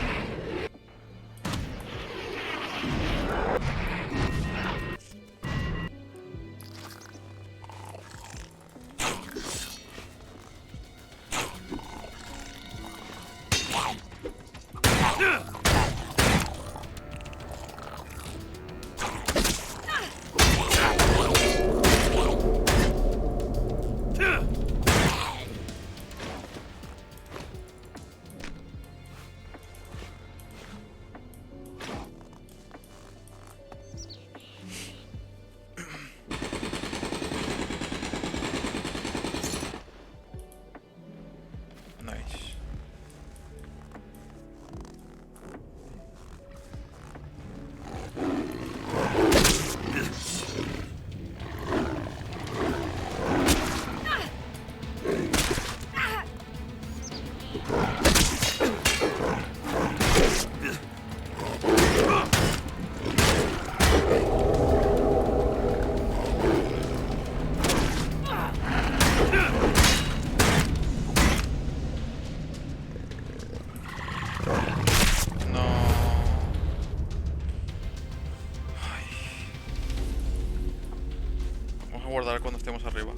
Guardar cuando estemos arriba.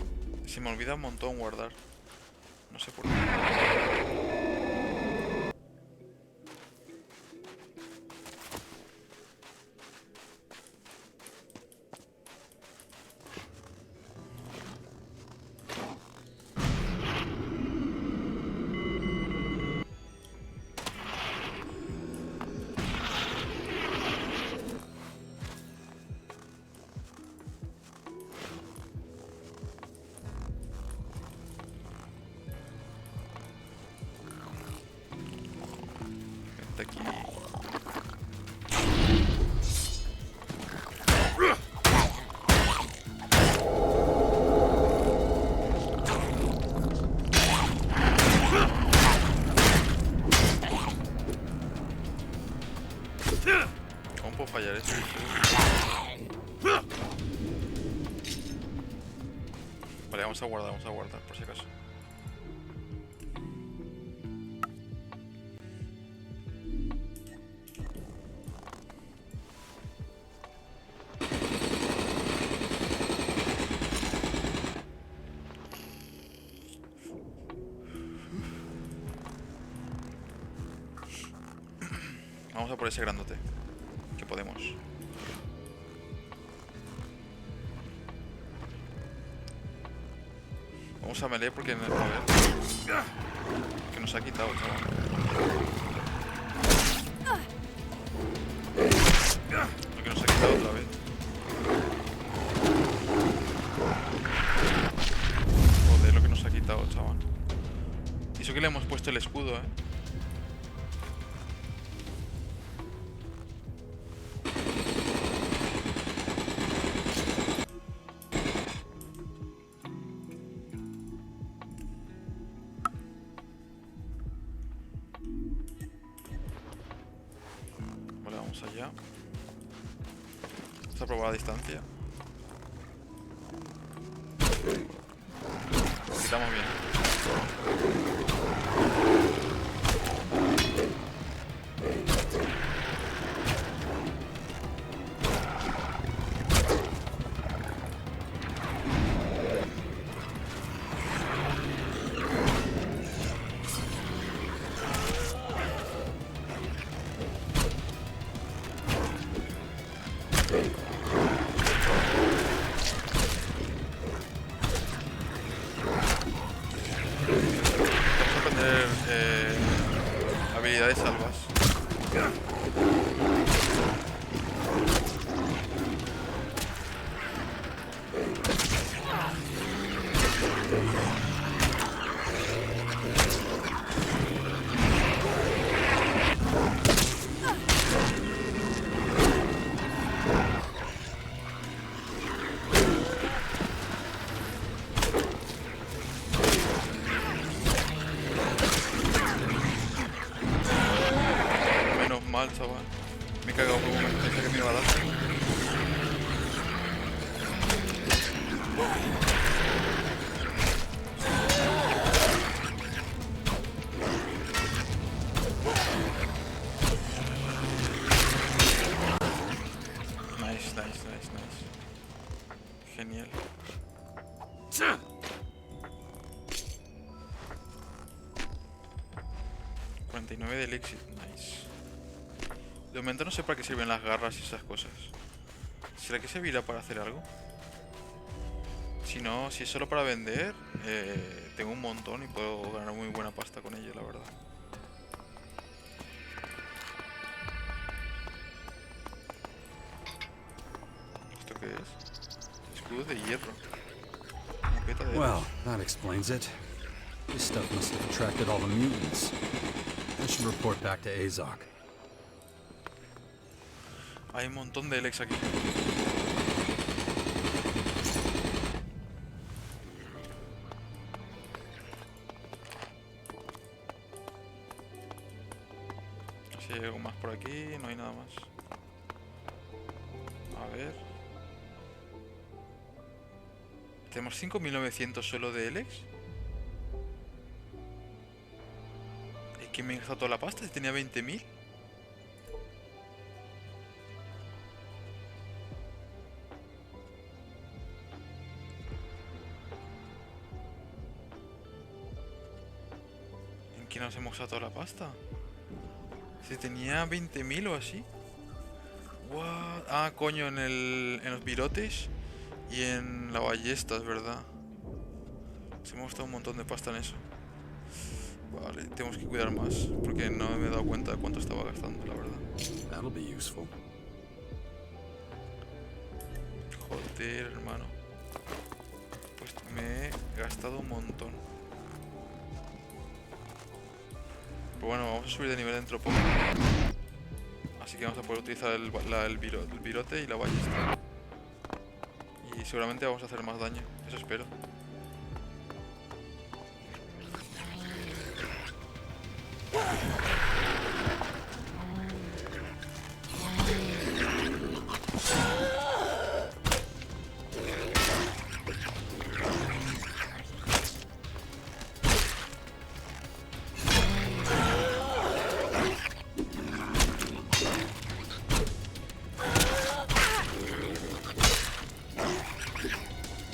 Se me olvida un montón guardar. No sé por qué. Aquí. ¿Cómo puedo fallar esto? Vale, vamos a guardar por si acaso. Vamos a por ese grandote. Que podemos. Vamos a melee porque... A ver. Que nos ha quitado, chaval. Lo que nos ha quitado otra vez. Joder, lo que nos ha quitado, chaval. Y eso que le hemos puesto el escudo, Vamos allá. Vamos a probar a distancia. Lo quitamos bien. Habilidades salvas. mal, chaval. Me he cagado por un momento, pensé que me iba a dar. Nice, nice, nice, nice. Genial. 49 de elixir, nice. De momento no sé para qué sirven las garras y esas cosas. ¿Será que servirá para hacer algo? Si no, si es solo para vender, tengo un montón y puedo ganar muy buena pasta con ello, la verdad. ¿Esto qué es? Escudo de hierro. Moqueta de Well, that explains it. This stuff must have attracted all the mutants. I should report back to Azok. Hay un montón de Elex aquí. Si hay algo más por aquí, no hay nada más. A ver. Tenemos 5.900 solo de Elex. ¿Y quién me ha gastado toda la pasta? Si tenía 20.000. ¿En quién nos hemos gastado toda la pasta? Si tenía 20.000 o así. What? Ah, coño, en los virotes y en la ballesta, es verdad. Se hemos gastado un montón de pasta en eso. Vale, tenemos que cuidar más, porque no me he dado cuenta de cuánto estaba gastando, la verdad. That'll be useful. Joder, hermano. Pues me he gastado un montón. Pero bueno, vamos a subir de nivel dentro poco. Así que vamos a poder utilizar el virote y la ballesta. Y seguramente vamos a hacer más daño, eso espero.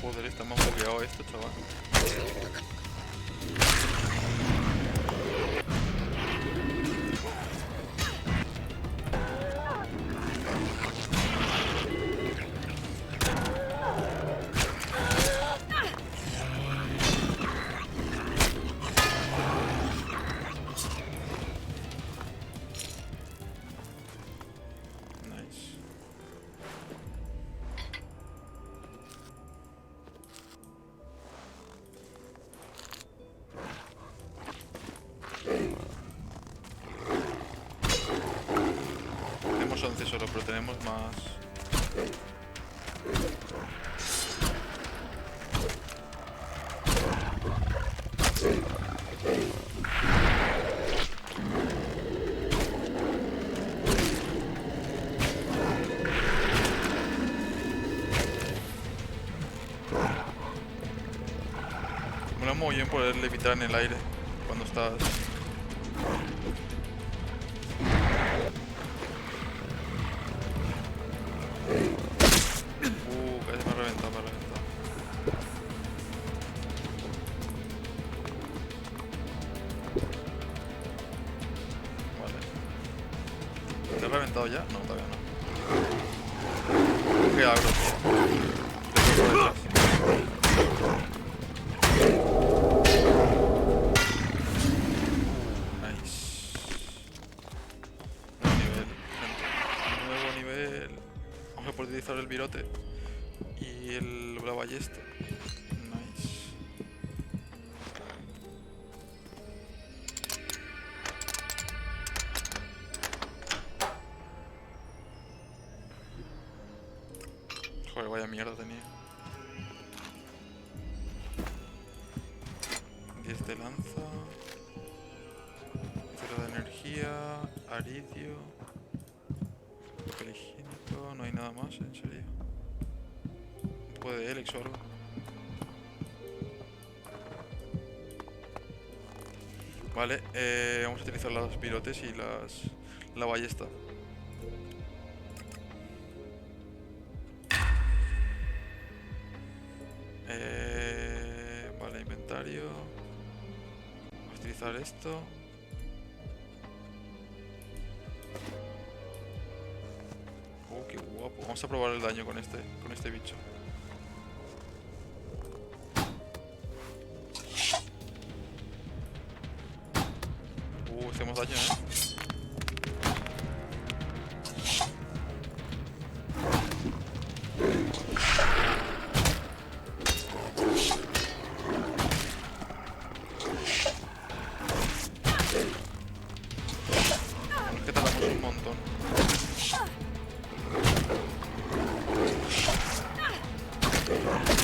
Joder, está más bugueado esto, chaval. Nice. Tenemos 11 solo, pero tenemos más. Mola muy bien poder levitar en el aire cuando estás. Casi me ha reventado, me ha reventado. Vale. ¿Te ha reventado ya? No, todavía no. Qué agro, tío. Nice. Nuevo nivel, gente. Nuevo nivel. Vamos a poder utilizar el virote y la ballesta. Nice. Joder, vaya mierda tenía. 10 de lanza. 0 de energía. Aridio. No, no hay nada más, en serio. Un poco de Helix o algo. Vale, vamos a utilizar los virotes y la ballesta. Vale, inventario. Vamos a utilizar esto. Qué guapo. Vamos a probar el daño con este bicho. Hacemos daño, Es que tardamos un montón.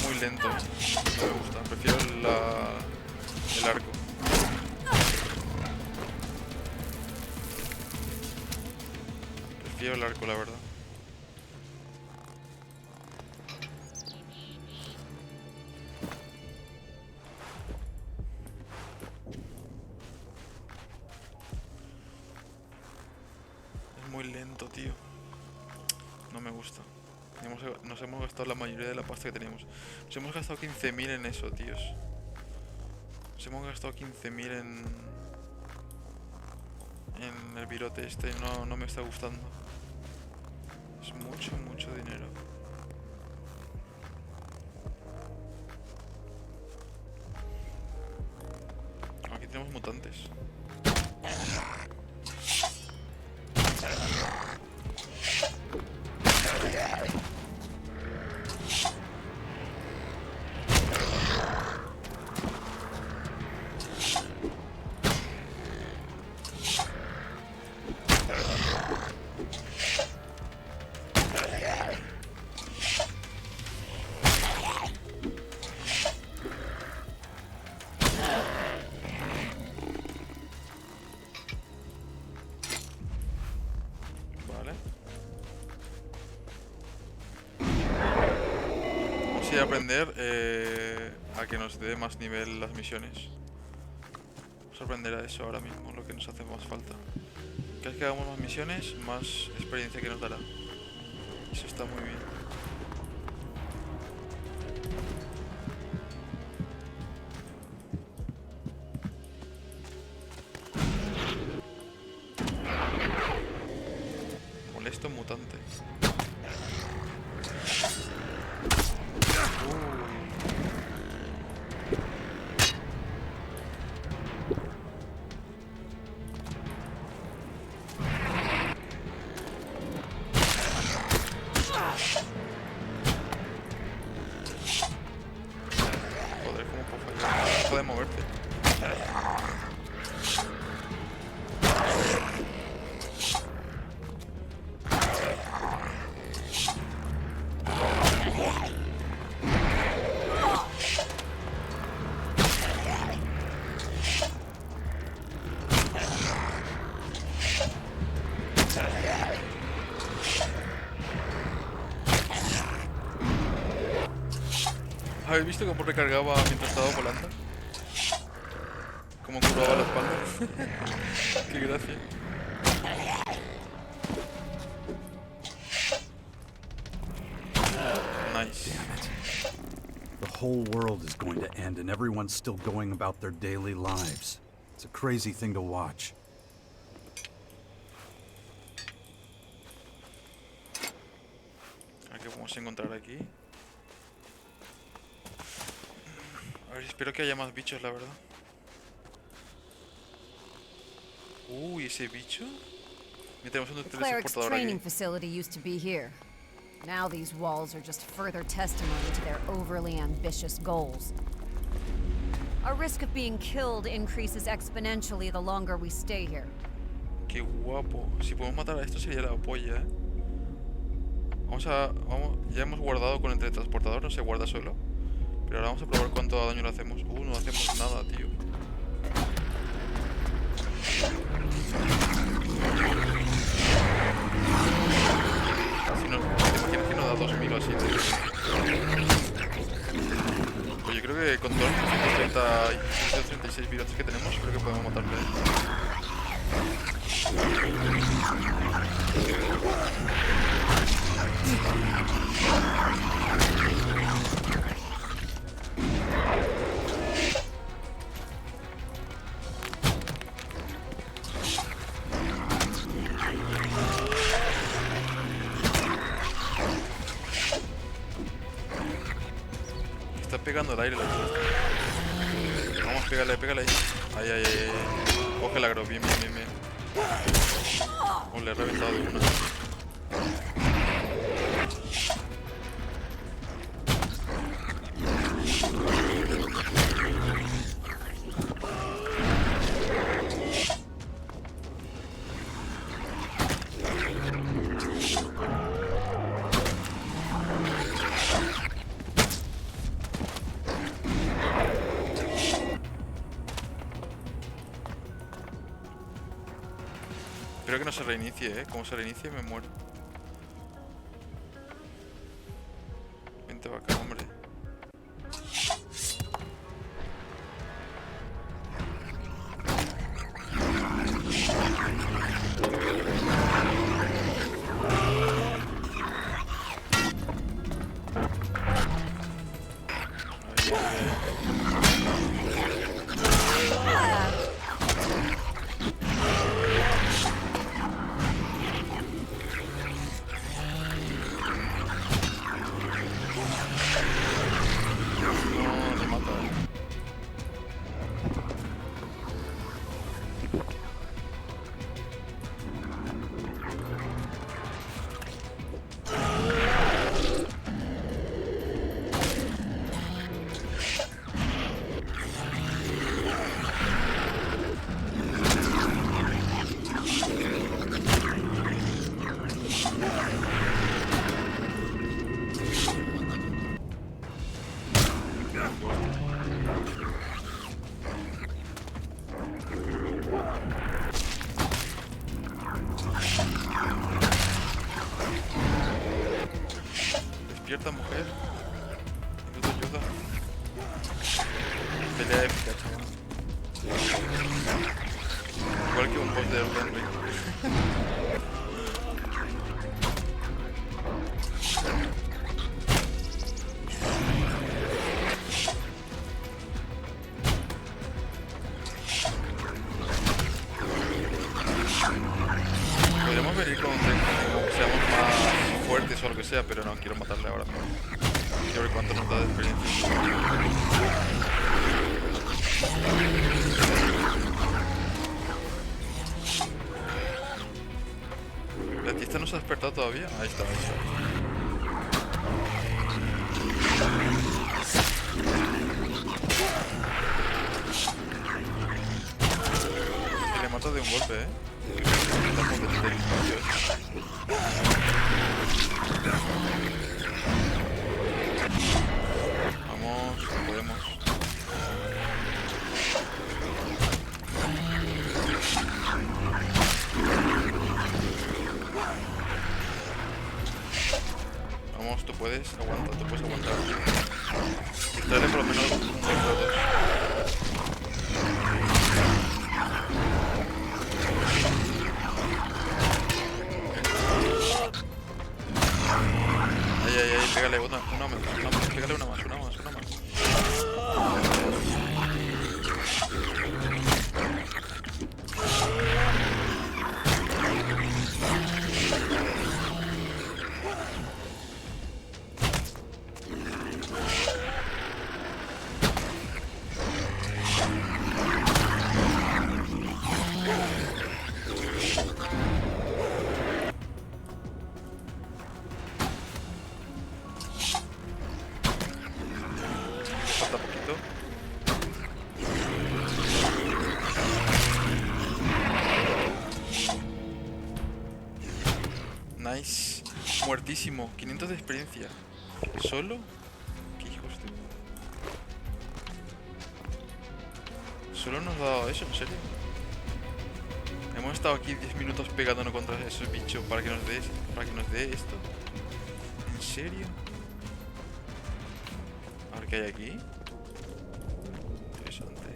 Muy lento. No me gusta. Prefiero el arco. Prefiero el arco, la verdad. Es muy lento, tío. No me gusta. Nos hemos gastado la mayoría de la pasta que teníamos. Nos hemos gastado 15.000 en eso, tíos. Nos hemos gastado 15.000 en el virote este. No me está gustando. Es mucho, mucho dinero. Aquí tenemos mutantes. Aprender a que nos dé más nivel las misiones. Vamos a aprender a eso ahora mismo, lo que nos hace más falta. Cada vez que hagamos más misiones, más experiencia que nos dará. Eso está muy bien. Molesto mutante. De moverte. ¿Habéis visto cómo recargaba mientras estaba volando? Cómo curvaba la espalda. Qué gracia. Nice. Damn it. The whole world is going to end and everyone's still going about their daily lives. It's a crazy thing to watch. A ver qué podemos encontrar aquí. A ver, espero que haya más bichos, la verdad. Uy, ese bicho. Mira, tenemos un The cleric's teletransportador training aquí. facility used to be here. Now these walls are just further testimony to their overly ambitious goals. Our risk of being killed increases exponentially the longer we stay here. Qué guapo. Si podemos matar a esto sería la polla, ¿eh? Ya hemos guardado con el teletransportador, no se guarda solo. Pero ahora vamos a probar cuánto daño le hacemos. No hacemos nada, tío. Si nos 2000 o así. Pues yo creo que con todos los 136 virotes que tenemos, creo que podemos matarle. Está pegando el aire la cosa. Vamos, pégale, pégale ahí. Ahí, ahí, ahí. Coge el agro, bien, bien, bien, bien. Oh, le he reventado de una. Espero que no se reinicie, como se reinicie me muero. Vente para acá, hombre. Despierta, mujer. Ayuda, ayuda. Pelea épica, chaval. Igual que un boss de Elden Ring. Podríamos venir con que seamos más fuertes o lo que sea, pero no quiero matarle ahora mismo. Quiero ver cuánto nos da de experiencia. La tista no se ha despertado todavía. Ahí está, ahí está. Y le mato de un golpe, Está potente el espacio. Vamos, podemos. Vamos, tú puedes, aguanta, tú puedes aguantar. Dale por lo menos un segundo o dos. Ahí, ahí, ahí, pégale una más, pégale una más. Falta poquito. Nice. Muertísimo. 500 de experiencia. ¿Solo? ¿Qué hijos de...? ¿Solo nos ha dado eso? ¿En serio? Hemos estado aquí 10 minutos pegándonos contra esos bichos para que nos dé esto. ¿En serio? A ver qué hay aquí. Interesante.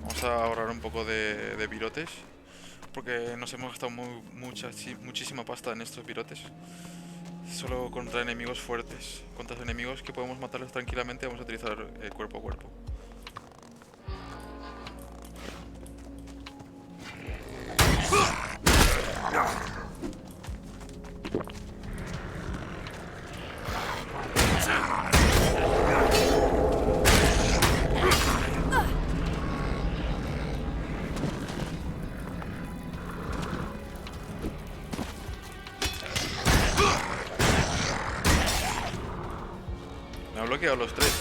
Vamos a ahorrar un poco de virotes, porque nos hemos gastado muchísima pasta en estos virotes. Solo contra enemigos fuertes. Contra enemigos que podemos matarlos tranquilamente vamos a utilizar cuerpo a cuerpo. Me ha bloqueado los tres,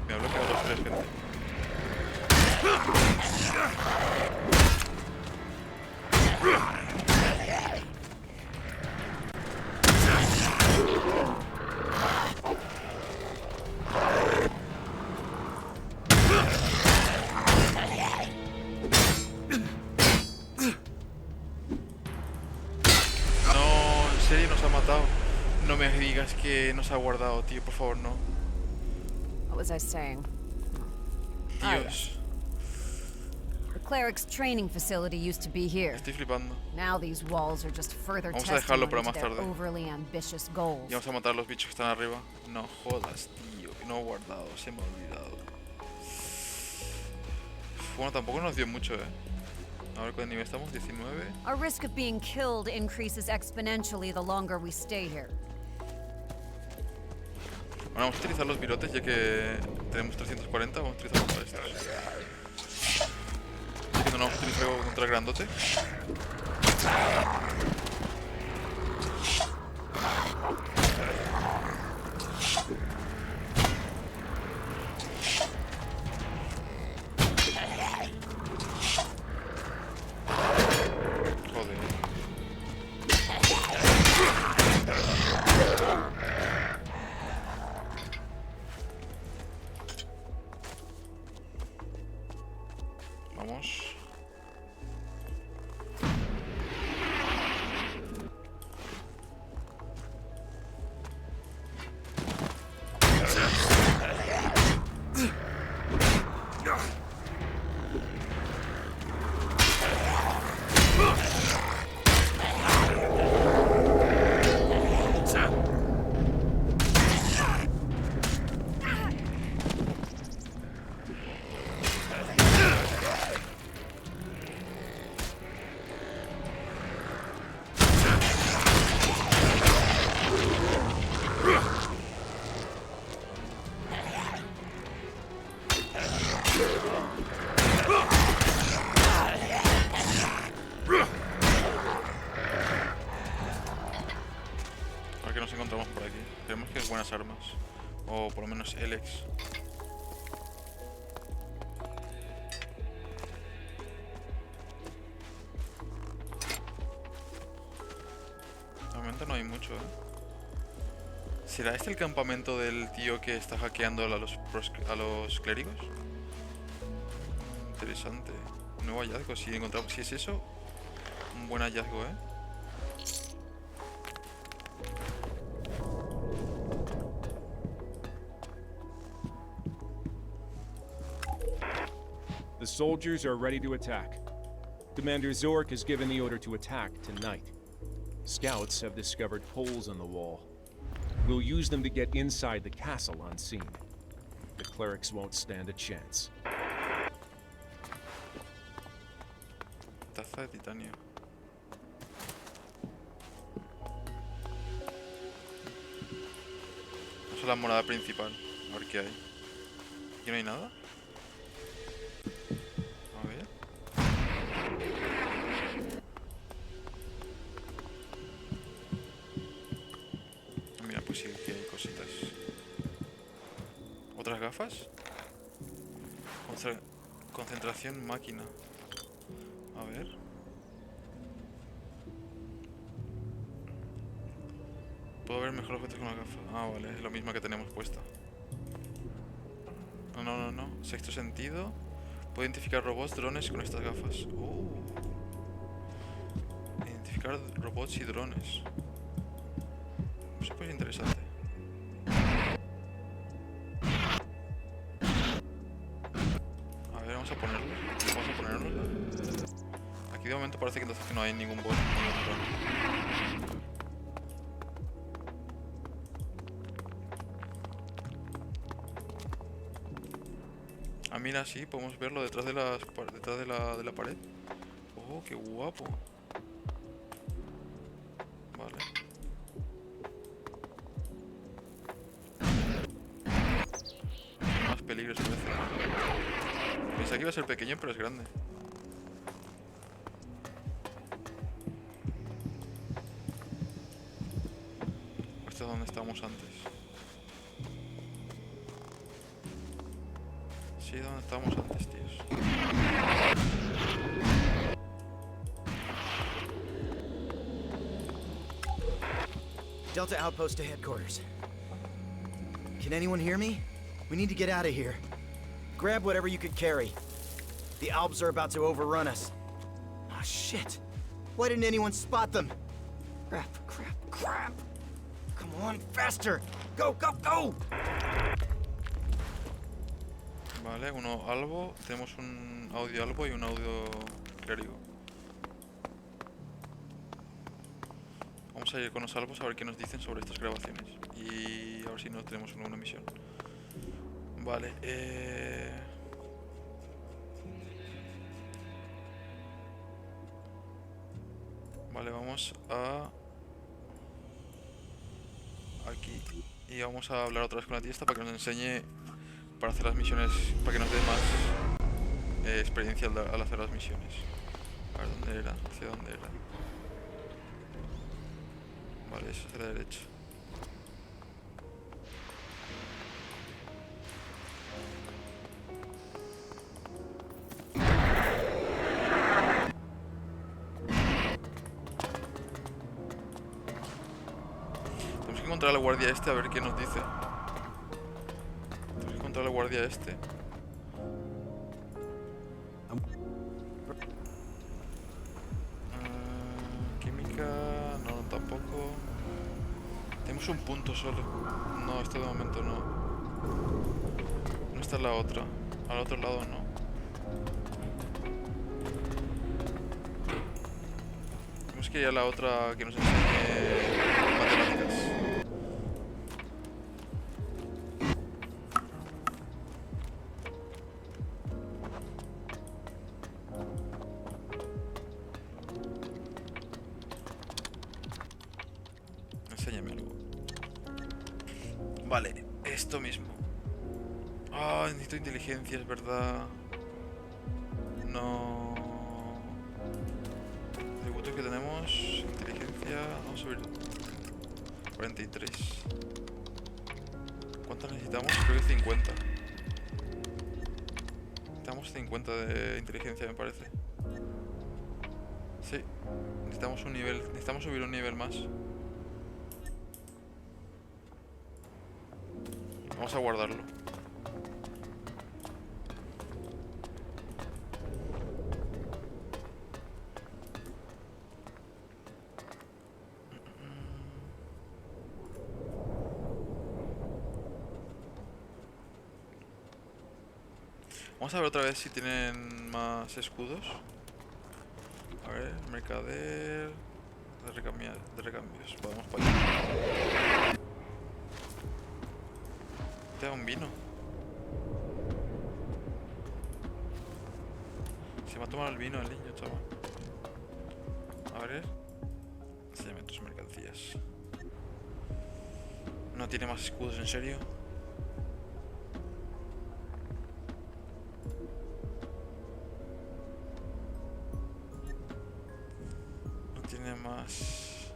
Me ha bloqueado los tres, gente. No me digas que nos ha guardado, tío, por favor, no. What was I saying? Dios. The cleric's training facility used to be here. Estoy flipando. Now these walls are just further Vamos a dejarlo para testimony to más their tarde. overly ambitious goals. Y vamos a matar a los bichos que están arriba. No jodas, tío, que no he guardado, se me ha olvidado. Bueno, tampoco nos dio mucho, A ver, ¿cuál nivel estamos? 19. Our risk of being killed increases exponentially the longer we stay here. Bueno, vamos a utilizar los virotes ya que tenemos 340, vamos a utilizarlos para estos. Así que no vamos a utilizar contra el grandote. Vamos. A ver qué nos encontramos por aquí. Tenemos que buenas armas. O por lo menos Elex. De momento no hay mucho, ¿Será este el campamento del tío que está hackeando a los clérigos? Interesante. Un nuevo hallazgo. Si encontramos, si es eso, un buen hallazgo, The soldiers are ready to attack. Commander Zork has given the order to attack tonight. Scouts have discovered holes in the wall. We'll use them to get inside the castle unseen. The clerics won't stand a chance. Taza de titanio. Vamos a la morada principal. A ver qué hay. ¿Aquí no hay nada? A ver. cositas. ¿Otras gafas? Concentración máquina. A ver. Puedo ver mejor objetos con la gafa. Ah, vale, es lo mismo que tenemos puesta. No. Sexto sentido. Puedo identificar robots, drones con estas gafas. Identificar robots y drones. Súper interesante. A ver, vamos a ponerlo. Aquí de momento parece que entonces que no hay ningún bot, ningún drone. Ah, mira, sí, podemos verlo detrás de la pared. Oh, qué guapo. Vale. Más peligros a veces. Pensaba que iba a ser pequeño, pero es grande. Esto es donde estábamos antes. Sí, donde estábamos antes, tíos. Delta outpost to headquarters. Can anyone hear me? We need to get out of here. Grab whatever you could carry. The Albs are about to overrun us. Ah, shit. Why didn't anyone spot them? Crap. Come on, faster! Go! Vale, uno albo. Tenemos un audio albo y un audio clérigo. Vamos a ir con los albos a ver qué nos dicen sobre estas grabaciones. Y a ver si no tenemos una misión. Vale, Vale, vamos a... aquí. Y vamos a hablar otra vez con la tía esta para que nos enseñe... para hacer las misiones, para que nos dé más experiencia al hacer las misiones. A ver, ¿dónde era? ¿Hacia dónde era? Vale, eso hacia la derecha. Tenemos que encontrar al guardia este a ver qué nos dice. Tenemos que encontrar al guardia este. Química... no, tampoco. Tenemos un punto solo. No, esto de momento no. No está la otra. Al otro lado no. Tenemos que ir a la otra que nos enseñe matemáticas. Enséñamelo. Vale, esto mismo. Ah, necesito inteligencia, es verdad. No. Atributos que tenemos. Inteligencia. Vamos a subir. 43. ¿Cuántas necesitamos? Creo que 50. Necesitamos 50 de inteligencia, me parece. Sí. Necesitamos un nivel. Necesitamos subir un nivel más. Vamos a guardarlo. Vamos a ver otra vez si tienen más escudos. A ver, mercader de recambios. Vamos para allá. Te da un vino. Se va a tomar el vino el niño, chaval. A ver. Enséñame tus mercancías. No tiene más escudos, ¿en serio? No tiene más.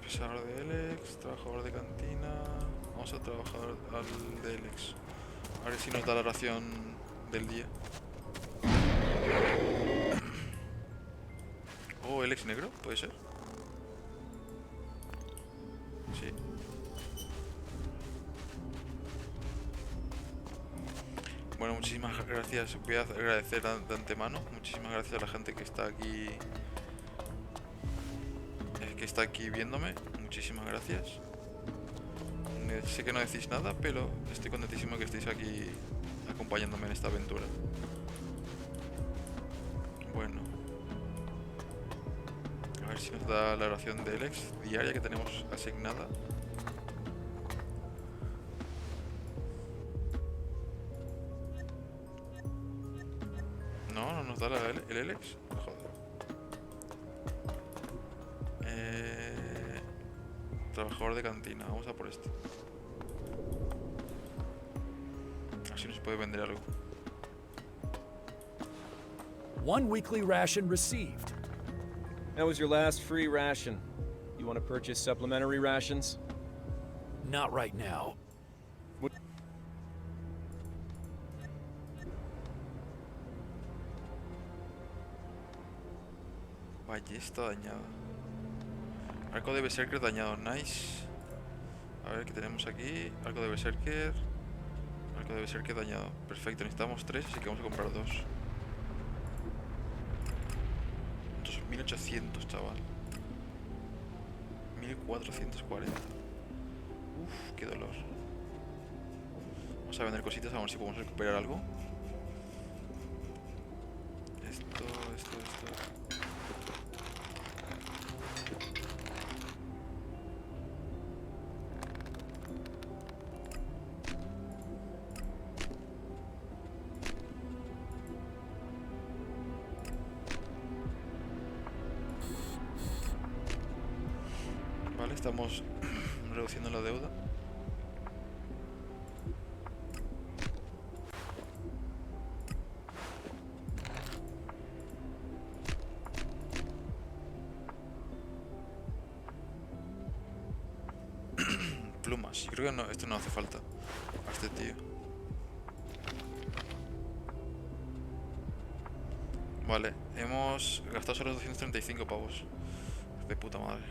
Procesador de Elex, trabajador de cantina. Vamos a trabajar al de Elex. A ver si nos da la ración del día. Oh, Elex negro, puede ser. Sí. Bueno, muchísimas gracias. Voy a agradecer de antemano. Muchísimas gracias a la gente que está aquí. Que está aquí viéndome. Muchísimas gracias. Sé que no decís nada, pero estoy contentísimo que estéis aquí acompañándome en esta aventura. Bueno. A ver si nos da la ración de Elex diaria que tenemos asignada. No nos da el Elex. Joder. Trabajador de cantina. Vamos a por este. Así nos puede vender algo. One weekly ration received. That was your last free ration. You want to purchase supplementary rations? Not right now. Ballesta dañada. Arco de Berserker dañado, nice. A ver qué tenemos aquí. Arco de Berserker. Arco de Berserker dañado. Perfecto, necesitamos 3, así que vamos a comprar 2. 1800, chaval. 1440. Uf, qué dolor. Vamos a vender cositas a ver si podemos recuperar algo. Esto. Vale, estamos reduciendo la deuda. Plumas, yo creo que no, esto no hace falta a este tío. Vale, hemos gastado solo 235 pavos. De puta madre.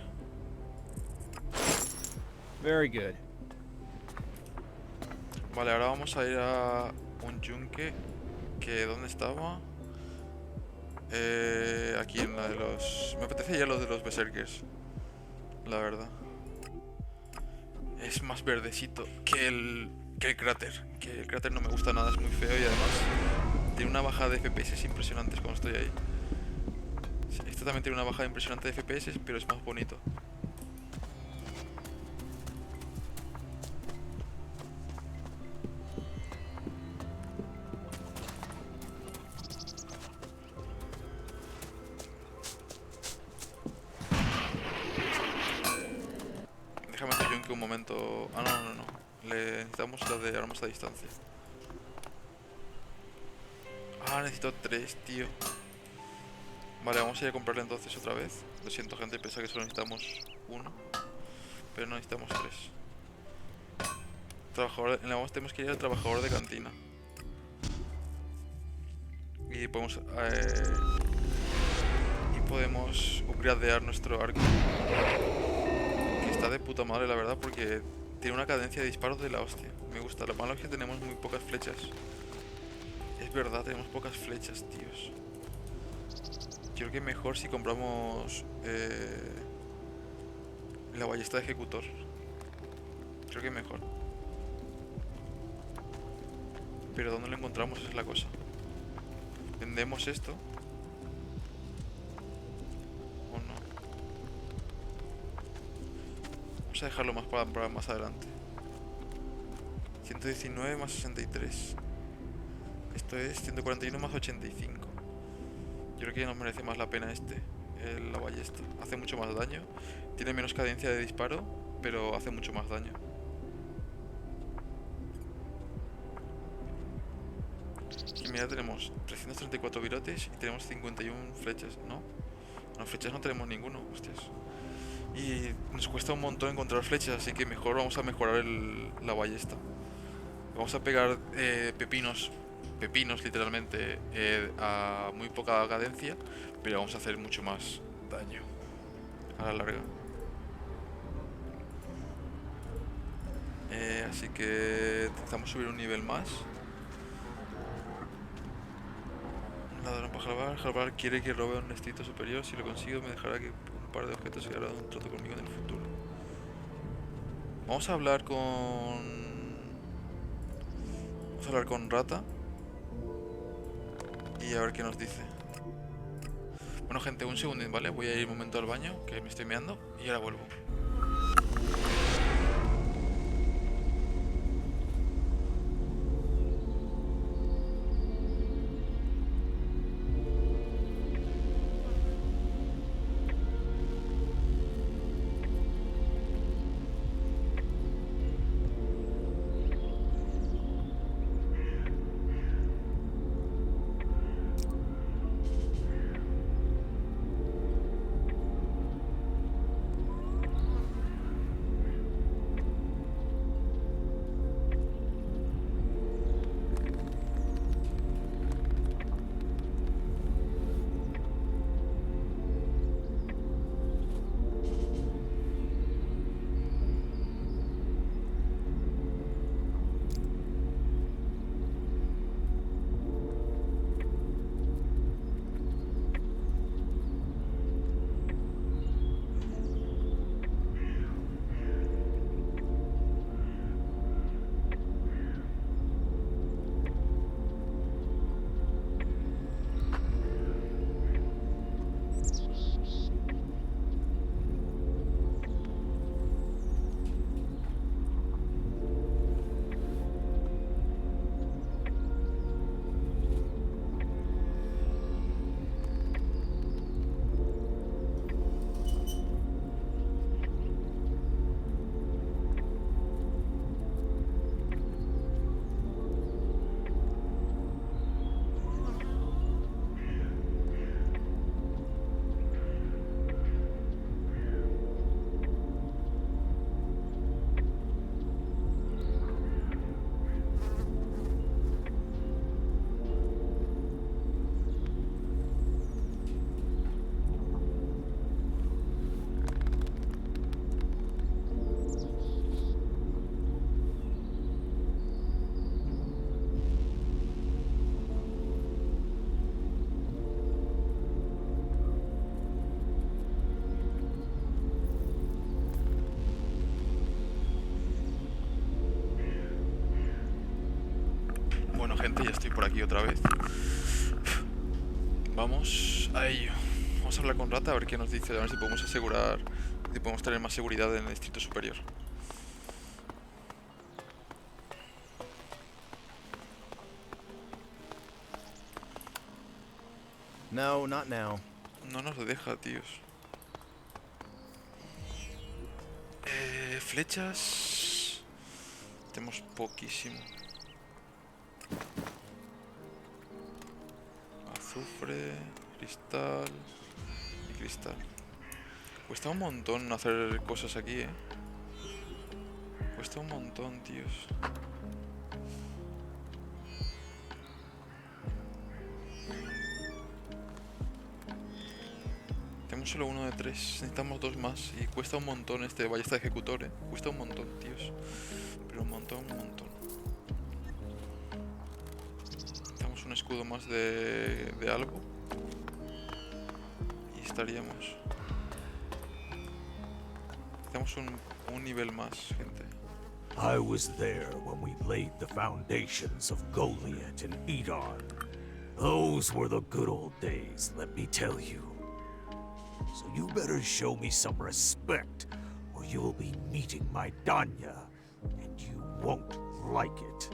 Very good. Vale, ahora vamos a ir a un yunque. Que ¿dónde estaba? Aquí en la de los... Me apetece ya lo de los berserkers, la verdad. Es más verdecito que el cráter. Que el cráter no me gusta nada, es muy feo y además tiene una bajada de FPS impresionantes cuando estoy ahí. Este también tiene una bajada impresionante de FPS, pero es más bonito. Déjame tu yunque un momento. Ah, no. Le necesitamos la de armas a distancia. Ah, necesito 3, tío. Vale, vamos a ir a comprarle entonces otra vez. Lo siento, gente, pensaba que solo necesitamos 1. Pero no, necesitamos 3. Trabajador, tenemos que ir al trabajador de cantina. Y podemos upgradear nuestro arco. Que está de puta madre, la verdad, porque tiene una cadencia de disparos de la hostia. Me gusta. Lo malo es que tenemos muy pocas flechas. Es verdad, tenemos pocas flechas, tíos. Creo que mejor si compramos la ballesta de ejecutor. Creo que mejor. Pero ¿dónde lo encontramos? Esa es la cosa. Vendemos esto. ¿O no? Vamos a dejarlo más para más adelante. 119 más 63. Esto es 141 más 85. Yo creo que ya nos merece más la pena la ballesta. Hace mucho más daño. Tiene menos cadencia de disparo, pero hace mucho más daño. Y mira, tenemos 334 virotes y tenemos 51 flechas, ¿no? No, flechas no tenemos ninguno, hostias. Y nos cuesta un montón encontrar flechas, así que mejor vamos a mejorar la ballesta. Vamos a pegar pepinos literalmente, a muy poca cadencia, pero vamos a hacer mucho más daño a la larga. Así que intentamos subir un nivel más. Un ladrón para Jalbar. Jalbar quiere que robe un distrito superior. Si lo consigo me dejará que un par de objetos y hará un trato conmigo en el futuro. Vamos a hablar con Rata y a ver qué nos dice. Bueno, gente, un segundo, ¿vale? Voy a ir un momento al baño, que me estoy meando, y ahora vuelvo. Bueno, gente, ya estoy por aquí otra vez. Vamos a ello. Vamos a hablar con Rata a ver qué nos dice, a ver si podemos asegurar, si podemos tener más seguridad en el distrito superior. No, not now. No nos lo deja, tíos. Flechas. Tenemos poquísimo. Azufre, cristal y cristal. Cuesta un montón hacer cosas aquí, Cuesta un montón, tíos. Tenemos solo uno de 3, necesitamos 2 más y cuesta un montón este ballesta de ejecutor, Cuesta un montón, tíos. Pero un montón, un montón. Necesitamos un escudo más de algo. Y estaríamos. Necesitamos un nivel más, gente. I was there when we laid the foundations of Goliath and Edon. Those were the good old days, let me tell you. So you better show me some respect, or you'll be meeting my Danya, and you won't like it.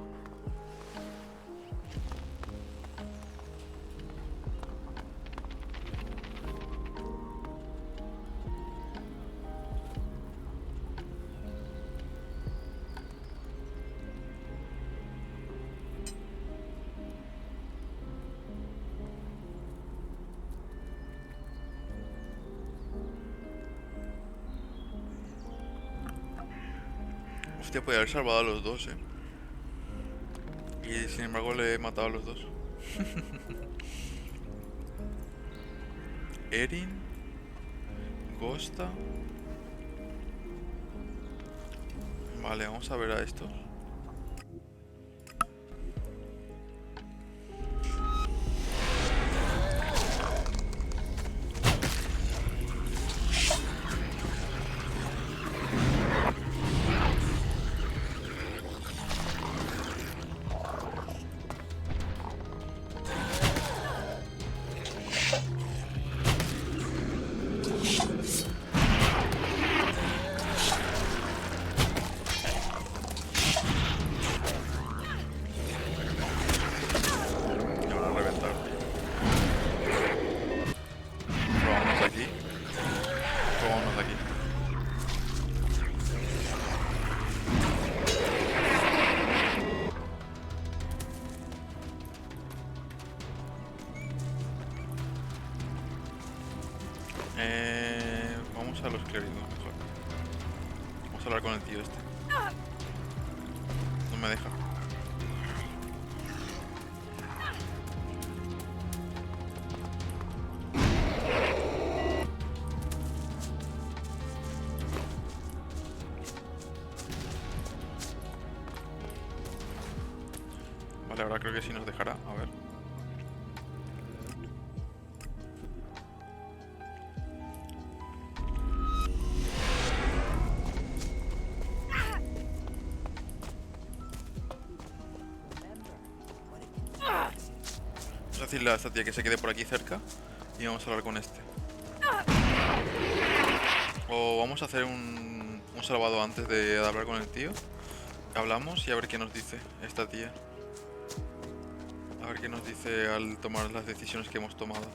Hostia, podía haber salvado a los dos, Y sin embargo le he matado a los dos. Erin, Costa. Vale, vamos a ver a estos. Vamos a los clérigos mejor. Vamos a hablar con el tío este. No me deja. Vale, ahora creo que sí nos dejará. A ver. Vamos a decirle a esta tía que se quede por aquí cerca y vamos a hablar con este. O vamos a hacer un salvado antes de hablar con el tío. Hablamos y a ver qué nos dice esta tía. A ver qué nos dice al tomar las decisiones que hemos tomado.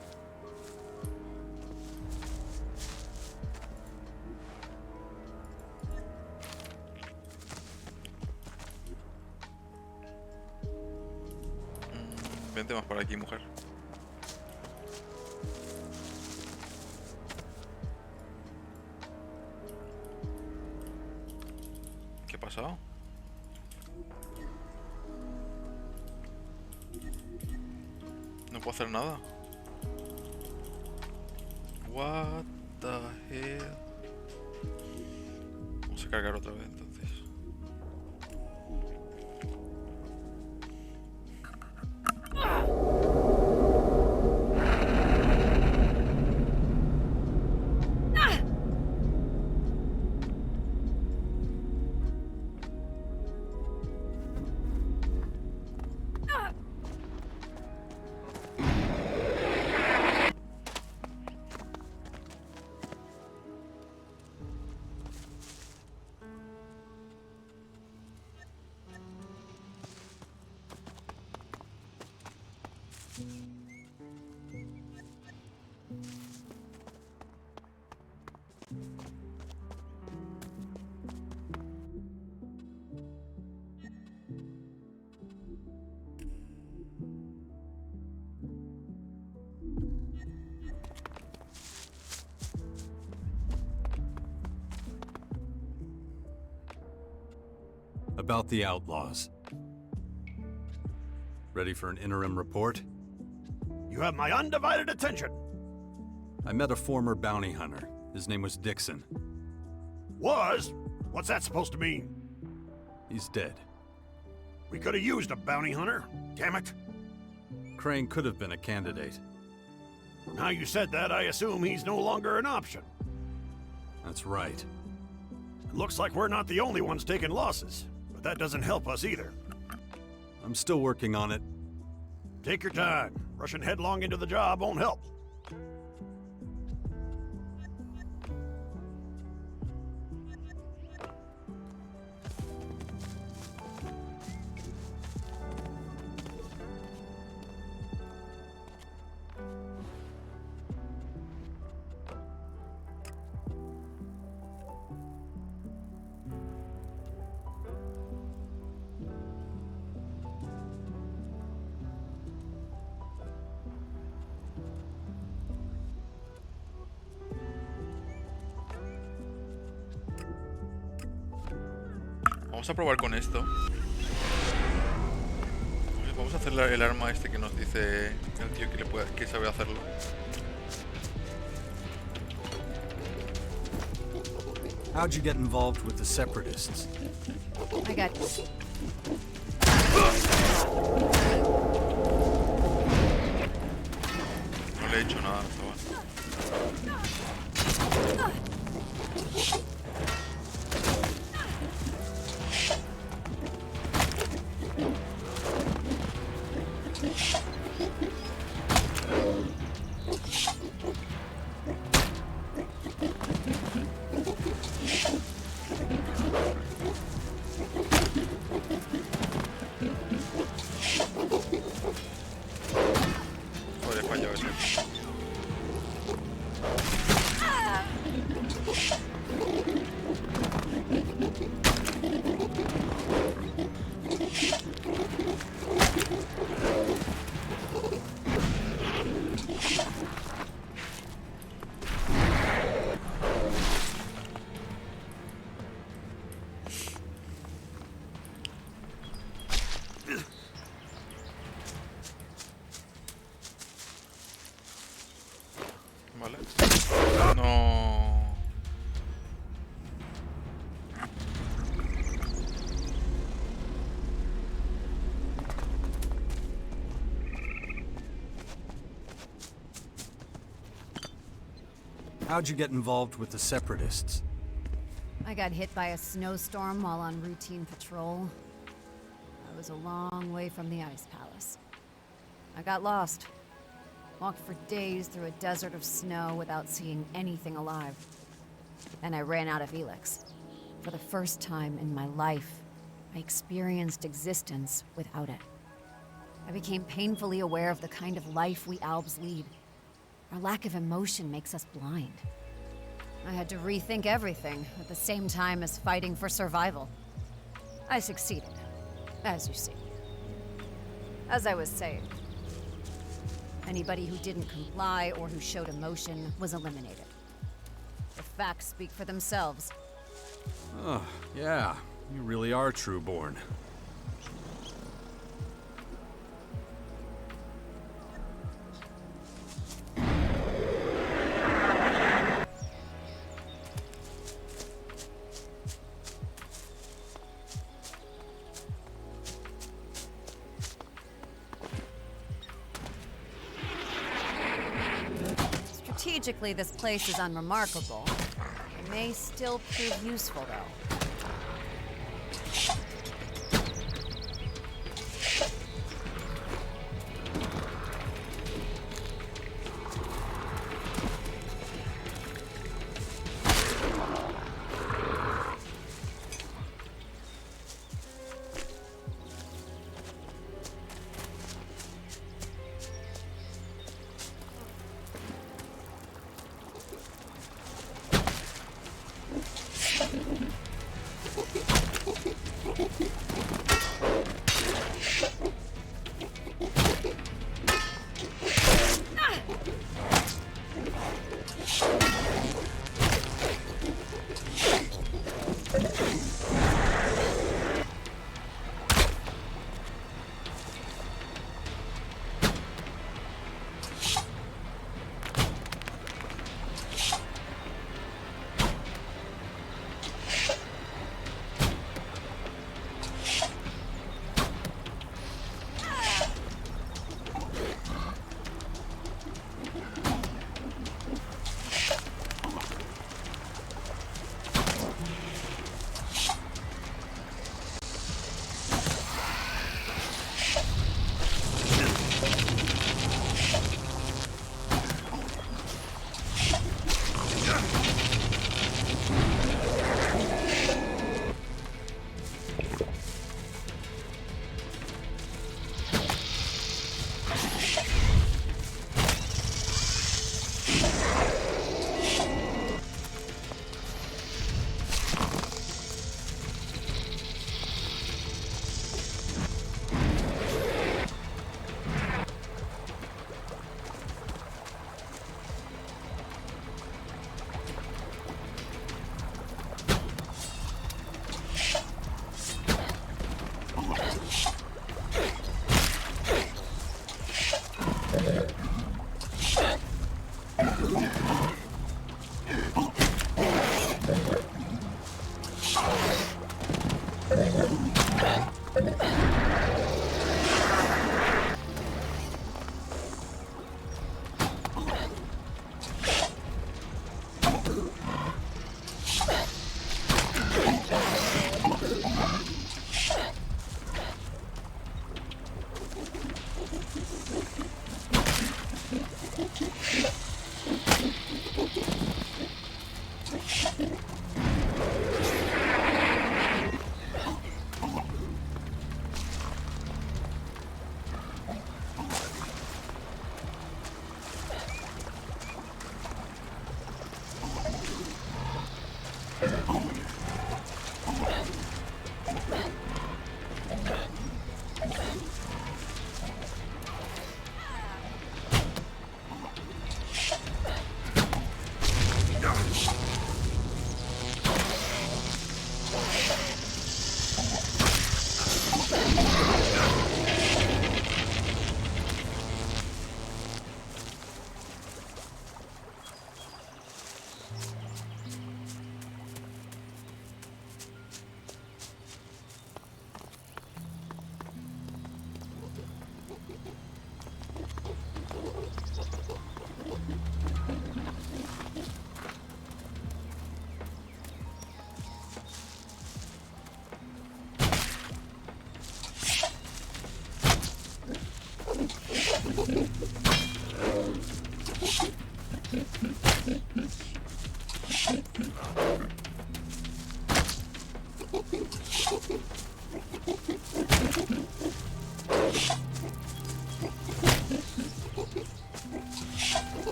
Vente más por aquí, mujer. ¿Qué ha pasado? No puedo hacer nada. What the hell? Vamos a cargar otra vez entonces. About the outlaws. Ready for an interim report? You have my undivided attention. I met a former bounty hunter. His name was Dixon. Was? What's that supposed to mean? He's dead. We could have used a bounty hunter. Damn it. Crane could have been a candidate. Now you said that, I assume he's no longer an option. That's right. It looks like we're not the only ones taking losses, but that doesn't help us either. I'm still working on it. Take your time. Rushing headlong into the job won't help. Vamos a probar con esto. Vamos a hacer el arma este que nos dice el tío que sabe hacerlo. How'd you get involved with the Separatists? I got... No le he hecho nada, chaval. Joder, he fallado ese. Vale. No. How'd you get involved with the Separatists? I got hit by a snowstorm while on routine patrol. I was a long way from the Ice Palace. I got lost. Walked for days through a desert of snow without seeing anything alive. Then I ran out of Elix. For the first time in my life, I experienced existence without it. I became painfully aware of the kind of life we Albs lead. Our lack of emotion makes us blind. I had to rethink everything at the same time as fighting for survival. I succeeded, as you see. As I was saying, anybody who didn't comply or who showed emotion was eliminated. The facts speak for themselves. Oh, yeah. You really are Trueborn. Strategically, this place is unremarkable. It may still prove useful, though.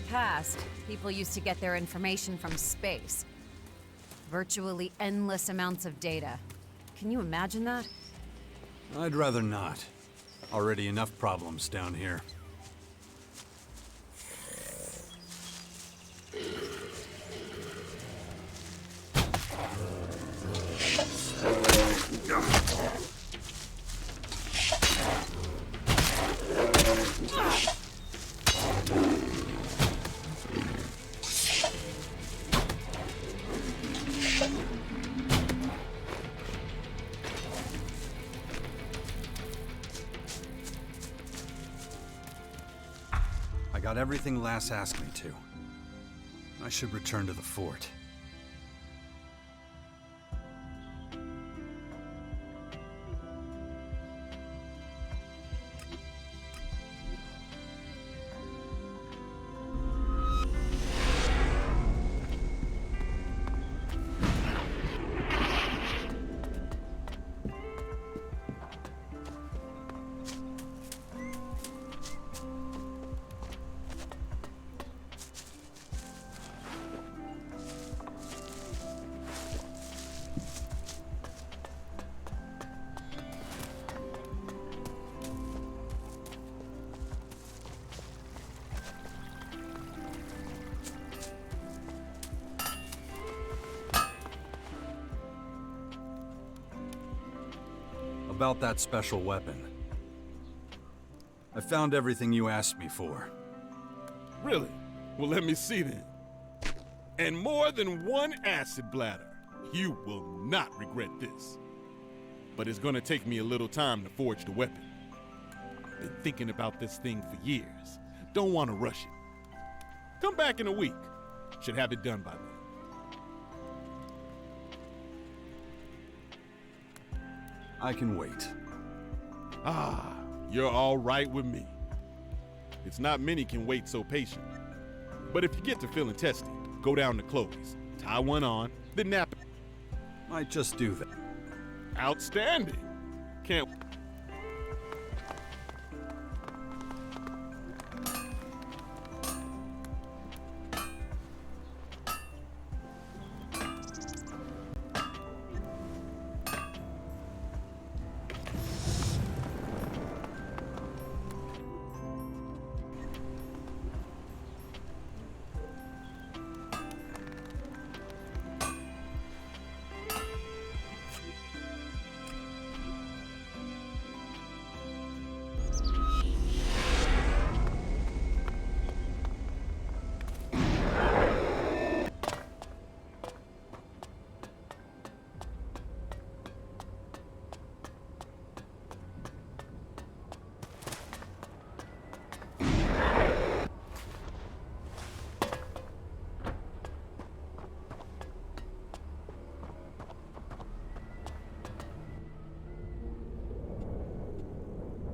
past, people used to get their information from space. Virtually endless amounts of data. Can you imagine that? I'd rather not. Already enough problems down here. I got everything Lass asked me to. I should return to the fort. About that special weapon. I found everything you asked me for. Really? Well, let me see then. And more than one acid bladder. You will not regret this. But it's gonna take me a little time to forge the weapon. Been thinking about this thing for years. Don't want to rush it. Come back in a week. Should have it done by then. I can wait. Ah, you're all right with me. It's not many can wait so patient. But if you get to feeling testy, go down to Chloe's, tie one on, then nap it. Might just do that. Outstanding. Can't...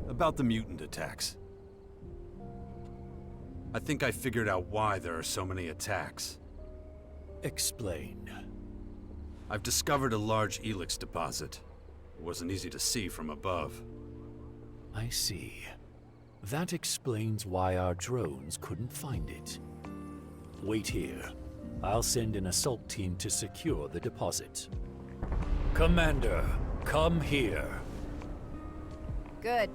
About the mutant attacks. I think I figured out why there are so many attacks. Explain. I've discovered a large Elix deposit. It wasn't easy to see from above. I see. That explains why our drones couldn't find it. Wait here. I'll send an assault team to secure the deposit. Commander, come here. Good.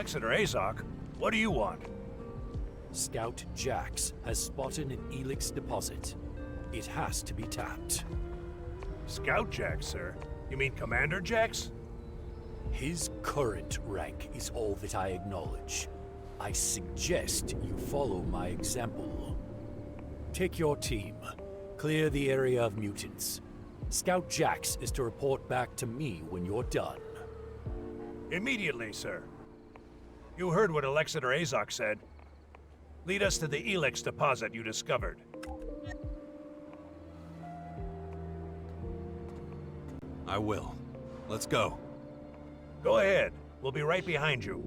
Exeter Azok, what do you want? Scout Jax has spotted an Elix deposit. It has to be tapped. Scout Jax, sir? You mean Commander Jax? His current rank is all that I acknowledge. I suggest you follow my example. Take your team. Clear the area of mutants. Scout Jax is to report back to me when you're done. Immediately, sir. You heard what Alexander Azok said. Lead us to the Elix deposit you discovered. I will. Let's go. Go ahead. We'll be right behind you.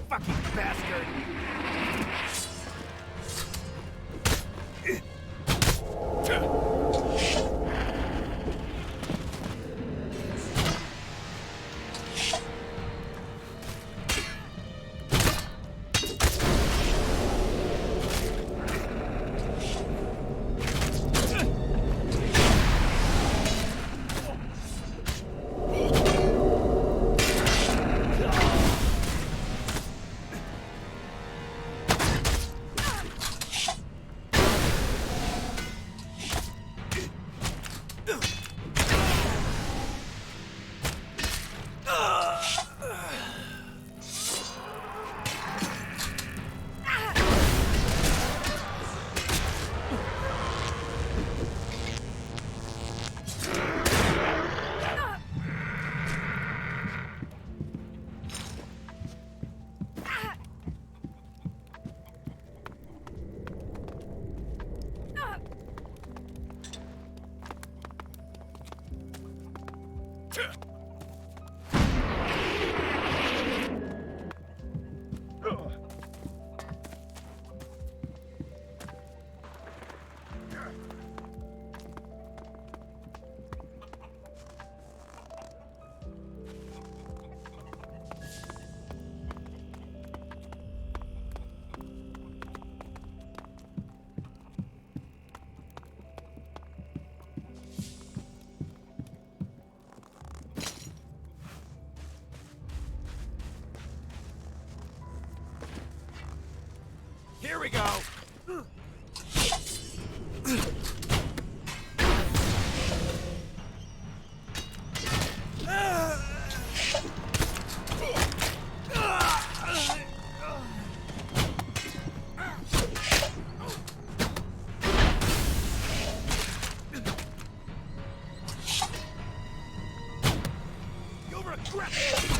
Fucking bastard! Here we go! You'll regret it!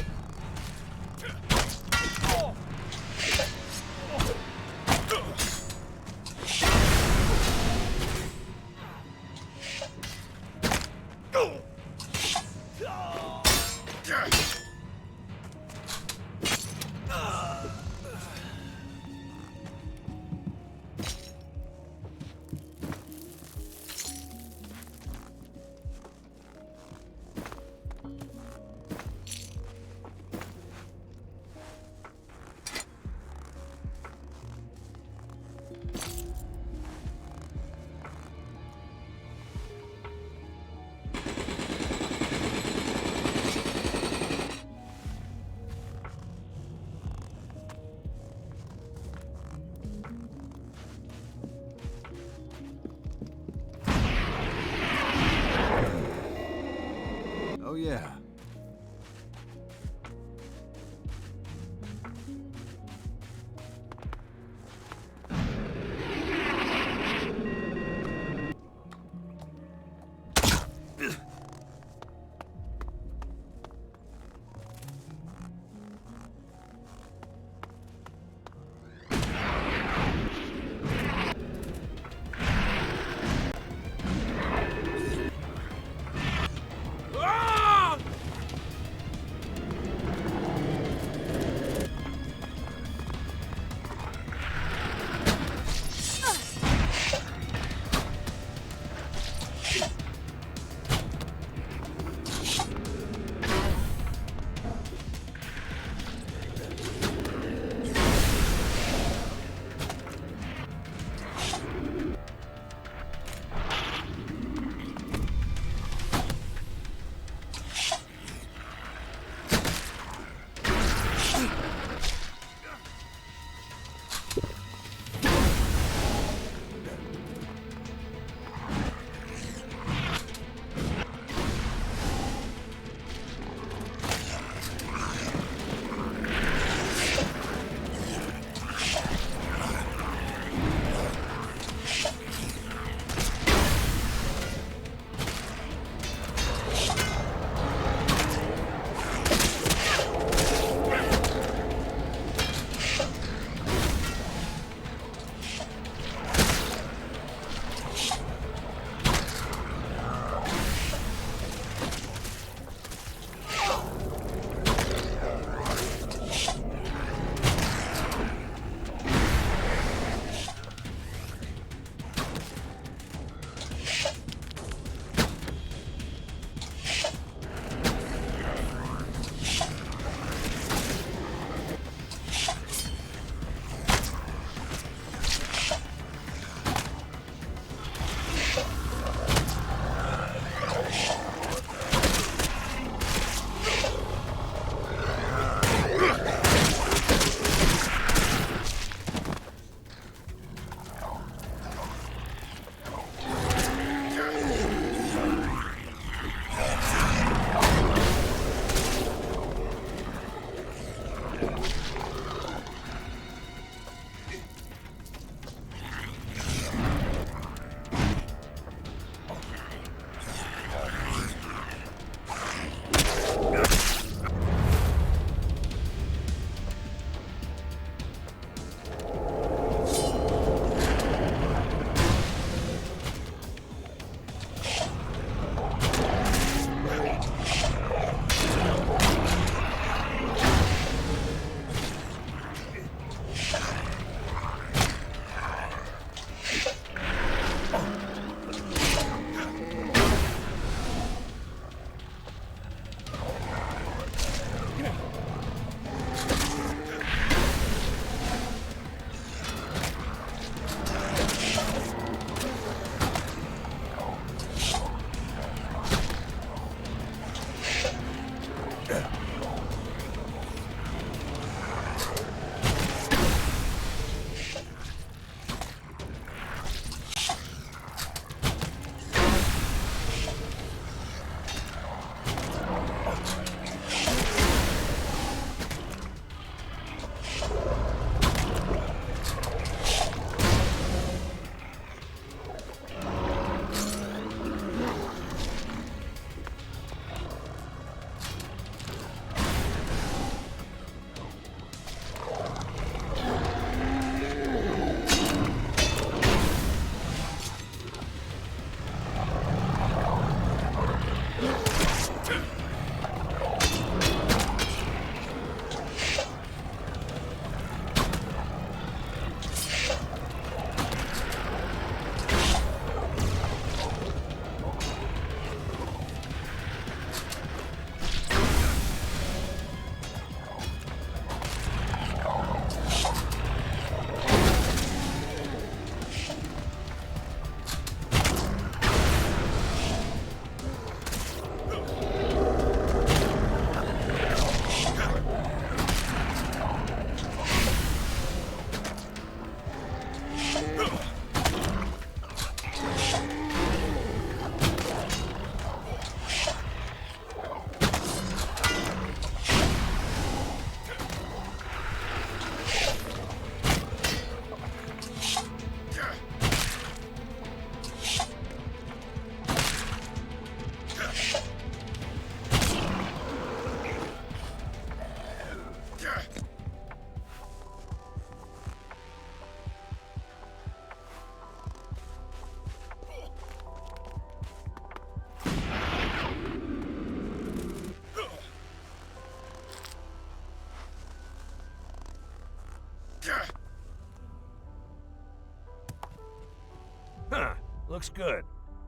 Huh, looks good.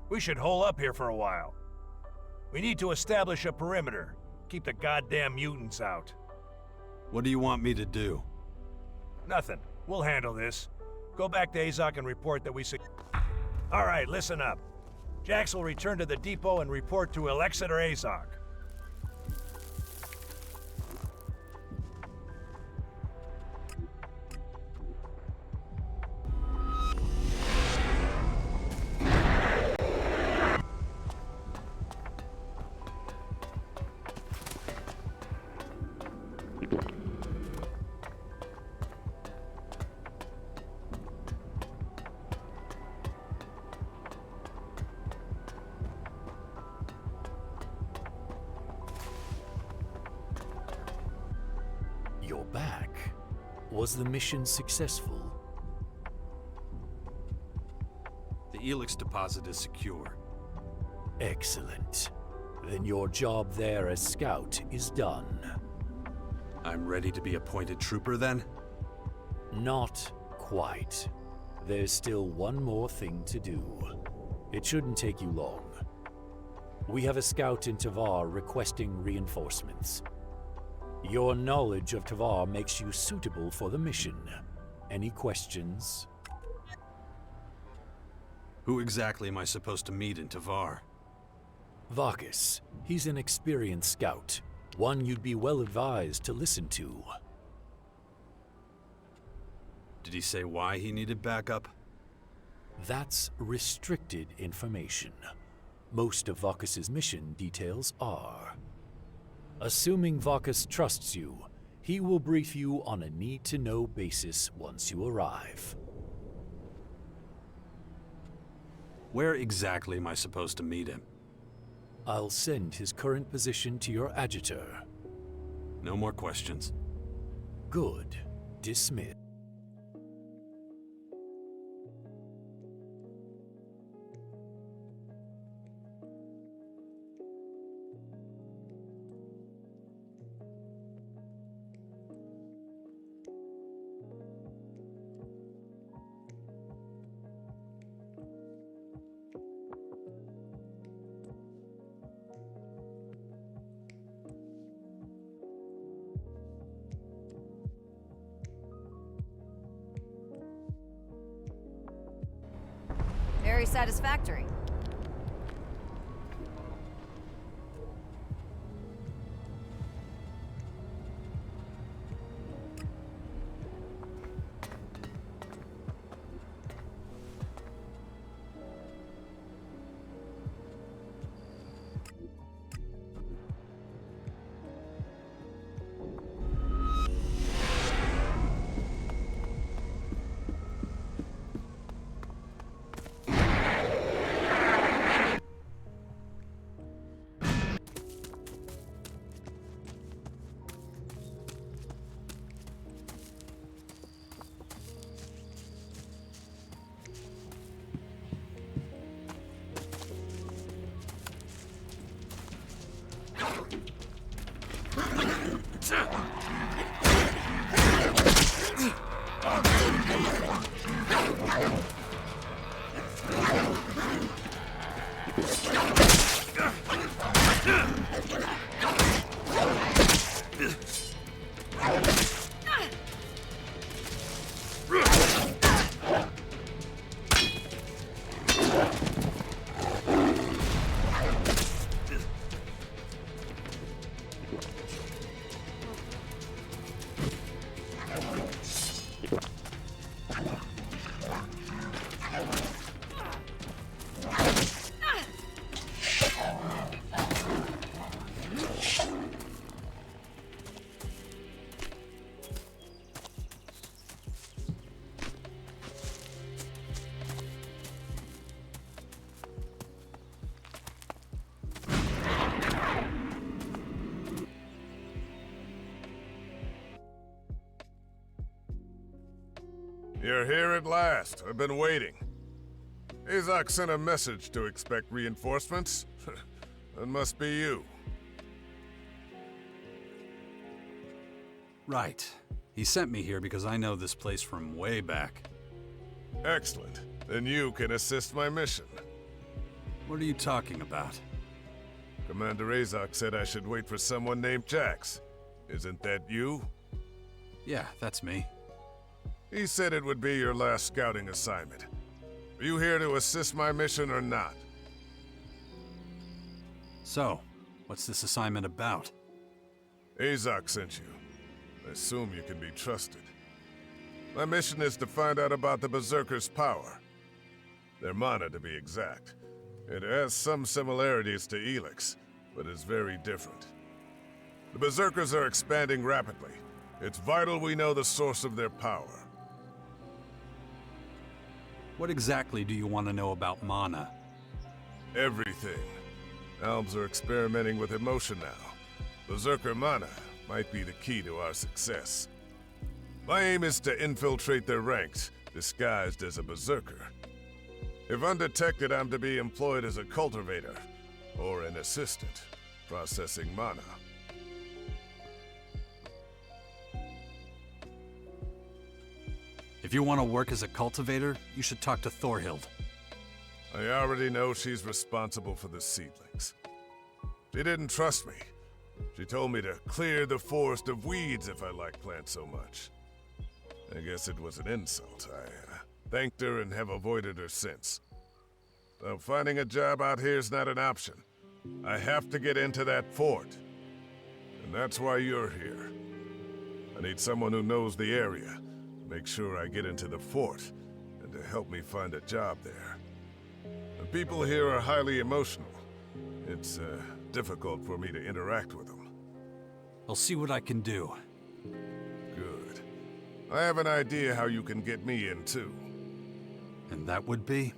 We should hole up here for a while. We need to establish a perimeter. Keep the goddamn mutants out. What do you want me to do? Nothing. We'll handle this. Go back to Azok and report that we All right, listen up. Jax will return to the depot and report to Alexit or Azok. You're back. Was the mission successful? The Elix deposit is secure. Excellent. Then your job there as scout is done. I'm ready to be appointed trooper then? Not quite. There's still one more thing to do. It shouldn't take you long. We have a scout in Tavar requesting reinforcements. Your knowledge of Tavar makes you suitable for the mission. Any questions? Who exactly am I supposed to meet in Tavar? Vakis. He's an experienced scout. One you'd be well advised to listen to. Did he say why he needed backup? That's restricted information. Most of Vakis's mission details are. Assuming Vakis trusts you, he will brief you on a need-to-know basis once you arrive. Where exactly am I supposed to meet him? I'll send his current position to your adjutor. No more questions. Good. Dismiss. Very satisfactory. You're here at last. I've been waiting. Azok sent a message to expect reinforcements. That must be you. Right. He sent me here because I know this place from way back. Excellent. Then you can assist my mission. What are you talking about? Commander Azok said I should wait for someone named Jax. Isn't that you? Yeah, that's me. He said it would be your last scouting assignment. Are you here to assist my mission or not? So, what's this assignment about? Azok sent you. I assume you can be trusted. My mission is to find out about the Berserkers' power. Their mana, to be exact. It has some similarities to Elix, but is very different. The Berserkers are expanding rapidly. It's vital we know the source of their power. What exactly do you want to know about mana? Everything. Elves are experimenting with emotion now. Berserker mana might be the key to our success. My aim is to infiltrate their ranks, disguised as a Berserker. If undetected, I'm to be employed as a cultivator, or an assistant, processing mana. If you want to work as a cultivator, you should talk to Thorhild. I already know she's responsible for the seedlings. She didn't trust me. She told me to clear the forest of weeds if I like plants so much. I guess it was an insult. I thanked her and have avoided her since. So finding a job out here is not an option. I have to get into that fort. And that's why you're here. I need someone who knows the area to make sure I get into the fort and to help me find a job there. The people here are highly emotional. It's difficult for me to interact with them. I'll see what I can do. Good. I have an idea how you can get me in too. And that would be?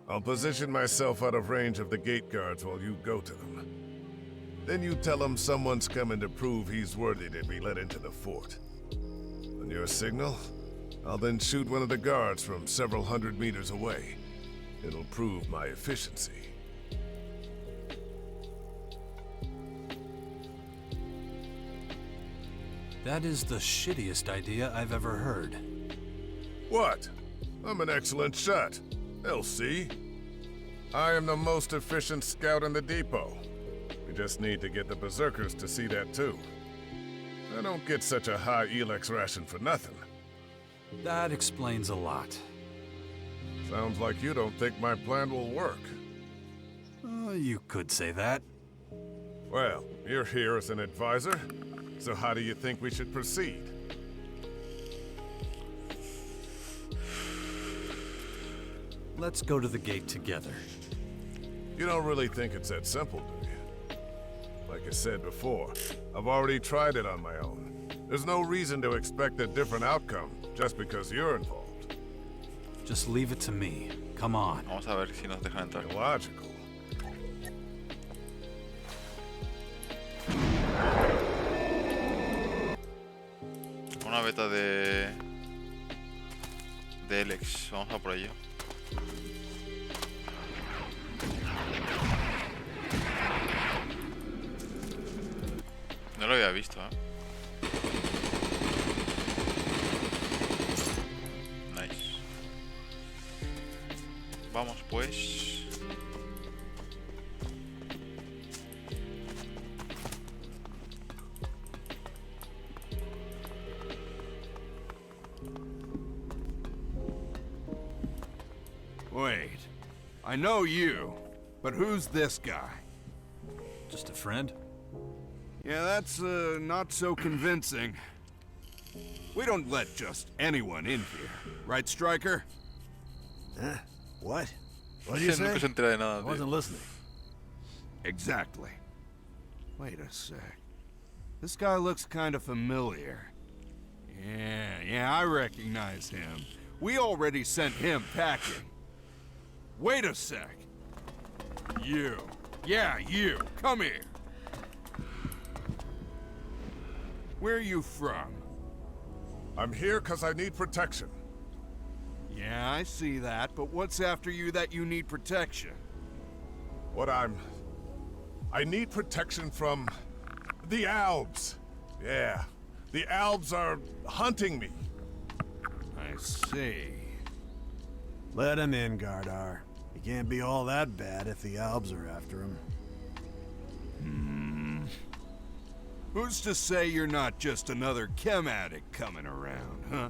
I'll position myself out of range of the gate guards while you go to them. Then you tell them someone's coming to prove he's worthy to be let into the fort. On your signal, I'll then shoot one of the guards from several hundred meters away. It'll prove my efficiency. That is the shittiest idea I've ever heard. What? I'm an excellent shot. They'll see. I am the most efficient scout in the depot. We just need to get the Berserkers to see that too. I don't get such a high Elex ration for nothing. That explains a lot. Sounds like you don't think my plan will work. You could say that. Well, you're here as an advisor, so how do you think we should proceed? Let's go to the gate together. You don't really think it's that simple, do you? Like I said before, I've already tried it on my own. There's no reason to expect a different outcome just because you're involved. Just leave it to me. Come on. Vamos a ver si nos dejan entrar. Illogical. Una beta de Elex. Vamos a por ello. No lo había visto, Nice. Vamos pues. Wait. I know you, but who's this guy? Just a friend? Yeah, that's, not so convincing. We don't let just anyone in here, right, Stryker? Huh? What? What did you say? Nunca se entera de nada, I wasn't listening. Exactly. Wait a sec. This guy looks kind of familiar. Yeah, I recognize him. We already sent him packing. Wait a sec. You. Yeah, you. Come here. Where are you from? I'm here because I need protection. Yeah, I see that, but what's after you that you need protection? I need protection from the Albs. Yeah, the Albs are hunting me. I see. Let him in, Gardar. He can't be all that bad if the Albs are after him. Who's to say you're not just another chem addict coming around, huh?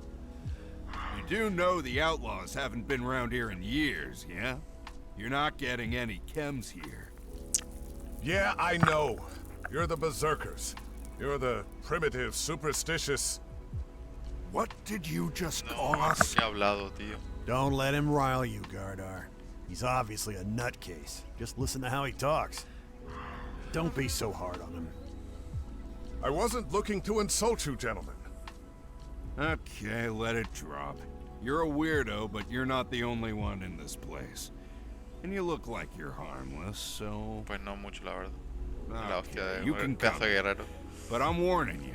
You do know the outlaws haven't been around here in years, yeah? You're not getting any chems here. Yeah, I know. You're the berserkers. You're the primitive, superstitious... What did you just call No, us? ¿qué he hablado, tío? Don't let him rile you, Gardar. He's obviously a nutcase. Just listen to how he talks. Don't be so hard on him. I wasn't looking to insult you, gentlemen. Okay, let it drop. You're a weirdo, but you're not the only one in this place. And you look like you're harmless, so... Pues no mucho, la verdad. La hostia Okay, de you un can pedazo come. de guerrero. But I'm warning you.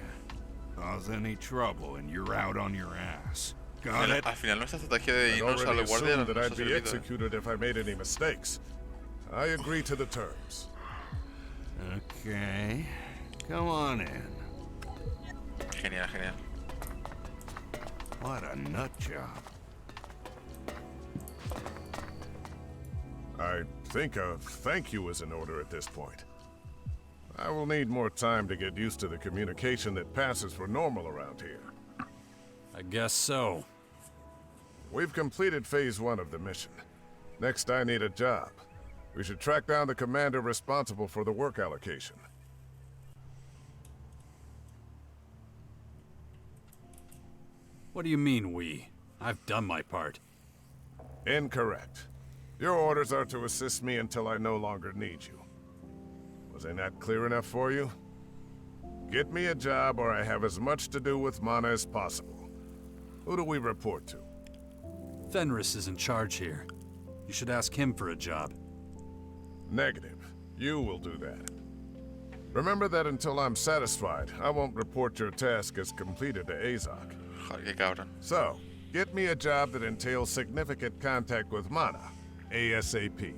Cause any trouble and you're out on your ass. Got it? Al final nuestra estrategia de I'd irnos a already la guardia assumed that nos ha I'd be servido. executed if I made any mistakes. I agree to the terms. Okay. Come on in. Genial, genial. What a nut job. I think a thank you is in order at this point. I will need more time to get used to the communication that passes for normal around here. I guess so. We've completed phase 1 of the mission. Next, I need a job. We should track down the commander responsible for the work allocation. What do you mean, we? I've done my part. Incorrect. Your orders are to assist me until I no longer need you. Was I not clear enough for you? Get me a job or I have as much to do with Mana as possible. Who do we report to? Fenris is in charge here. You should ask him for a job. Negative. You will do that. Remember that until I'm satisfied, I won't report your task as completed to Azog. Joder, qué cabrón. So, get me a job that entails significant contact with Mana, ASAP.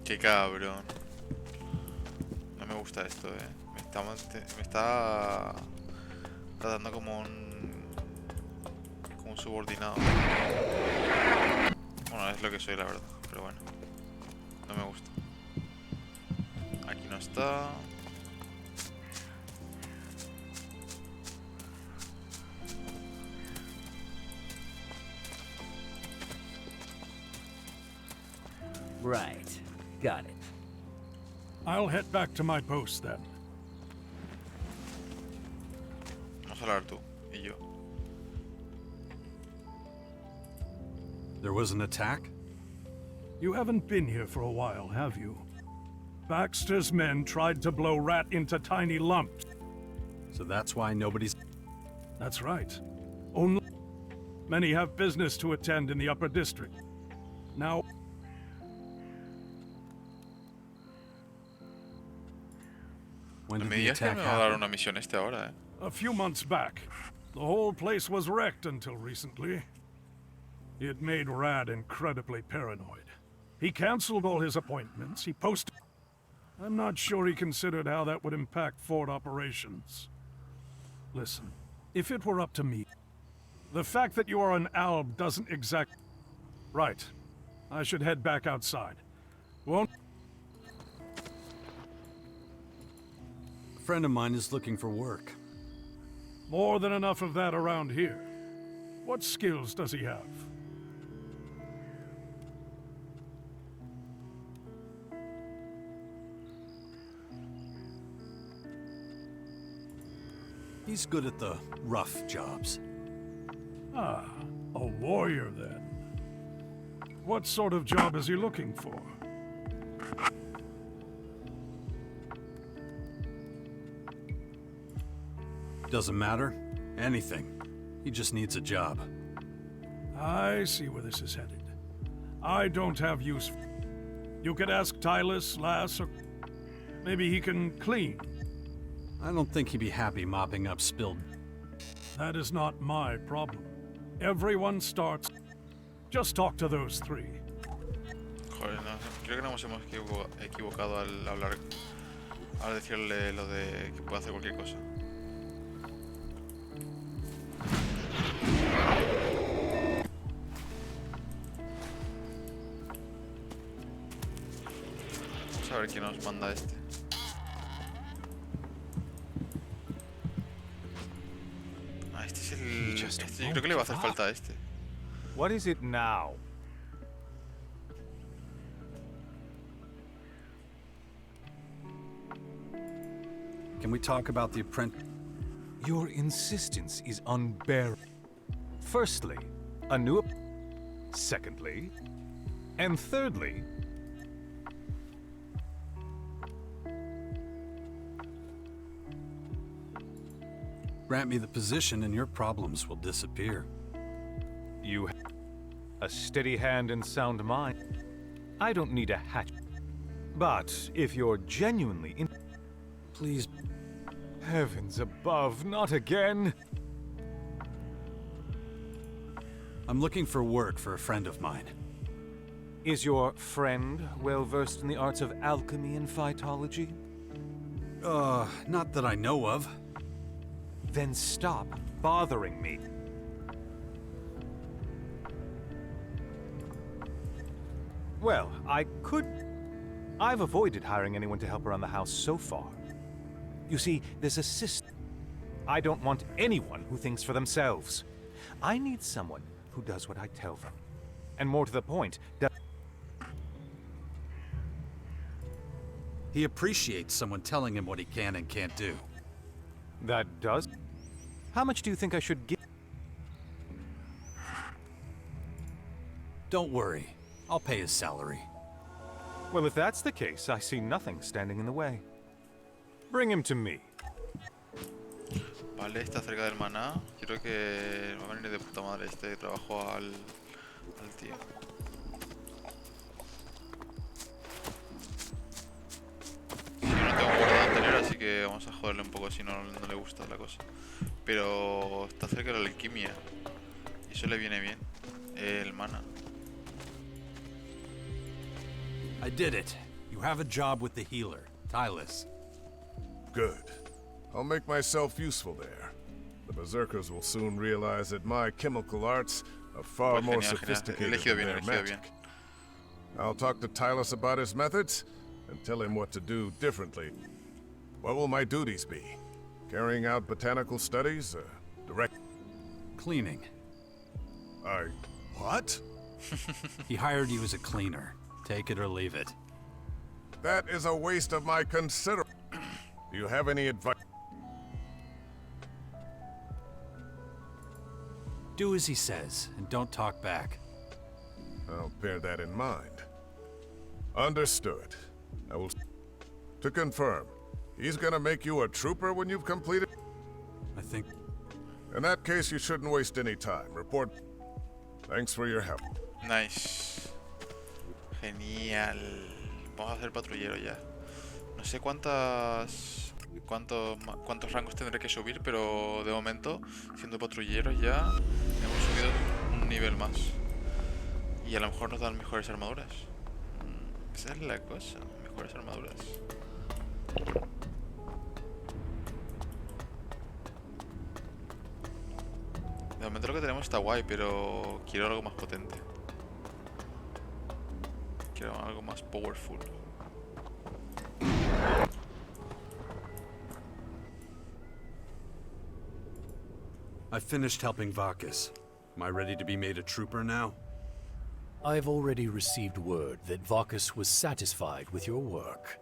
Qué cabrón. No me gusta esto, me está tratando como un subordinado. Bueno, es lo que soy, la verdad, pero bueno. No me gusta. Aquí no está. Right. Got it. I'll head back to my post then. Vamos a hablar tú y yo. There was an attack? You haven't been here for a while, have you? Baxter's men tried to blow Rat into tiny lumps. So that's why nobody's... That's right. Only... Many have business to attend in the upper district. Now... When No did me the digas que attack me va a dar happen? una misión ahora, A few months back. The whole place was wrecked until recently. It made Rad incredibly paranoid. He canceled all his appointments, he posted... I'm not sure he considered how that would impact Fort operations. Listen, if it were up to me, the fact that you are an Alb doesn't exact... Right. I should head back outside. Won't... A friend of mine is looking for work. More than enough of that around here. What skills does he have? He's good at the rough jobs. Ah, a warrior then. What sort of job is he looking for? Doesn't matter. Anything. He just needs a job. I see where this is headed. I don't have use for... You could ask Tylus, Lass, or... Maybe he can clean. I don't think he'd be happy mopping up spilled... That is not my problem. Everyone starts... Just talk to those three. Joder, no, creo que nos hemos equivocado al hablar, al decirle lo de que puede hacer cualquier cosa. Vamos a ver quién nos manda este. Ah, este es el... Este, yo creo que le va a hacer falta a este. What is it now? Can we talk about the apprentice? Your insistence is unbearable. Firstly, a new... Secondly, and thirdly... Grant me the position and your problems will disappear. You have a steady hand and sound mind. I don't need a hatchet. But if you're genuinely in... Please... Heavens above, not again! I'm looking for work for a friend of mine. Is your friend well versed in the arts of alchemy and phytology? Not that I know of. Then stop bothering me. Well, I've avoided hiring anyone to help around the house so far. You see, there's a system. I don't want anyone who thinks for themselves. I need someone who does what I tell them. And more to the point, He appreciates someone telling him what he can and can't do. That does? How much do you think I should give? Don't worry. I'll pay his salary. Well, if that's the case, I see nothing standing in the way. Bring him to me. Vale, está cerca del maná. Quiero que va a venir de puta madre este trabajo al tío. Si no, no tengo guardado anterior, así que vamos a joderle un poco si no le gusta la cosa. Pero está cerca de la alquimia. Y eso le viene bien. El mana. I did it. You have a job with the healer, Tylus. Good. I'll make myself useful there. The Berserkers will soon realize that my chemical arts are far more sophisticated than their magic. I'll talk to Tylus about his methods and tell him what to do differently. What will my duties be? Carrying out botanical studies? Direct... Cleaning. What? He hired you as a cleaner. Take it or leave it. That is a waste of my considerable... Do you have any advice? Do as he says, and don't talk back. I'll bear that in mind. Understood. I will... To confirm, he's gonna make you a trooper when you've completed... I think... In that case, you shouldn't waste any time. Report... Thanks for your help. Nice. Genial. Vamos a hacer patrullero ya. No sé cuántos rangos tendré que subir, pero de momento, siendo patrulleros ya hemos subido un nivel más. Y a lo mejor nos dan mejores armaduras. Esa es la cosa, mejores armaduras. De momento lo que tenemos está guay, pero quiero algo más potente. Quiero algo más powerful. I finished helping Vakis. Am I ready to be made a trooper now? I've already received word that Vakis was satisfied with your work,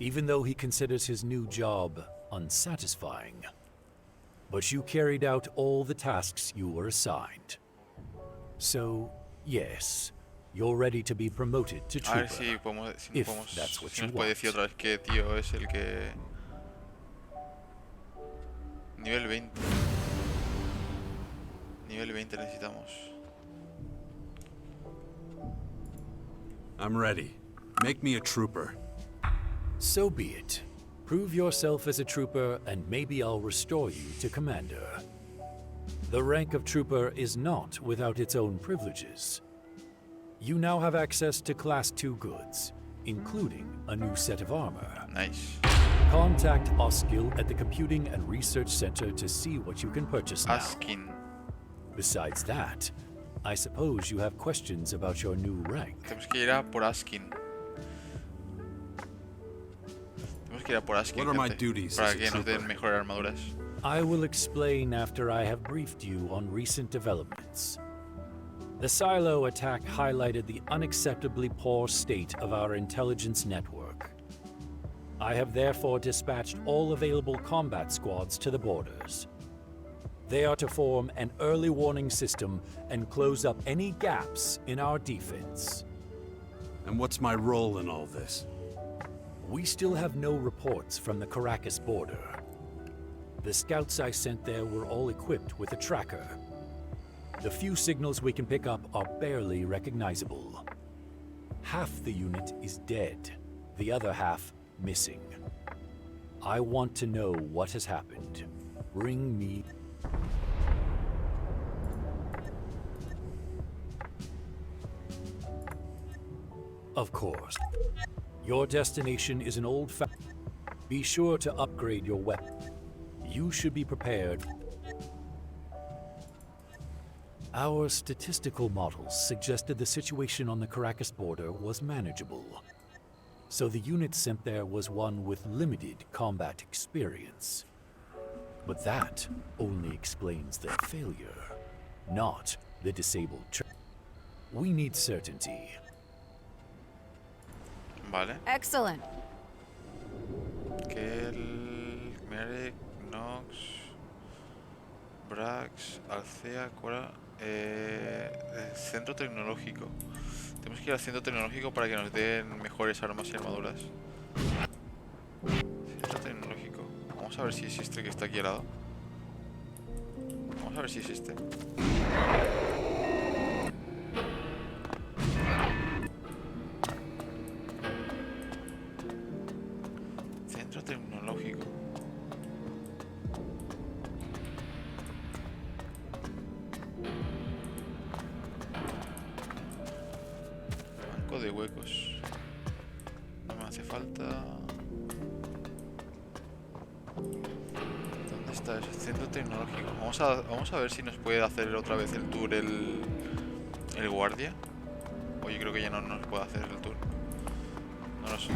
even though he considers his new job unsatisfying. But you carried out all the tasks you were assigned. So, yes, you're ready to be promoted to trooper, if that's what you want. Decir otra vez que tío es el que... Nivel 20. Nivel 20 necesitamos. I'm ready. Make me a trooper. So be it. Prove yourself as a trooper, and maybe I'll restore you to commander. The rank of trooper is not without its own privileges. You now have access to Class 2 goods, including a new set of armor. Nice. Contact Oskil at the Computing and Research Center to see what you can purchase now. Askin. Besides that, I suppose you have questions about your new rank. Tenemos que ir a por Askin. Tenemos que ir a por Askin, What are my gente, duties para as a que nos den trooper? mejores armaduras. I will explain after I have briefed you on recent developments. The Silo attack highlighted the unacceptably poor state of our intelligence network. I have therefore dispatched all available combat squads to the borders. They are to form an early warning system and close up any gaps in our defense. And what's my role in all this? We still have no reports from the Caracas border. The scouts I sent there were all equipped with a tracker. The few signals we can pick up are barely recognizable. Half the unit is dead, the other half missing. I want to know what has happened. Bring me... Of course. Your destination is an old Be sure to upgrade your weapon. You should be prepared. Our statistical models suggested the situation on the Caracas border was manageable. So the unit sent there was one with limited combat experience. But that only explains their failure, not the disabled We need certainty. Vale. Excellent. Kel, Merrick, Nox, Brax, Alcea, Cora, centro tecnológico. Tenemos que ir al centro tecnológico para que nos den mejores armas y armaduras. Centro tecnológico. Vamos a ver si existe el que está aquí al lado. Vamos a ver si existe. Centro tecnológico. Banco de huecos. No me hace falta. ¿Dónde está ese centro tecnológico? Vamos a ver si nos puede hacer otra vez el tour el guardia. O yo creo que ya no nos puede hacer el tour. No lo sé.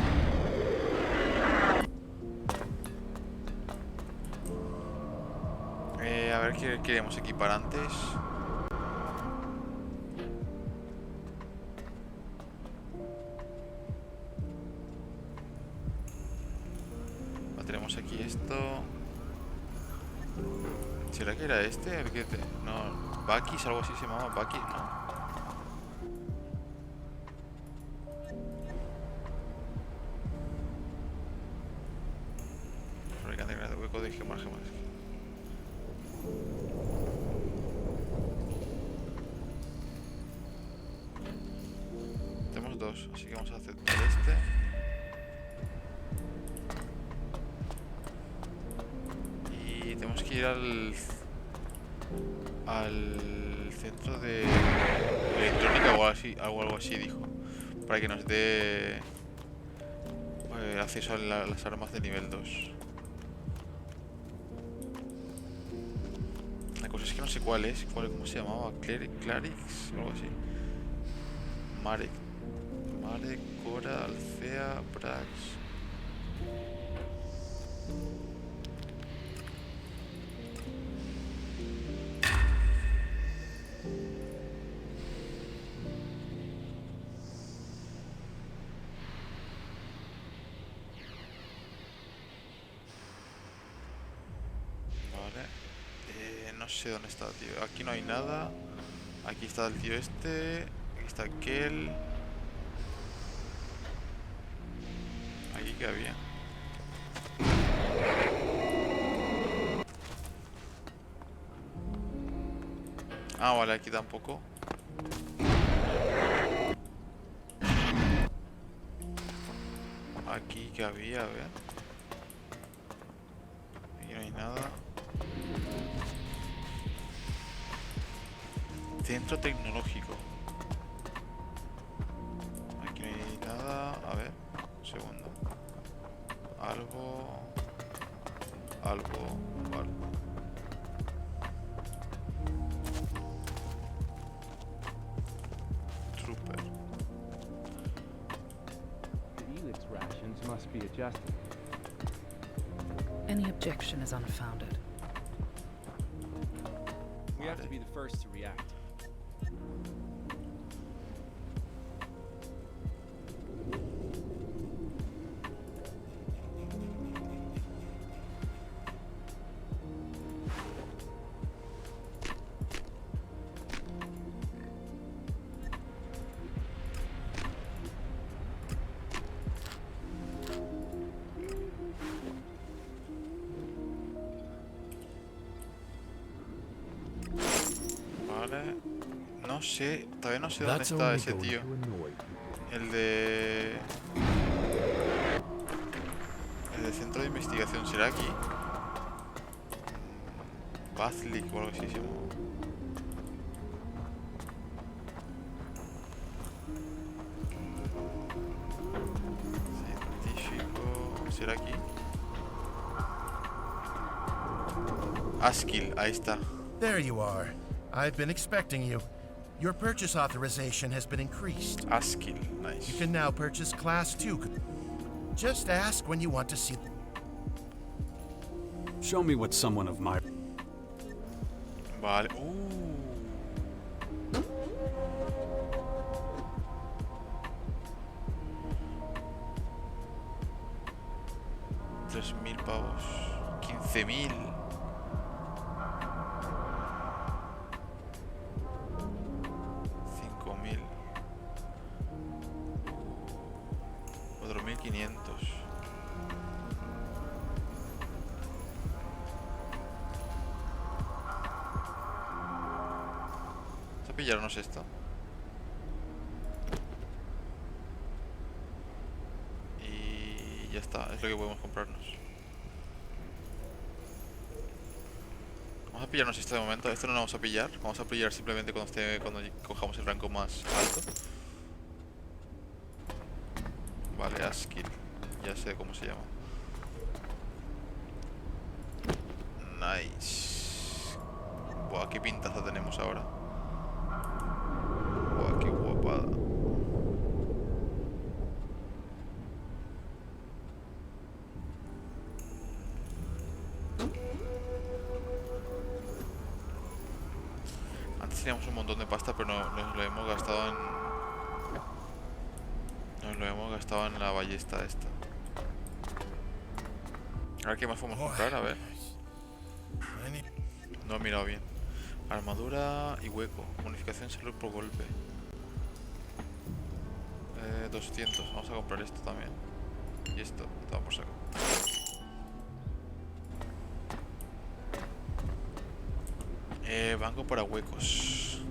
A ver qué queremos equipar antes. Tenemos aquí esto. ¿Será que era este? El que no, Bakis, algo así se llamaba. Bakis, ¿no? Fabricante de hueco de gemas. Tenemos dos, así que vamos a hacer este. Y tenemos que ir al centro de electrónica o algo así dijo, para que nos dé acceso a las armas de nivel 2. La cosa es que no sé cuál es, cómo se llamaba, Clarix o algo así. Marek, Cora, Alcea, Brax. No sé dónde está, tío. Aquí no hay nada. Aquí está el tío este. Aquí está aquel. Aquí que había. Ah, vale, aquí tampoco. Aquí que había, a ver. Aquí no hay nada. Centro tecnológico. Aquí no hay nada. A ver, un segundo. Algo. Vale. Trooper. The Elix rations must be adjusted. Any objection is unfounded. We have to be the first to react. Vale. No sé, todavía no sé dónde está ese tío. El de... El del centro de investigación, ¿será aquí? Bazlik o algo así se llama. Científico... ¿Será aquí? Askill, ahí está. There you are. I've been expecting you. Your purchase authorization has been increased. Askill, nice. You can now purchase Class 2. Just ask when you want to see. Show me what someone of my... Vale. 3.000 pavos. 15.000. 5.000. 4.500. Vamos a pillarnos esto. Y ya está, es lo que podemos comprarnos. Vamos a pillarnos esto de momento. Esto no lo vamos a pillar. Vamos a pillar simplemente cuando cojamos el rango más alto. Vale, Askill. Ya sé cómo se llama. Nice. Buah, qué pintaza tenemos ahora. Buah, qué guapada. Antes teníamos un montón de pasta, pero nos lo hemos gastado en... Nos lo hemos gastado en la ballesta esta. A ver qué más podemos comprar, a ver. No he mirado bien. Armadura y hueco. Bonificación salud por golpe. 200. Vamos a comprar esto también. Y esto. Toma por saco. Banco para huecos.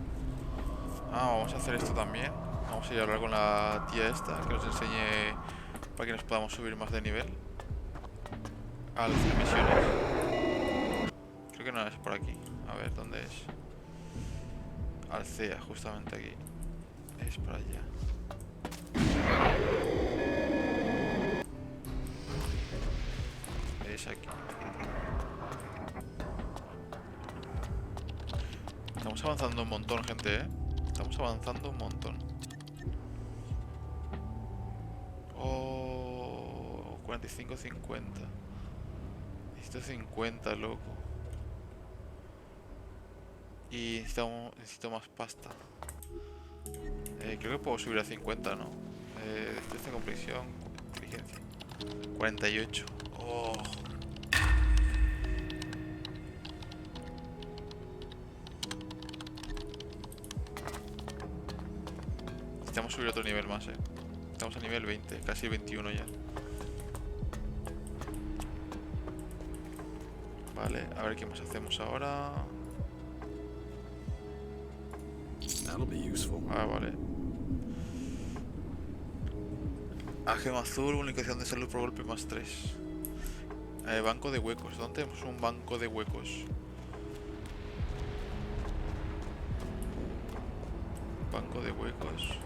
Vamos a hacer esto también. Vamos a ir a hablar con la tía esta, que nos enseñe para que nos podamos subir más de nivel. A las misiones. Creo que no es por aquí. A ver, ¿dónde es? Alcea, justamente aquí. Es por allá. Es aquí. Estamos avanzando un montón, gente, ¿eh? Estamos avanzando un montón. Oh, 45-50. Necesito 50, loco. Y necesito más pasta. Creo que puedo subir a 50, ¿no? Destreza, complexión, inteligencia. 48. Oh. Necesitamos subir otro nivel más, Estamos a nivel 20, casi 21 ya. Vale, a ver qué más hacemos ahora. Vale. Gema azul, bonificación de salud por golpe más 3. Banco de huecos. ¿Dónde tenemos un banco de huecos? Banco de huecos.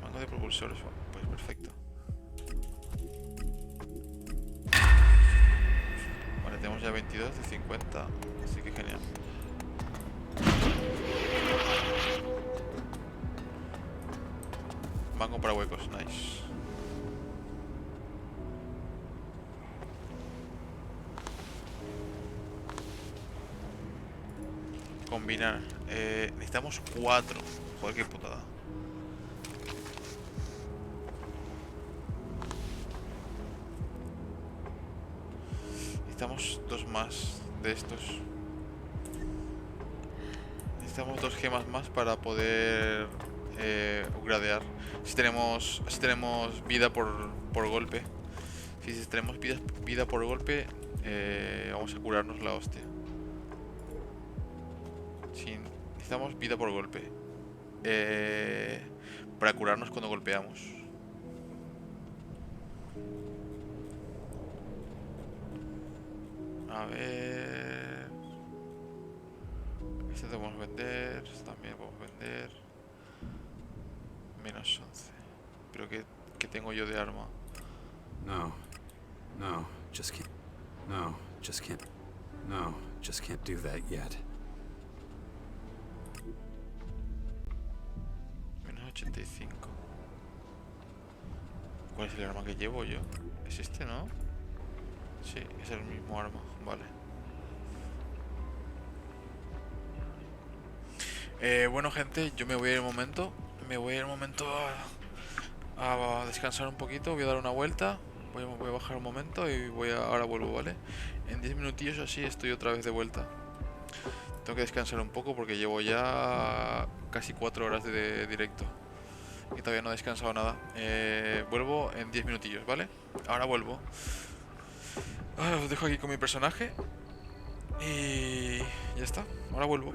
Banco de propulsores. Pues perfecto. Vale, tenemos ya 22 de 50. Así que genial. Banco para huecos, nice. Combinar. Necesitamos 4. Joder, qué putada. Necesitamos 2 más de estos. Necesitamos 2 gemas más para poder upgradear. Si tenemos vida por golpe. Si tenemos vida por golpe, vamos a curarnos la hostia. Sí, necesitamos vida por golpe. Para curarnos cuando golpeamos. A ver. Este podemos vender. Este también podemos vender. Menos 11. Pero ¿qué tengo yo de arma? No. No, just can't. No, just can't. No, just can't do that yet. Menos 85. ¿Cuál es el arma que llevo yo? ¿Es este, no? Sí, es el mismo arma, vale. Bueno, gente, yo me voy a ir un momento. Me voy a ir un momento a descansar un poquito. Voy a dar una vuelta. Voy a bajar un momento y ahora vuelvo, ¿vale? En 10 minutillos así estoy otra vez de vuelta. Tengo que descansar un poco porque llevo ya casi 4 horas de directo y todavía no he descansado nada. Vuelvo en 10 minutillos, ¿vale? Ahora vuelvo. Os dejo aquí con mi personaje y ya está. Ahora vuelvo.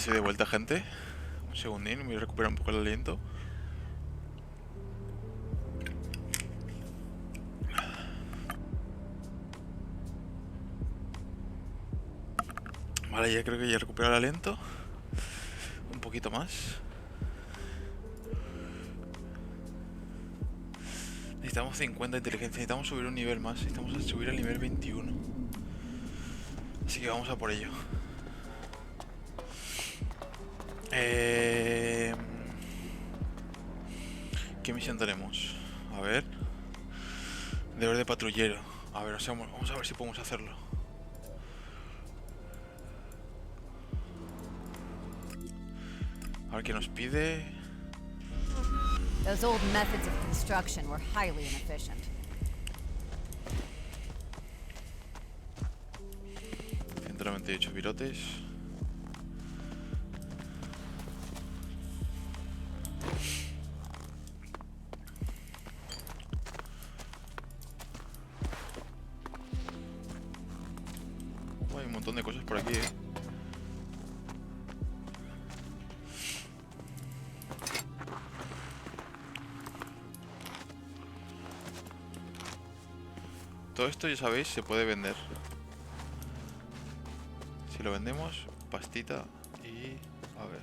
Estoy de vuelta, gente. Un segundín, me voy a recuperar un poco el aliento. Vale, ya creo que ya he recuperado el aliento. Un poquito más. Necesitamos 50 inteligencia, necesitamos subir un nivel más. Necesitamos subir al nivel 21. Así que vamos a por ello. ¿Qué misión tenemos? A ver. Deber de patrullero. A ver, vamos a ver si podemos hacerlo. A ver qué nos pide. Those old methods of construction were highly inefficient. 198 virotes. Hay un montón de cosas por aquí, Todo esto, ya sabéis, se puede vender. Si lo vendemos, pastita. Y a ver,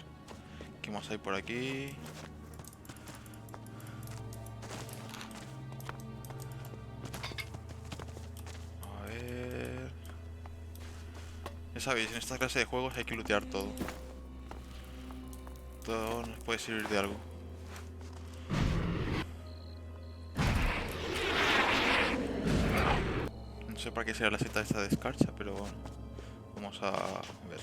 ¿qué más hay por aquí? A ver. Ya sabéis, en esta clase de juegos hay que lootear todo. Todo nos puede servir de algo. No sé para qué será la seta esta de escarcha, pero bueno, vamos a ver.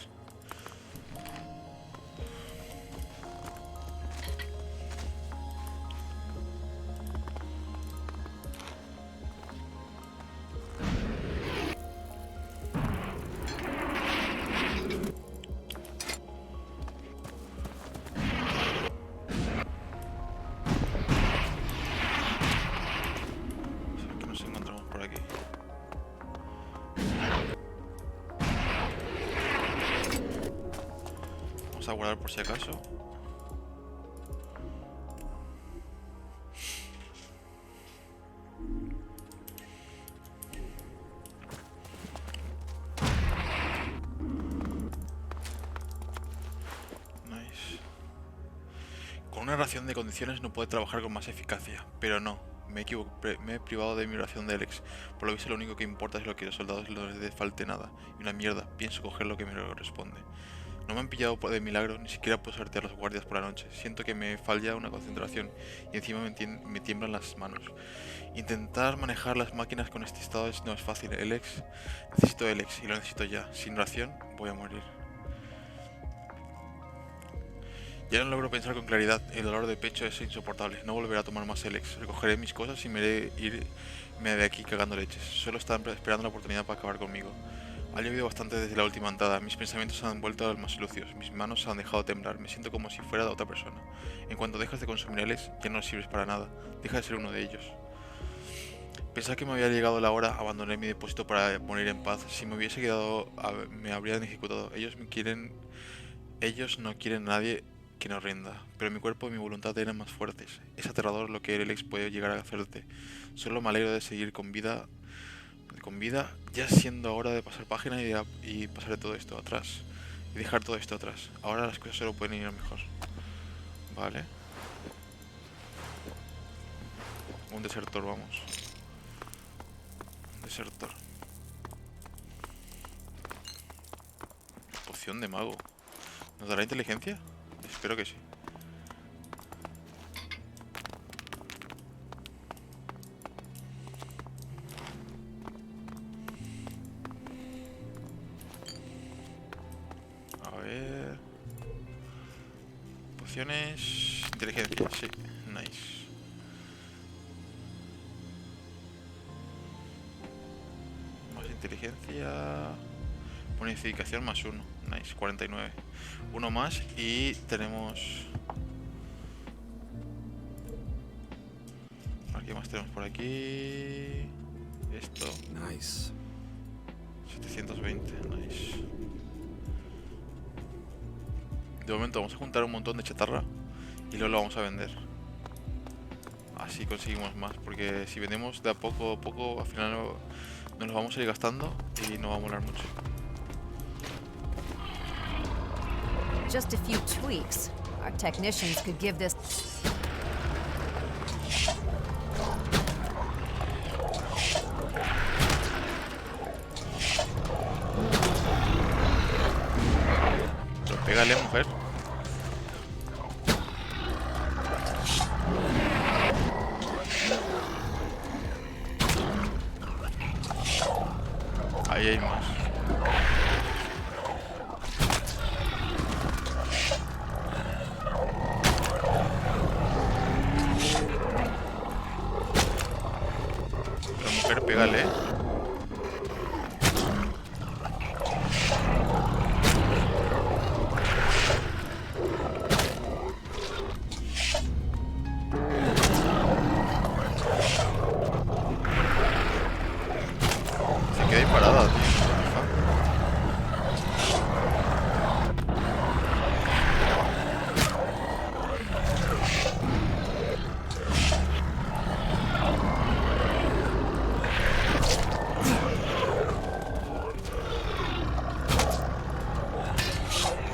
¿Qué nos encontramos por aquí? Vamos a guardar por si acaso. Nice. Con una ración de condiciones no puede trabajar con más eficacia, pero no. Me he privado de mi ración de Alex. Por lo visto lo único que importa es lo que los soldados no les falte nada. Y una mierda, pienso coger lo que me corresponde. No me han pillado de milagro, ni siquiera puedo sortear a los guardias por la noche. Siento que me falla una concentración y encima me tiemblan las manos. Intentar manejar las máquinas con este estado no es fácil. Necesito Alex y lo necesito ya. Sin ración voy a morir. Ya no logro pensar con claridad, el dolor de pecho es insoportable, no volveré a tomar más Alex, recogeré mis cosas y me iré de aquí cagando leches, solo están esperando la oportunidad para acabar conmigo. Ha llovido bastante desde la última andada, mis pensamientos se han vuelto más lucios, mis manos se han dejado temblar, me siento como si fuera de otra persona. En cuanto dejas de consumir Alex, ya no sirves para nada, deja de ser uno de ellos. Pensaba que me había llegado la hora, abandoné mi depósito para morir en paz, si me hubiese quedado me habrían ejecutado, ellos no quieren a nadie que no rinda, pero mi cuerpo y mi voluntad eran más fuertes. Es aterrador lo que el Alex puede llegar a hacerte. Solo me alegro de seguir con vida, ya siendo hora de pasar página y pasar de todo esto atrás. Y dejar todo esto atrás. Ahora las cosas solo pueden ir mejor. Vale. Un desertor, vamos. Un desertor. Poción de mago. ¿Nos dará inteligencia? Espero que sí. A ver. Pociones. Inteligencia, sí. Nice. Más inteligencia. Bonificación más 1. Nice, 49. Uno más y tenemos... A ver, ¿qué más tenemos por aquí? Esto. Nice. 720, nice. De momento vamos a juntar un montón de chatarra y luego lo vamos a vender. Así conseguimos más, porque si vendemos de a poco, al final nos lo vamos a ir gastando y no va a molar mucho. Just a few tweaks. Our technicians could give this... Pero pégale, mujer. Ahí hay más. Pero mujer, pégale. Se queda ahí parada, tío.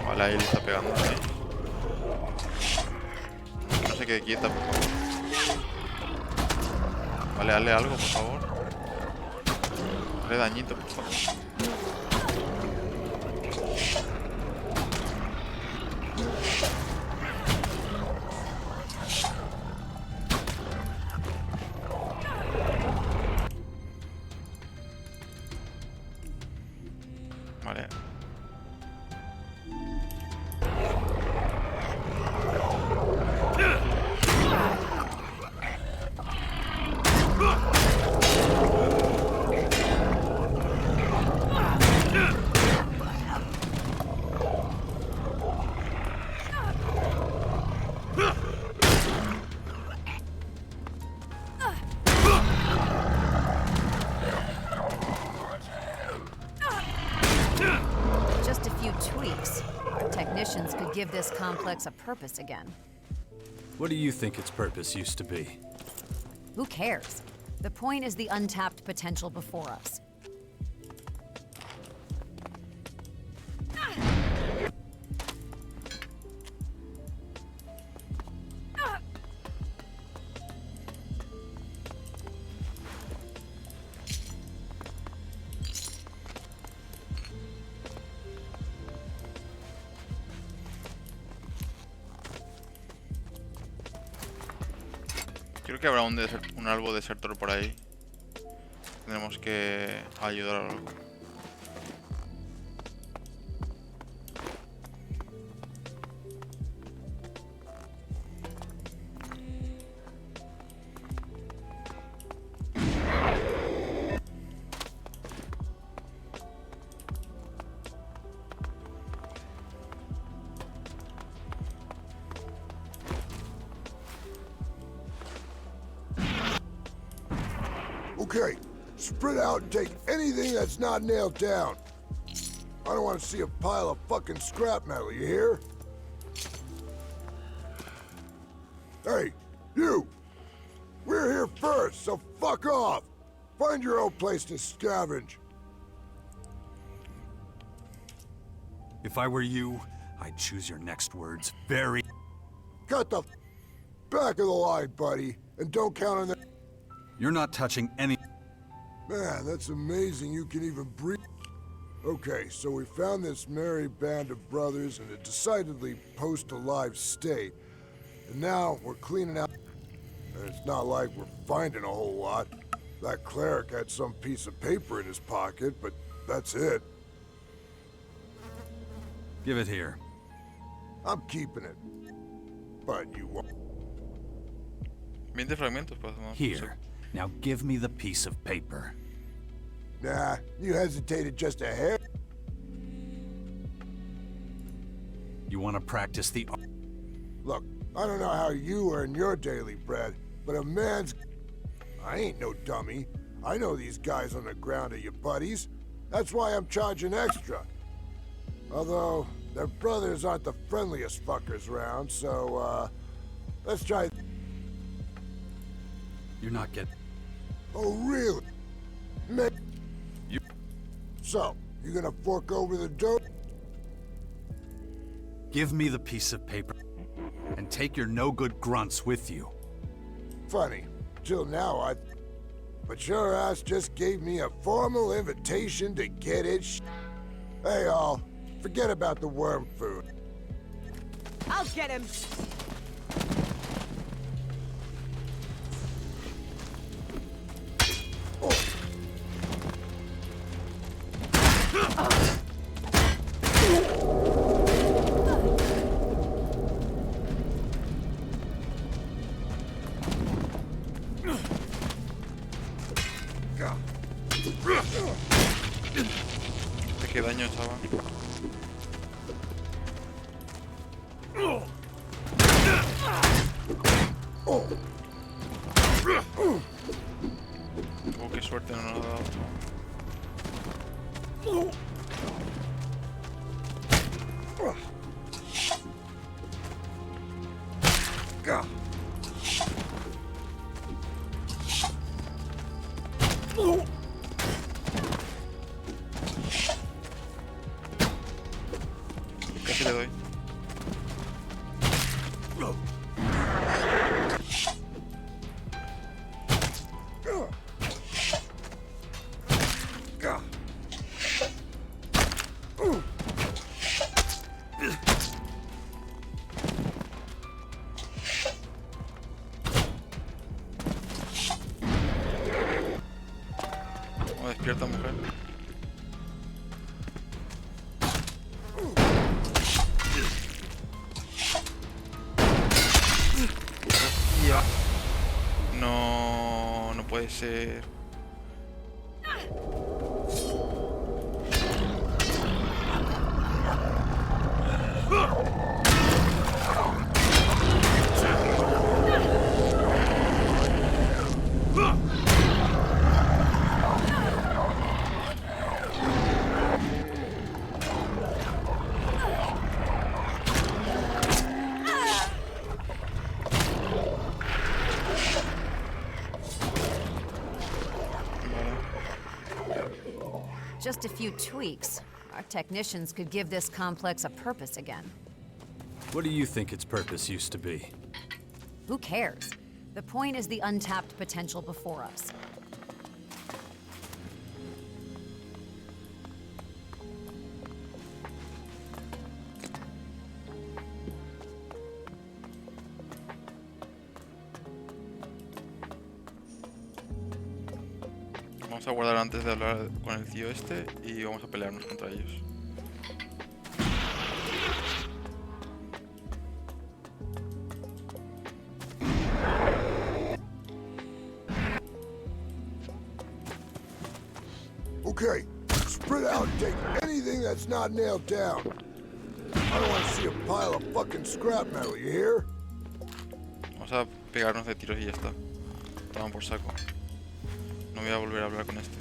Vale, ahí le está pegando. Ahí. No se quede quieta, por favor. Vale, dale algo, por favor. Dale dañito, por favor. Vale. Just a few tweaks. Our technicians could give this complex a purpose again. What do you think its purpose used to be? Who cares? The point is the untapped potential before us. Creo que habrá un albo desertor por ahí. Tendremos que ayudar a algo. Okay, spread out and take anything that's not nailed down. I don't want to see a pile of fucking scrap metal, you hear? Hey, you! We're here first, so fuck off! Find your own place to scavenge. If I were you, I'd choose your next words very... Cut the back of the line, buddy, and don't count on the... You're not touching any... Man, that's amazing you can even breathe. Okay, so we found this merry band of brothers in a decidedly post-alive state. And now we're cleaning out... And it's not like we're finding a whole lot. That cleric had some piece of paper in his pocket, but that's it. Give it here. I'm keeping it. But you won't. 20 fragmentos para tomar. Here. Now give me the piece of paper. Nah, you hesitated just a hair. You want to practice the... Look, I don't know how you earn your daily bread, but a man's... I ain't no dummy. I know these guys on the ground are your buddies. That's why I'm charging extra. Although, Their brothers aren't the friendliest fuckers around, so, let's try... You're not getting... Oh, really? So, you gonna fork over the dough? Give me the piece of paper, and take your no-good grunts with you. Funny. Till now, But your ass just gave me a formal invitation to get it Hey, all. Forget about the worm food. I'll get him! ¿Qué daño, chaval? Oh, qué suerte no nos ha dado. Casi le doy. ¿Cómo despierta, mujer? Hostia. No, no puede ser. Just a few tweaks. Our technicians could give this complex a purpose again. What do you think its purpose used to be? Who cares? The point is the untapped potential before us. Vamos a guardar antes de hablar con el tío este y vamos a pelearnos contra ellos. Okay, spread out and take anything that's not nailed down. I don't want to see a pile of fucking scrap metal, you hear? Vamos a pegarnos de tiros y ya está. Toman por saco. No voy a volver a hablar con este.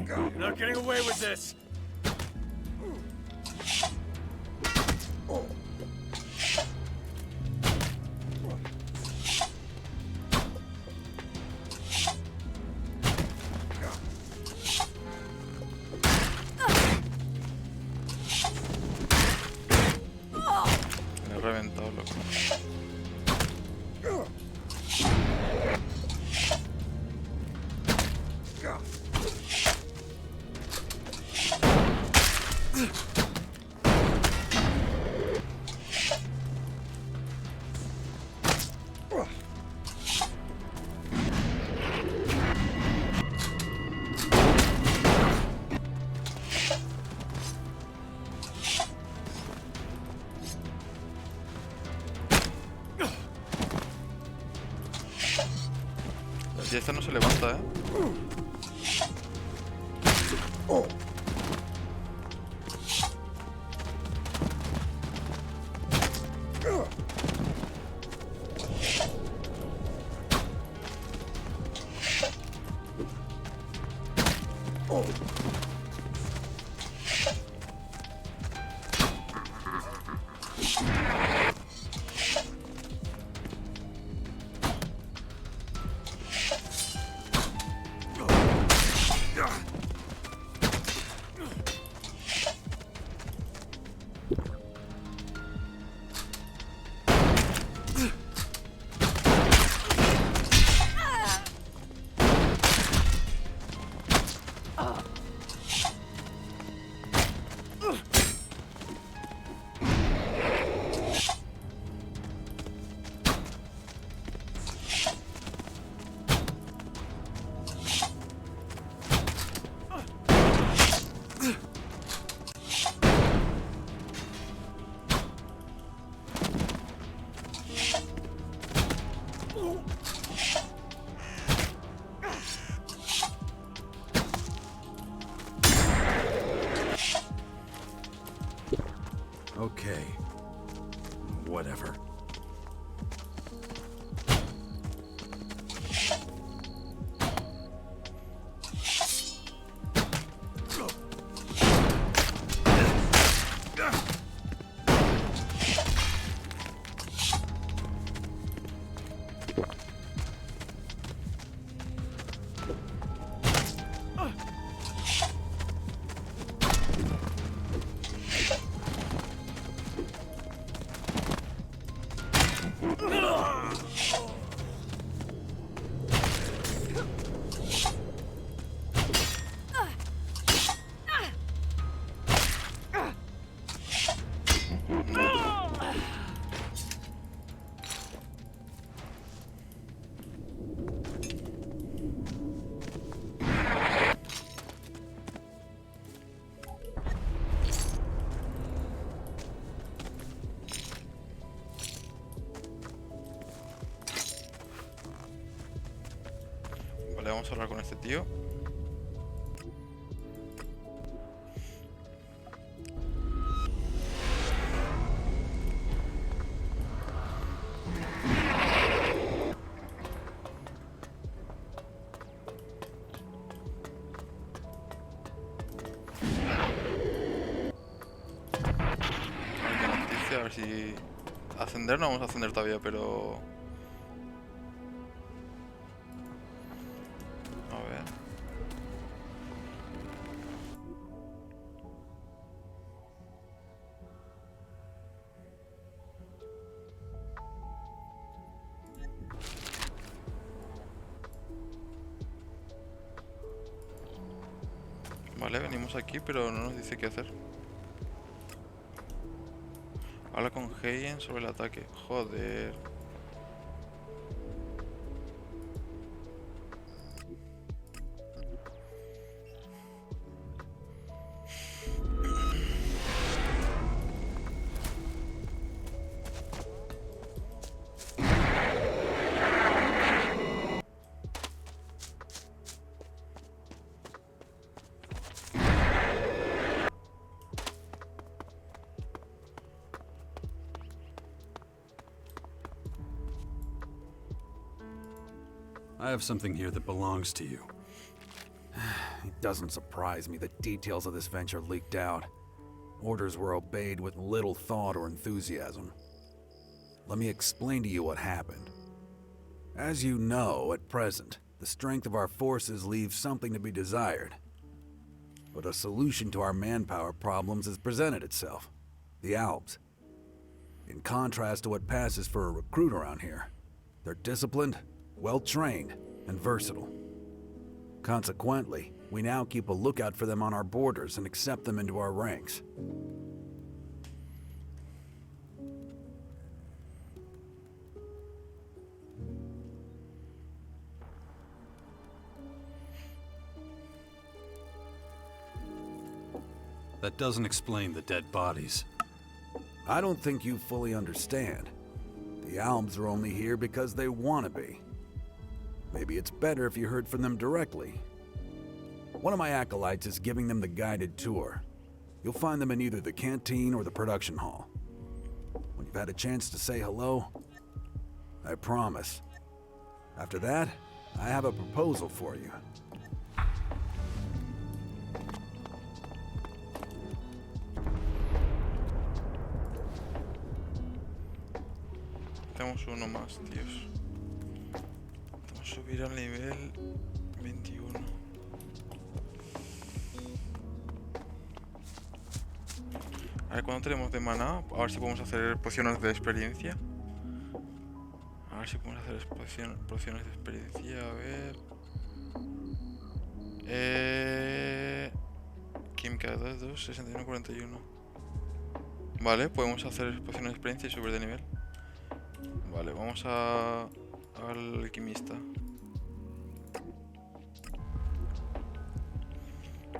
You're not getting away with this! Me he reventado, loco. Y esta no se levanta, ¿eh? Okay. Whatever. Vale, vamos a hablar con este tío. A ver si... Ascender no vamos a ascender todavía, pero... A ver... Vale, venimos aquí, pero no nos dice qué hacer. Habla con Heyen sobre el ataque. Joder. I have something here that belongs to you. It doesn't surprise me that details of this venture leaked out. Orders were obeyed with little thought or enthusiasm. Let me explain to you what happened. As you know, at present, the strength of our forces leaves something to be desired. But a solution to our manpower problems has presented itself. The Albs. In contrast to what passes for a recruit around here, they're disciplined, well-trained, and versatile. Consequently, we now keep a lookout for them on our borders and accept them into our ranks. That doesn't explain the dead bodies. I don't think you fully understand. The Albs are only here because they want to be. Maybe it's better if you heard from them directly. One of my acolytes is giving them the guided tour. You'll find them in either the canteen or the production hall. When you've had a chance to say hello, I promise. After that, I have a proposal for you. tenemos uno más, tíos. Vamos a subir al nivel 21. A ver, ¿cuánto tenemos de maná? A ver si podemos hacer pociones de experiencia. A ver si podemos hacer pociones de experiencia. A ver. Química 2, 61, 41. Vale, podemos hacer pociones de experiencia y subir de nivel. Vale, vamos al alquimista.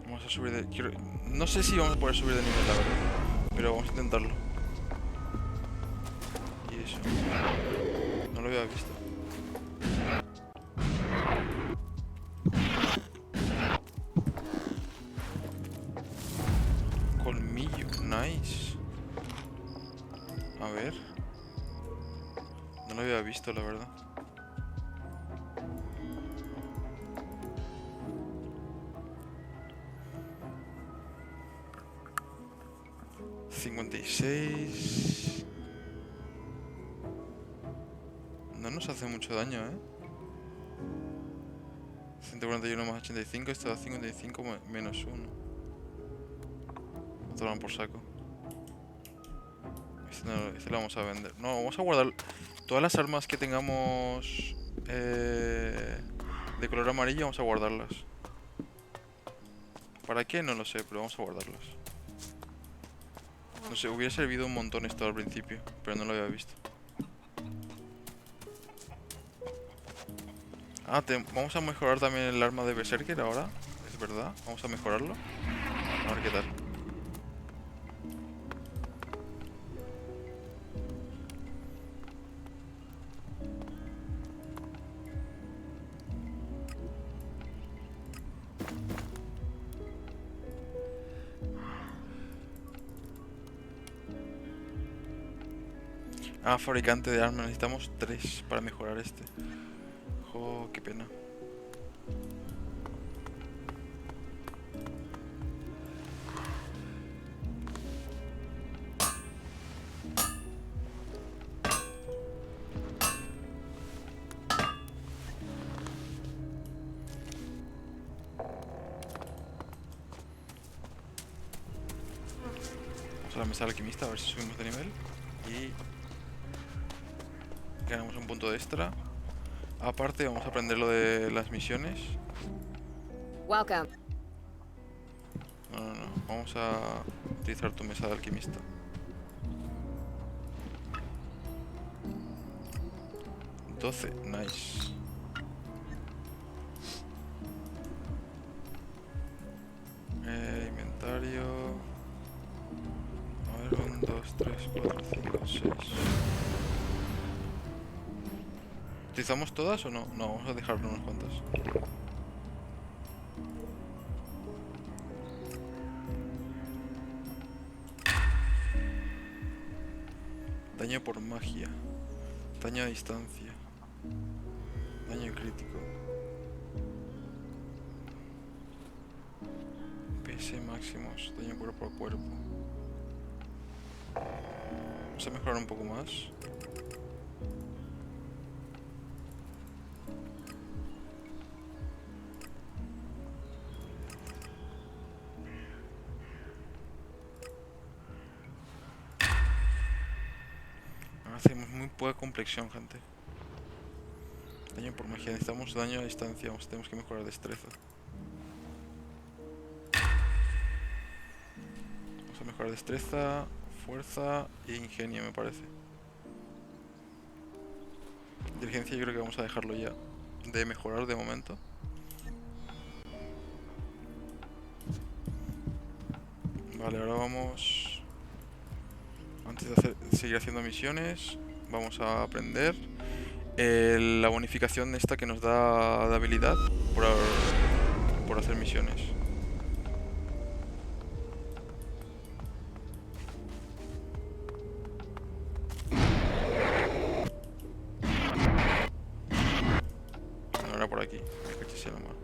Vamos a subir de... No sé si vamos a poder subir de nivel, la verdad. Pero vamos a intentarlo. Y eso. No lo había visto. Colmillo, nice. A ver. No lo había visto, la verdad. $56. No nos hace mucho daño, ¿eh? 141 más 85, esto da 55 menos 1. Lo toman por saco. Este lo vamos a vender. No, vamos a guardar todas las armas que tengamos de color amarillo, vamos a guardarlas. ¿Para qué? No lo sé, pero vamos a guardarlas. No sé, hubiera servido un montón esto al principio, pero no lo había visto. Ah, vamos a mejorar también el arma de Berserker ahora, es verdad. Vamos a mejorarlo. A ver qué tal. Ah, fabricante de armas. Necesitamos 3 para mejorar este. Oh, qué pena. Vamos a la mesa del alquimista a ver si subimos de nivel. Y ganamos un punto de extra. Aparte vamos a aprender lo de las misiones. Welcome. No. Vamos a utilizar tu mesa de alquimista. $12, nice. Inventario. A ver, 1, 2, 3, 4, 5, 6. ¿Utilizamos todas o no? No, vamos a dejarle unas cuantas. Daño por magia. Daño a distancia. Daño crítico. PS máximos. Daño cuerpo a cuerpo. Vamos a mejorar un poco más. Hacemos muy poca complexión, gente. Daño por magia. Necesitamos daño a distancia. Tenemos que mejorar destreza. Vamos a mejorar destreza, fuerza e ingenio, me parece. Inteligencia yo creo que vamos a dejarlo ya de mejorar de momento. Vale, ahora vamos... Antes de seguir haciendo misiones, vamos a aprender la bonificación esta que nos da de habilidad por hacer misiones. No era por aquí, me caché la mano.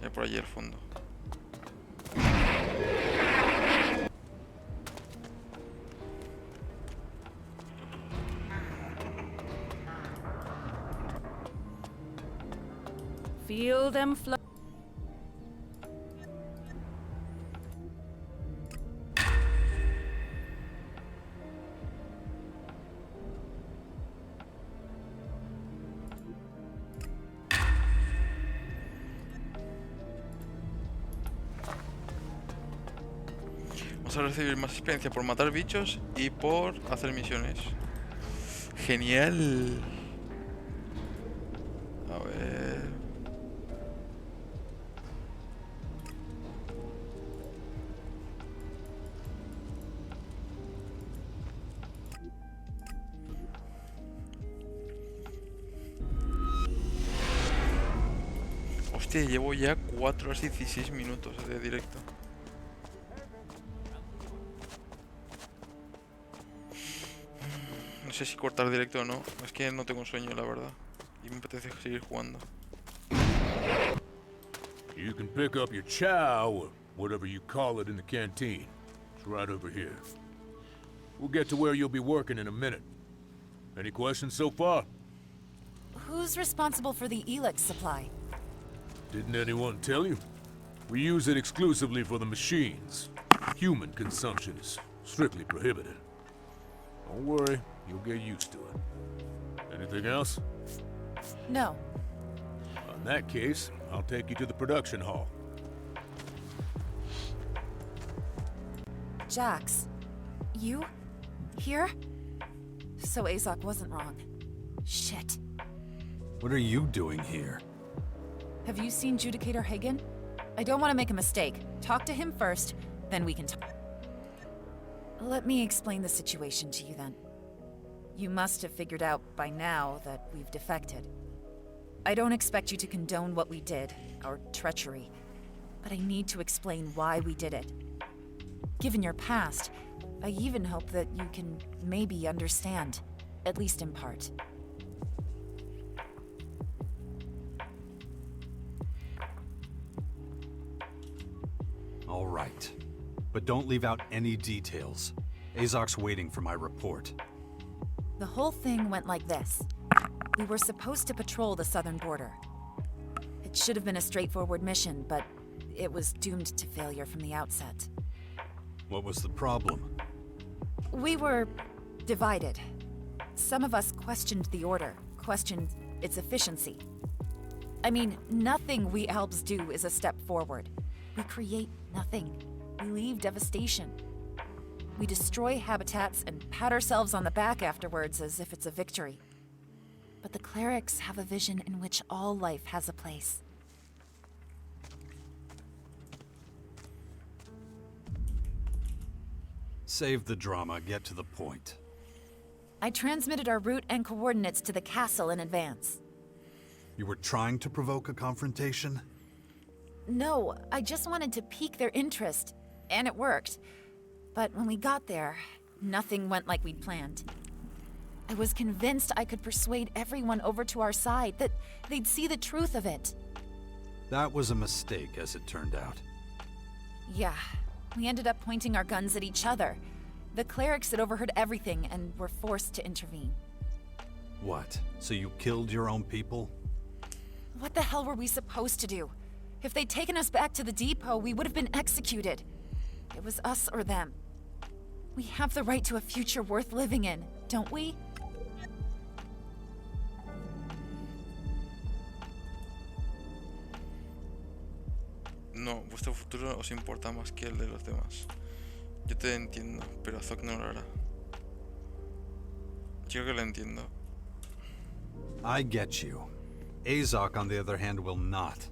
Ya por allí al fondo. Feel them flow. Vamos a recibir más experiencia por matar bichos y por hacer misiones. Genial. A ver. Hostia, llevo ya 4 horas y 16 minutos de directo. No sé si cortar directo o no. Es que no tengo sueño, la verdad. Y me apetece seguir jugando. You can pick up your chow, or whatever you call it, in the canteen. It's right over here. We'll get to where you'll be working in a minute. Any questions so far? Who's responsible for the Elix supply? Didn't anyone tell you? We use it exclusively for the machines. Human consumption is strictly prohibited. Don't worry, you'll get used to it. Anything else? No. In that case, I'll take you to the production hall. Jax, you? Here? So Azok wasn't wrong. Shit. What are you doing here? Have you seen Judicator Hagen? I don't want to make a mistake. Talk to him first, then we can talk. Let me explain the situation to you then. You must have figured out by now that we've defected. I don't expect you to condone what we did, our treachery, but I need to explain why we did it. Given your past, I even hope that you can maybe understand, at least in part. All right. But don't leave out any details. Azok's waiting for my report. The whole thing went like this. We were supposed to patrol the southern border. It should have been a straightforward mission, but it was doomed to failure from the outset. What was the problem? We were divided. Some of us questioned the order, questioned its efficiency. I mean, nothing we Albs do is a step forward. We create nothing. We leave devastation. We destroy habitats and pat ourselves on the back afterwards as if it's a victory. But the clerics have a vision in which all life has a place. Save the drama, get to the point. I transmitted our route and coordinates to the castle in advance. You were trying to provoke a confrontation? No, I just wanted to pique their interest, and it worked. But when we got there, nothing went like we'd planned. I was convinced I could persuade everyone over to our side, that they'd see the truth of it. That was a mistake, as it turned out. Yeah, we ended up pointing our guns at each other. The clerics had overheard everything and were forced to intervene. What? So you killed your own people? What the hell were we supposed to do? If they'd taken us back to the depot, we would have been executed. It was us or them. We have the right to a future worth living in, don't we? No, vuestro futuro os importa más que el de los demás. Yo te entiendo, pero Azok no lo hará. Yo creo que lo entiendo. I get you. Azok, on the other hand, will not.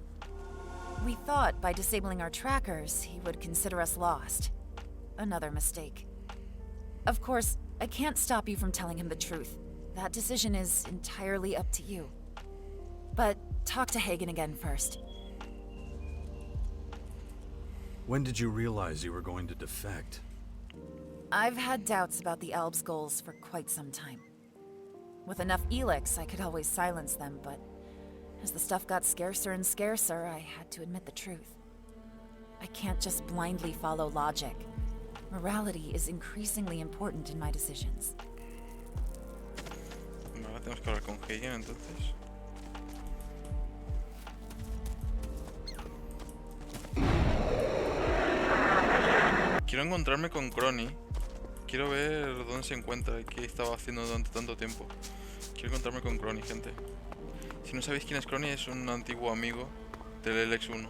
We thought by disabling our trackers, he would consider us lost. Another mistake. Of course, I can't stop you from telling him the truth. That decision is entirely up to you. But talk to Hagen again first. When did you realize you were going to defect? I've had doubts about the Albs' goals for quite some time. With enough Elix, I could always silence them, but as the stuff got scarcer and scarcer, I had to admit the truth. I can't just blindly follow logic. Morality is increasingly important in my decisions. Ahora tenemos que hablar con Hagen, entonces. quiero encontrarme con Crony. Quiero ver dónde se encuentra y qué estaba haciendo durante tanto tiempo. Quiero encontrarme con Crony, gente. Si no sabéis quién es Crony, es un antiguo amigo del LX1.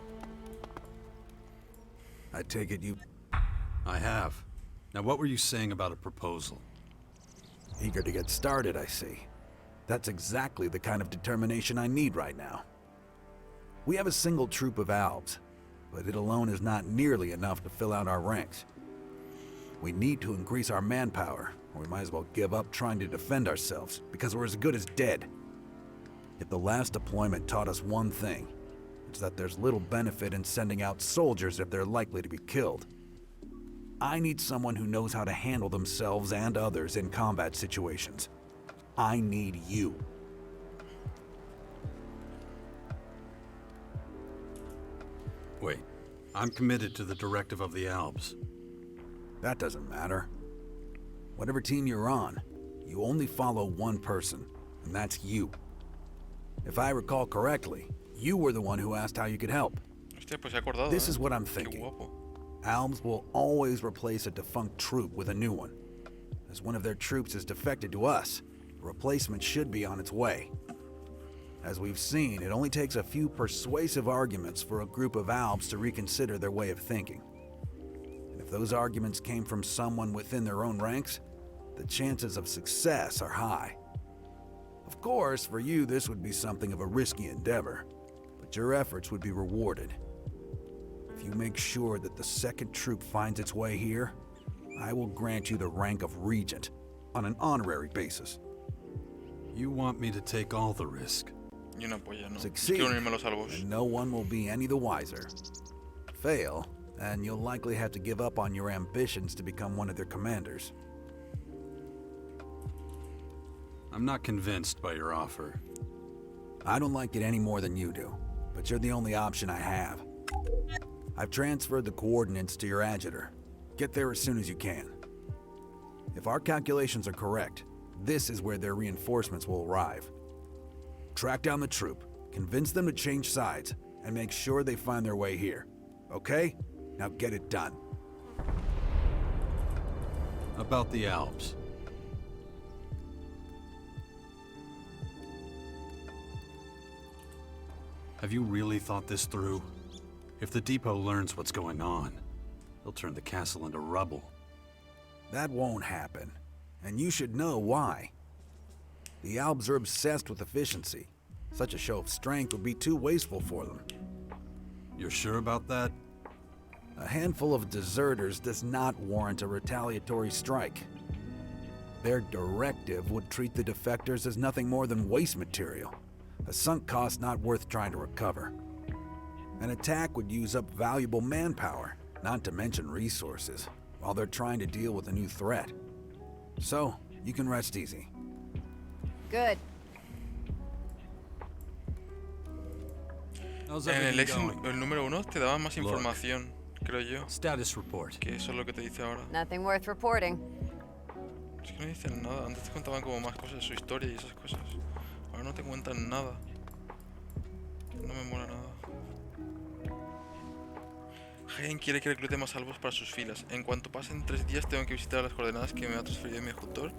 I take it you... I have. Now what were you saying about a proposal? Eager to get started, I see. That's exactly the kind of determination I need right now. We have a single troop of Albs, but it alone is not nearly enough to fill out our ranks. We need to increase our manpower, or we might as well give up trying to defend ourselves, because we're as good as dead. If the last deployment taught us one thing, it's that there's little benefit in sending out soldiers if they're likely to be killed. I need someone who knows how to handle themselves and others in combat situations. I need you. Wait, I'm committed to the directive of the Albs. That doesn't matter. Whatever team you're on, you only follow one person, and that's you. If I recall correctly, you were the one who asked how you could help. Hostia, pues se ha acordado, This is what I'm thinking. Albs will always replace a defunct troop with a new one. As one of their troops has defected to us, a replacement should be on its way. As we've seen, it only takes a few persuasive arguments for a group of Albs to reconsider their way of thinking. And if those arguments came from someone within their own ranks, the chances of success are high. Of course, for you this would be something of a risky endeavor, but your efforts would be rewarded. If you make sure that the second troop finds its way here, I will grant you the rank of Regent, on an honorary basis. You want me to take all the risk? Y una polla, no. Succeed, Quiero unirme a los albos. and no one will be any the wiser. Fail, and you'll likely have to give up on your ambitions to become one of their commanders. I'm not convinced by your offer. I don't like it any more than you do, but you're the only option I have. I've transferred the coordinates to your adjutor. Get there as soon as you can. If our calculations are correct, this is where their reinforcements will arrive. Track down the troop, convince them to change sides, and make sure they find their way here. Okay? Now get it done. About the Albs. Have you really thought this through? If the depot learns what's going on, they'll turn the castle into rubble. That won't happen, and you should know why. The Albs are obsessed with efficiency. Such a show of strength would be too wasteful for them. You're sure about that? A handful of deserters does not warrant a retaliatory strike. Their directive would treat the defectors as nothing more than waste material, a sunk cost not worth trying to recover. An attack would use up valuable manpower, not to mention resources, while they're trying to deal with a new threat. So, you can rest easy. Good. En el el número 1 te daba más información, creo yo. Status report. Que eso es lo que te dice ahora. Nothing worth reporting. Es que no dicen nada. Antes te contaban como más cosas de su historia y esas cosas. Ahora no te cuentan nada. No me mola nada. Hagen quiere que reclute más albos para sus filas. En cuanto pasen 3 días tengo que visitar las coordenadas que me ha transferido mi ejecutor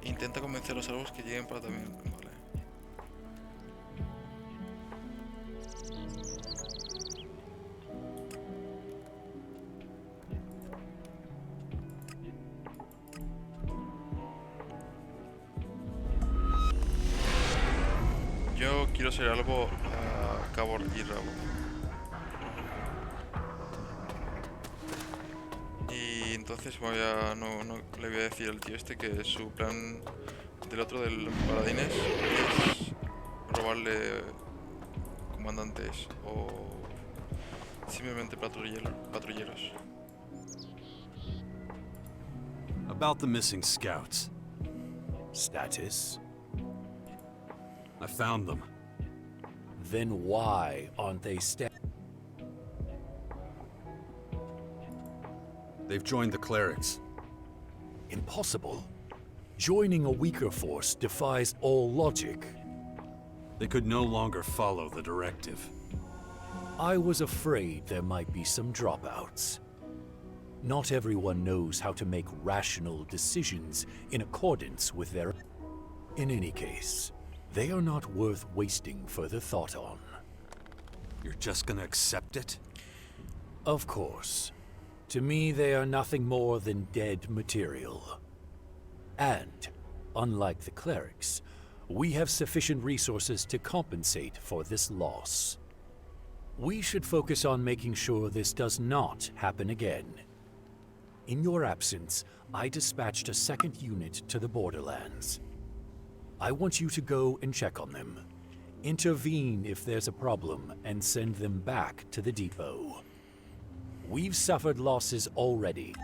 e intenta convencer a los albos que lleguen para también. Vale. Yo quiero ser algo a cabo y rabo. Y entonces no le voy a decir al tío este que su plan del otro del paladines es robarle comandantes o simplemente patrulleros. About the missing scouts. Status? I found them. Then why aren't they They've joined the clerics. Impossible. Joining a weaker force defies all logic. They could no longer follow the directive. I was afraid there might be some dropouts. Not everyone knows how to make rational decisions in accordance with their... In any case, they are not worth wasting further thought on. You're just gonna accept it? Of course. To me, they are nothing more than dead material. And, unlike the clerics, we have sufficient resources to compensate for this loss. We should focus on making sure this does not happen again. In your absence, I dispatched a second unit to the borderlands. I want you to go and check on them. Intervene if there's a problem, and send them back to the depot. We've suffered losses already.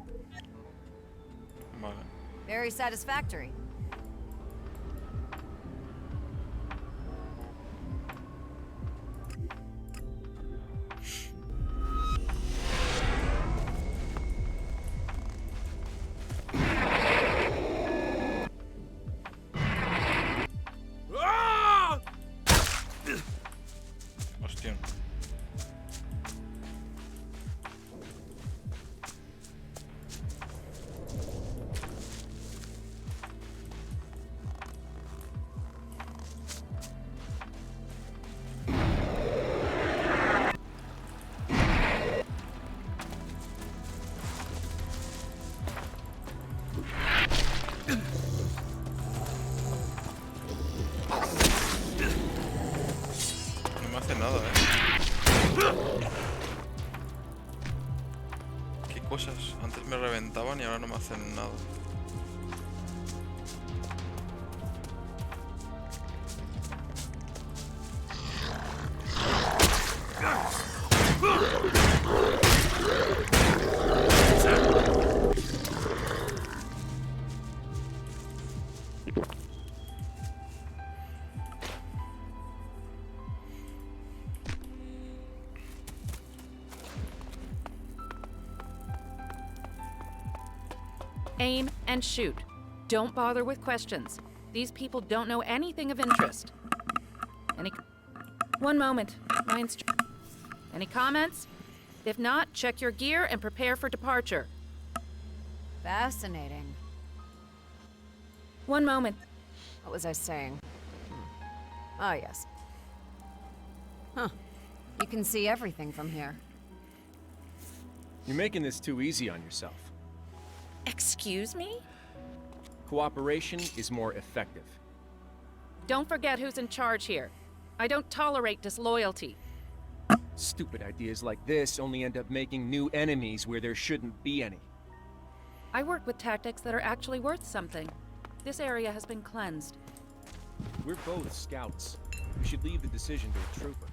Very satisfactory. Hostia. No me hace nada, Qué cosas. Antes me reventaban y ahora no me hacen nada. Aim and shoot. Don't bother with questions. These people don't know anything of interest. One moment. Any comments? If not, check your gear and prepare for departure. Fascinating. One moment. What was I saying? Oh, yes. Huh. You can see everything from here. You're making this too easy on yourself. Excuse me? Cooperation is more effective. Don't forget who's in charge here. I don't tolerate disloyalty. Stupid ideas like this only end up making new enemies where there shouldn't be any. I work with tactics that are actually worth something. This area has been cleansed. We're both scouts. We should leave the decision to a trooper.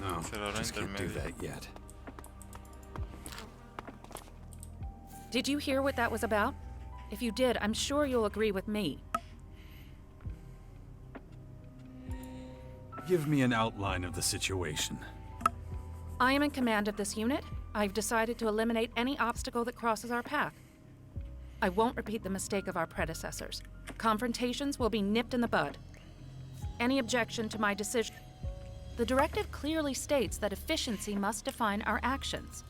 No, just can't do that yet. Did you hear what that was about? If you did, I'm sure you'll agree with me. Give me an outline of the situation. I am in command of this unit. I've decided to eliminate any obstacle that crosses our path. I won't repeat the mistake of our predecessors. Confrontations will be nipped in the bud. Any objection to my decision? The directive clearly states that efficiency must define our actions.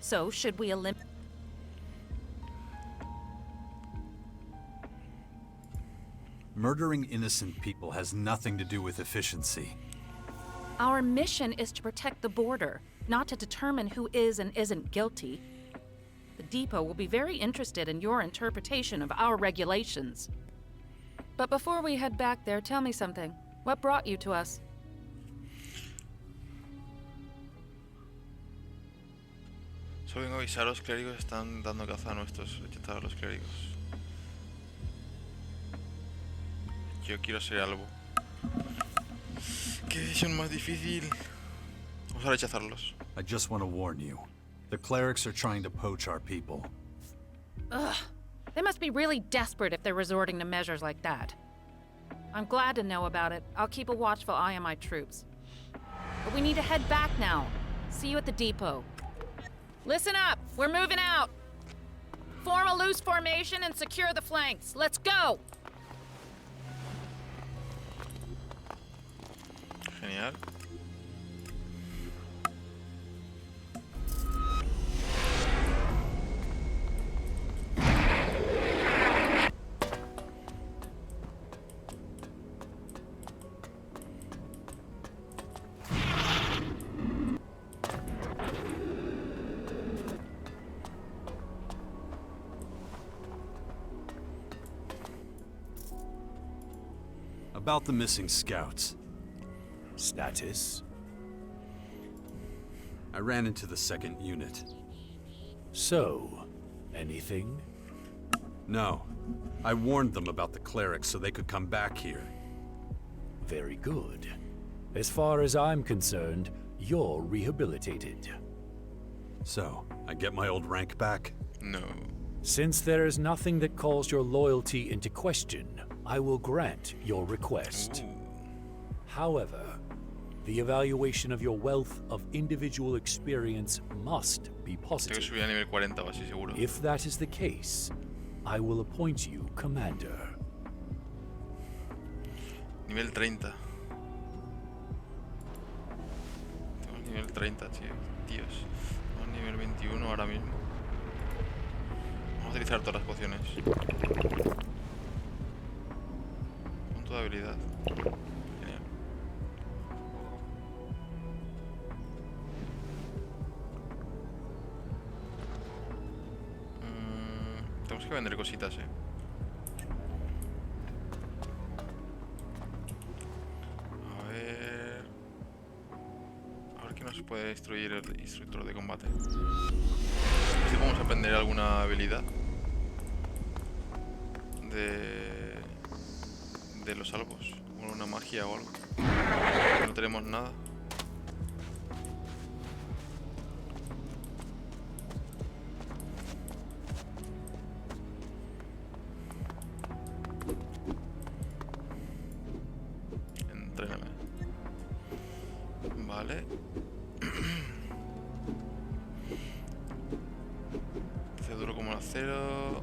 So, should we eliminate... Murdering innocent people has nothing to do with efficiency. Our mission is to protect the border, not to determine who is and isn't guilty. The depot will be very interested in your interpretation of our regulations. But before we head back there, tell me something. What brought you to us? Solo vengo a avisar, los clérigos están dando caza a nuestros. Echad a los clérigos. Yo quiero ser algo. Qué decisión más difícil. Vamos a rechazarlos. I just want to warn you. The clerics are trying to poach our people. Ugh. They must be really desperate if they're resorting to measures like that. I'm glad to know about it. I'll keep a watchful eye on my troops. But we need to head back now. See you at the depot. Listen up! We're moving out! Form a loose formation and secure the flanks. Let's go! Genial. About the missing scouts. Status? I ran into the second unit. So, anything? No. I warned them about the clerics so they could come back here. Very good. As far as I'm concerned, you're rehabilitated. So, I get my old rank back? No. Since there is nothing that calls your loyalty into question, I will grant your request. However, the evaluation of your wealth of individual experience must be positive. Tengo que subir a nivel 40 o así seguro. If that is the case, I will appoint you commander. Nivel 30. Tengo nivel 30, tíos. Tengo nivel 21 ahora mismo. Vamos a utilizar todas las pociones. Punto de habilidad. Genial. Tenemos que vender cositas, A ver qué nos puede destruir el instructor de combate. Si podemos aprender alguna habilidad de los salvos, como una magia o algo. No tenemos nada. Entréname. Vale. Hace duro como el acero.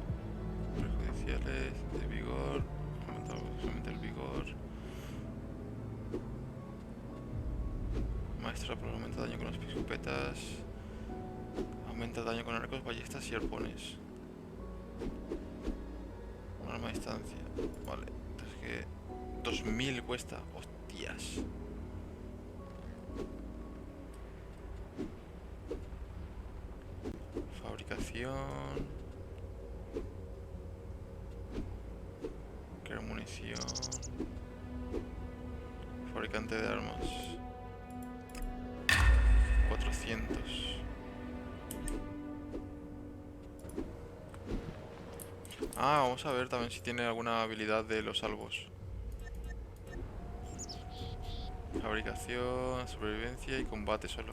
Perjudiciales de vigor. Aumenta el vigor. Maestra aumenta daño con las escopetas. Aumenta daño con arcos, ballestas y arpones. Un arma a distancia. Vale. Entonces que 2000 cuesta. Hostias. Fabricación. Crear munición. Fabricante de armas. 400. Vamos a ver también si tiene alguna habilidad de los salvos. Fabricación, supervivencia y combate solo.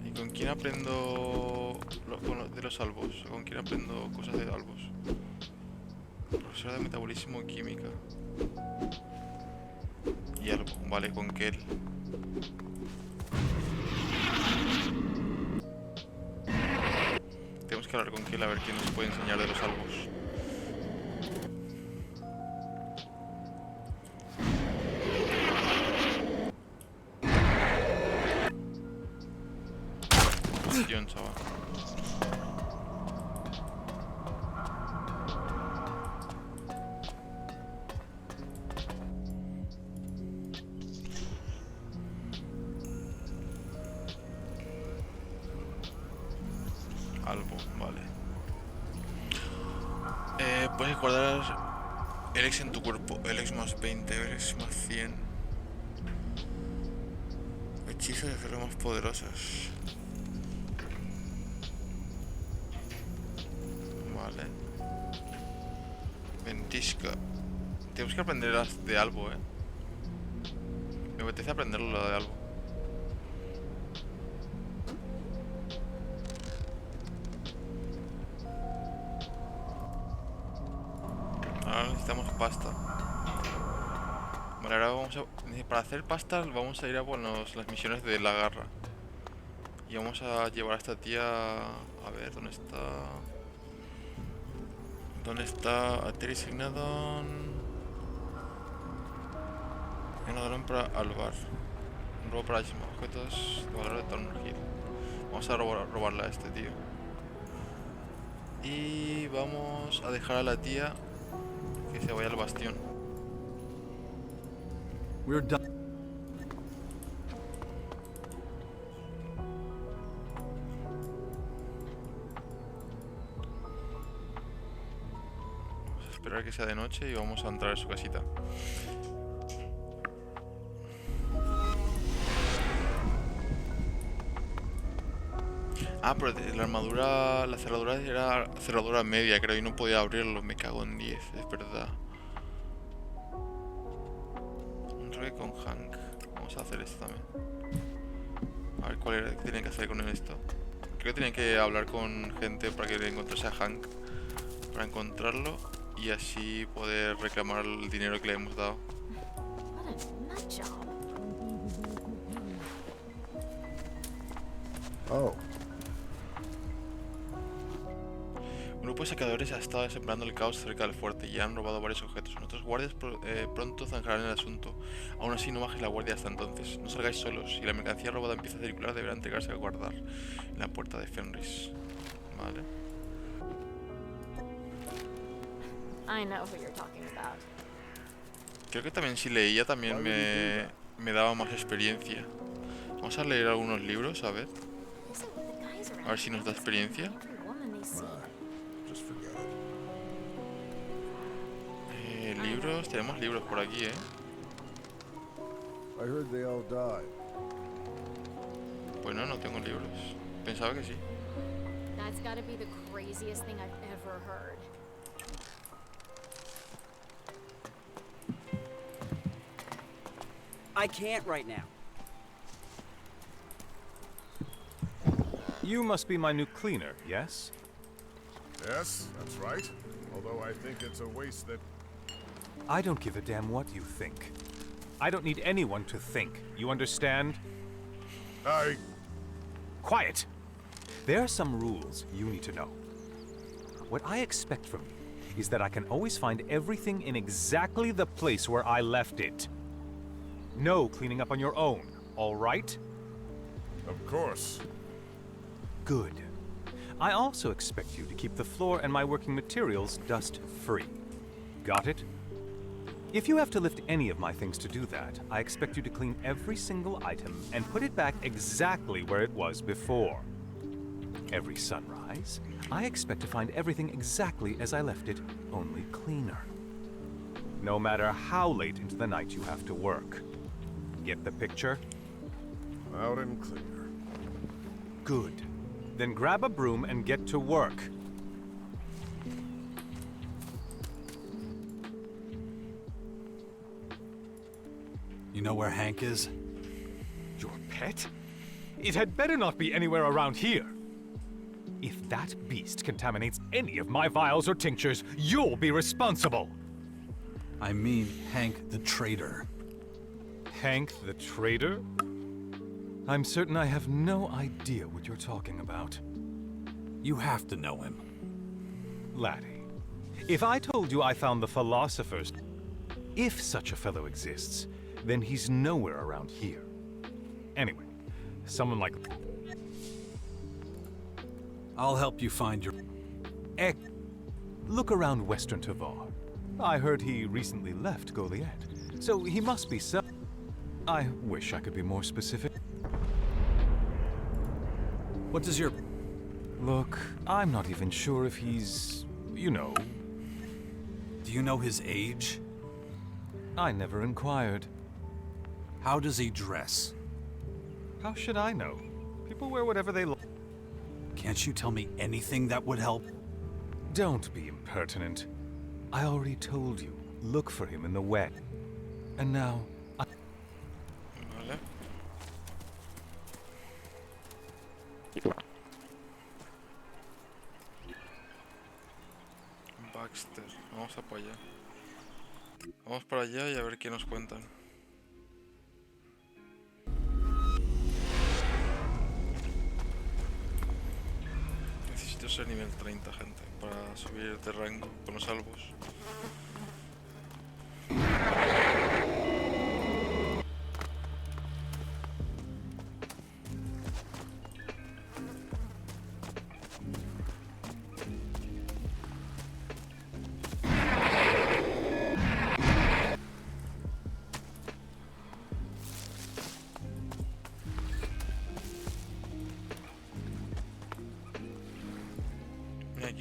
¿Y con quién aprendo de los salvos? ¿Con quién aprendo cosas de salvos? Profesor de metabolismo y química. Y algo, vale, con Kel. Tenemos que hablar con Kel a ver quién nos puede enseñar de los salvos. Chaval. Algo, vale. Puedes guardar el X en tu cuerpo. El X más 20, el X más 100. Hechizos de hacerlo más poderosos. Vale. Ventisca. Tenemos que aprender las de algo, Me apetece aprenderlo lo de algo. Ahora necesitamos pasta. Vale, ahora vamos a... Para hacer pasta vamos a ir a por las misiones de la garra. Y vamos a llevar a esta tía... A ver, ¿dónde está? ¿Dónde está? Aterrizagnadon. Un ladrón para Alvar. Un robo para objetos de valor de tal ungido. Vamos a robarle a este tío. Y vamos a dejar a la tía que se vaya al bastión. We're done. Vamos a esperar que sea de noche y vamos a entrar en su casita. Ah, pero la armadura, la cerradura era cerradura media, creo, y no podía abrirlo. Me cago en 10, es verdad. Un rey con Hank. Vamos a hacer esto también. A ver cuál era, qué tienen que hacer con esto. Creo que tienen que hablar con gente para que le encontrase a Hank. Para encontrarlo y así poder reclamar el dinero que le hemos dado. Oh. Un grupo de saqueadores ha estado sembrando el caos cerca del fuerte y han robado varios objetos. Nuestros guardias pronto zanjarán el asunto. Aún así, no bajes la guardia hasta entonces. No salgáis solos. Si la mercancía robada empieza a circular, deberá entregarse a guardar en la puerta de Fenris. Vale. I know who you're talking about. Creo que también si leía también me daba más experiencia. Vamos a leer algunos libros, a ver. A ver si nos da experiencia. Libros, tenemos libros por aquí, I heard they all died. Bueno, no tengo libros. Pensaba que sí. That's gotta be the craziest thing I've ever heard. I can't right now. You must be my new cleaner, yes? Yes, that's right. Although I think it's a waste that... I don't give a damn what you think. I don't need anyone to think. You understand? Quiet! There are some rules you need to know. What I expect from you is that I can always find everything in exactly the place where I left it. No cleaning up on your own, all right? Of course. Good. I also expect you to keep the floor and my working materials dust-free. Got it? If you have to lift any of my things to do that, I expect you to clean every single item and put it back exactly where it was before. Every sunrise, I expect to find everything exactly as I left it, only cleaner. No matter how late into the night you have to work. Get the picture? Loud and clear. Good. Then grab a broom and get to work. You know where Hank is? Your pet? It had better not be anywhere around here. If that beast contaminates any of my vials or tinctures, you'll be responsible. I mean Hank the traitor. Hank the traitor? I'm certain I have no idea what you're talking about. You have to know him. Laddie, if I told you I found the philosopher's... If such a fellow exists, then he's nowhere around here. Anyway, someone like... I'll help you find your... Look around Western Tavar. I heard he recently left Goliath, so he must be some... I wish I could be more specific. What does your... Look, I'm not even sure if he's... you know... Do you know his age? I never inquired. How does he dress? How should I know? People wear whatever they like. Can't you tell me anything that would help? Don't be impertinent. I already told you, look for him in the wet. And now, Vale. Baxter, vamos a para allá. Vamos para allá y a ver qué nos cuentan. Necesito ser nivel 30, gente, para subir de rango con los salvos.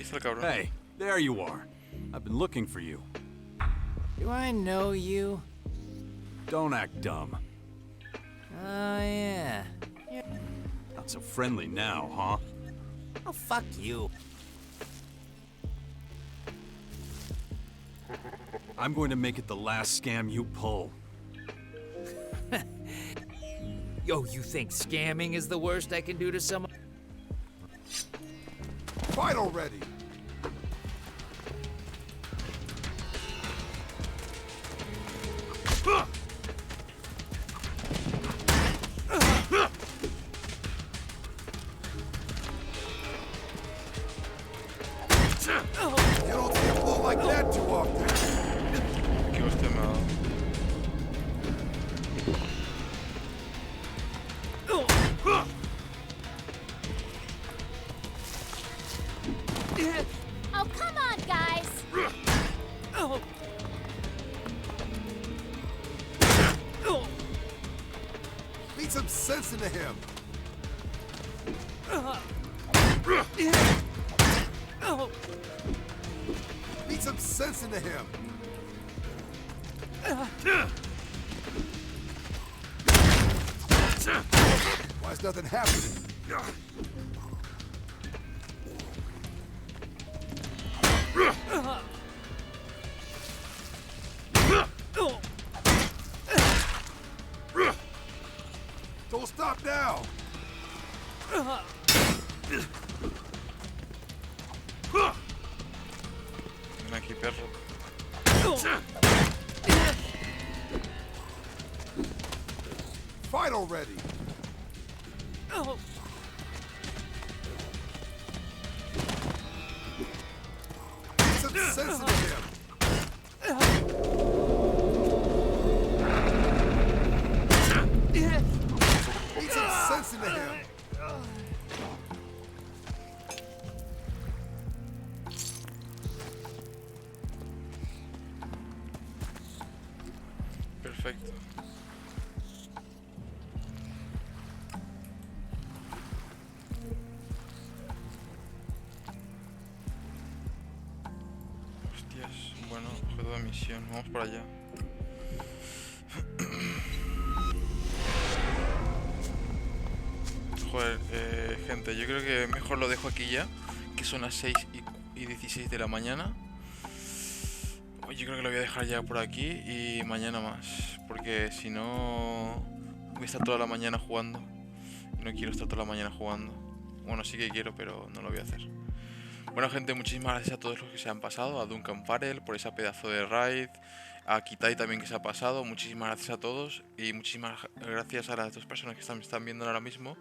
Aquí está el cabrón. Hey, there you are. I've been looking for you. Do I know you? Don't act dumb. Oh, yeah. Not so friendly now, huh? Oh, fuck you. I'm going to make it the last scam you pull. Yo, you think scamming is the worst I can do to someone? Fight already! You don't see a blow like that too often. Aquí hostia me ha dado. Oh, come on, guys! Beat some sense into him. Beat some sense into him. Why is nothing happening? Don't stop now! Ven aquí, perro. Fight already! Beat some sense into him. Beat some sense into him. Perfecto. Hostias, bueno, objeto de misión. Vamos para allá. Joder, gente, yo creo que mejor lo dejo aquí ya, que son las 6:16 de la mañana. Yo creo que lo voy a dejar ya por aquí y mañana más, porque si no voy a estar toda la mañana jugando y no quiero estar toda la mañana jugando. Bueno, sí que quiero, pero no lo voy a hacer. Bueno, gente, muchísimas gracias a todos los que se han pasado, a Duncan Farrell por esa pedazo de raid, a Kitai también que se ha pasado, muchísimas gracias a todos y muchísimas gracias a las dos personas que me están viendo ahora mismo.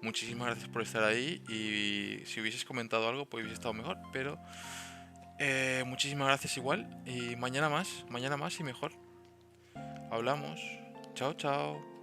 Muchísimas gracias por estar ahí y si hubieses comentado algo pues hubiese estado mejor, pero muchísimas gracias igual y mañana más y mejor. Hablamos. Chao, chao.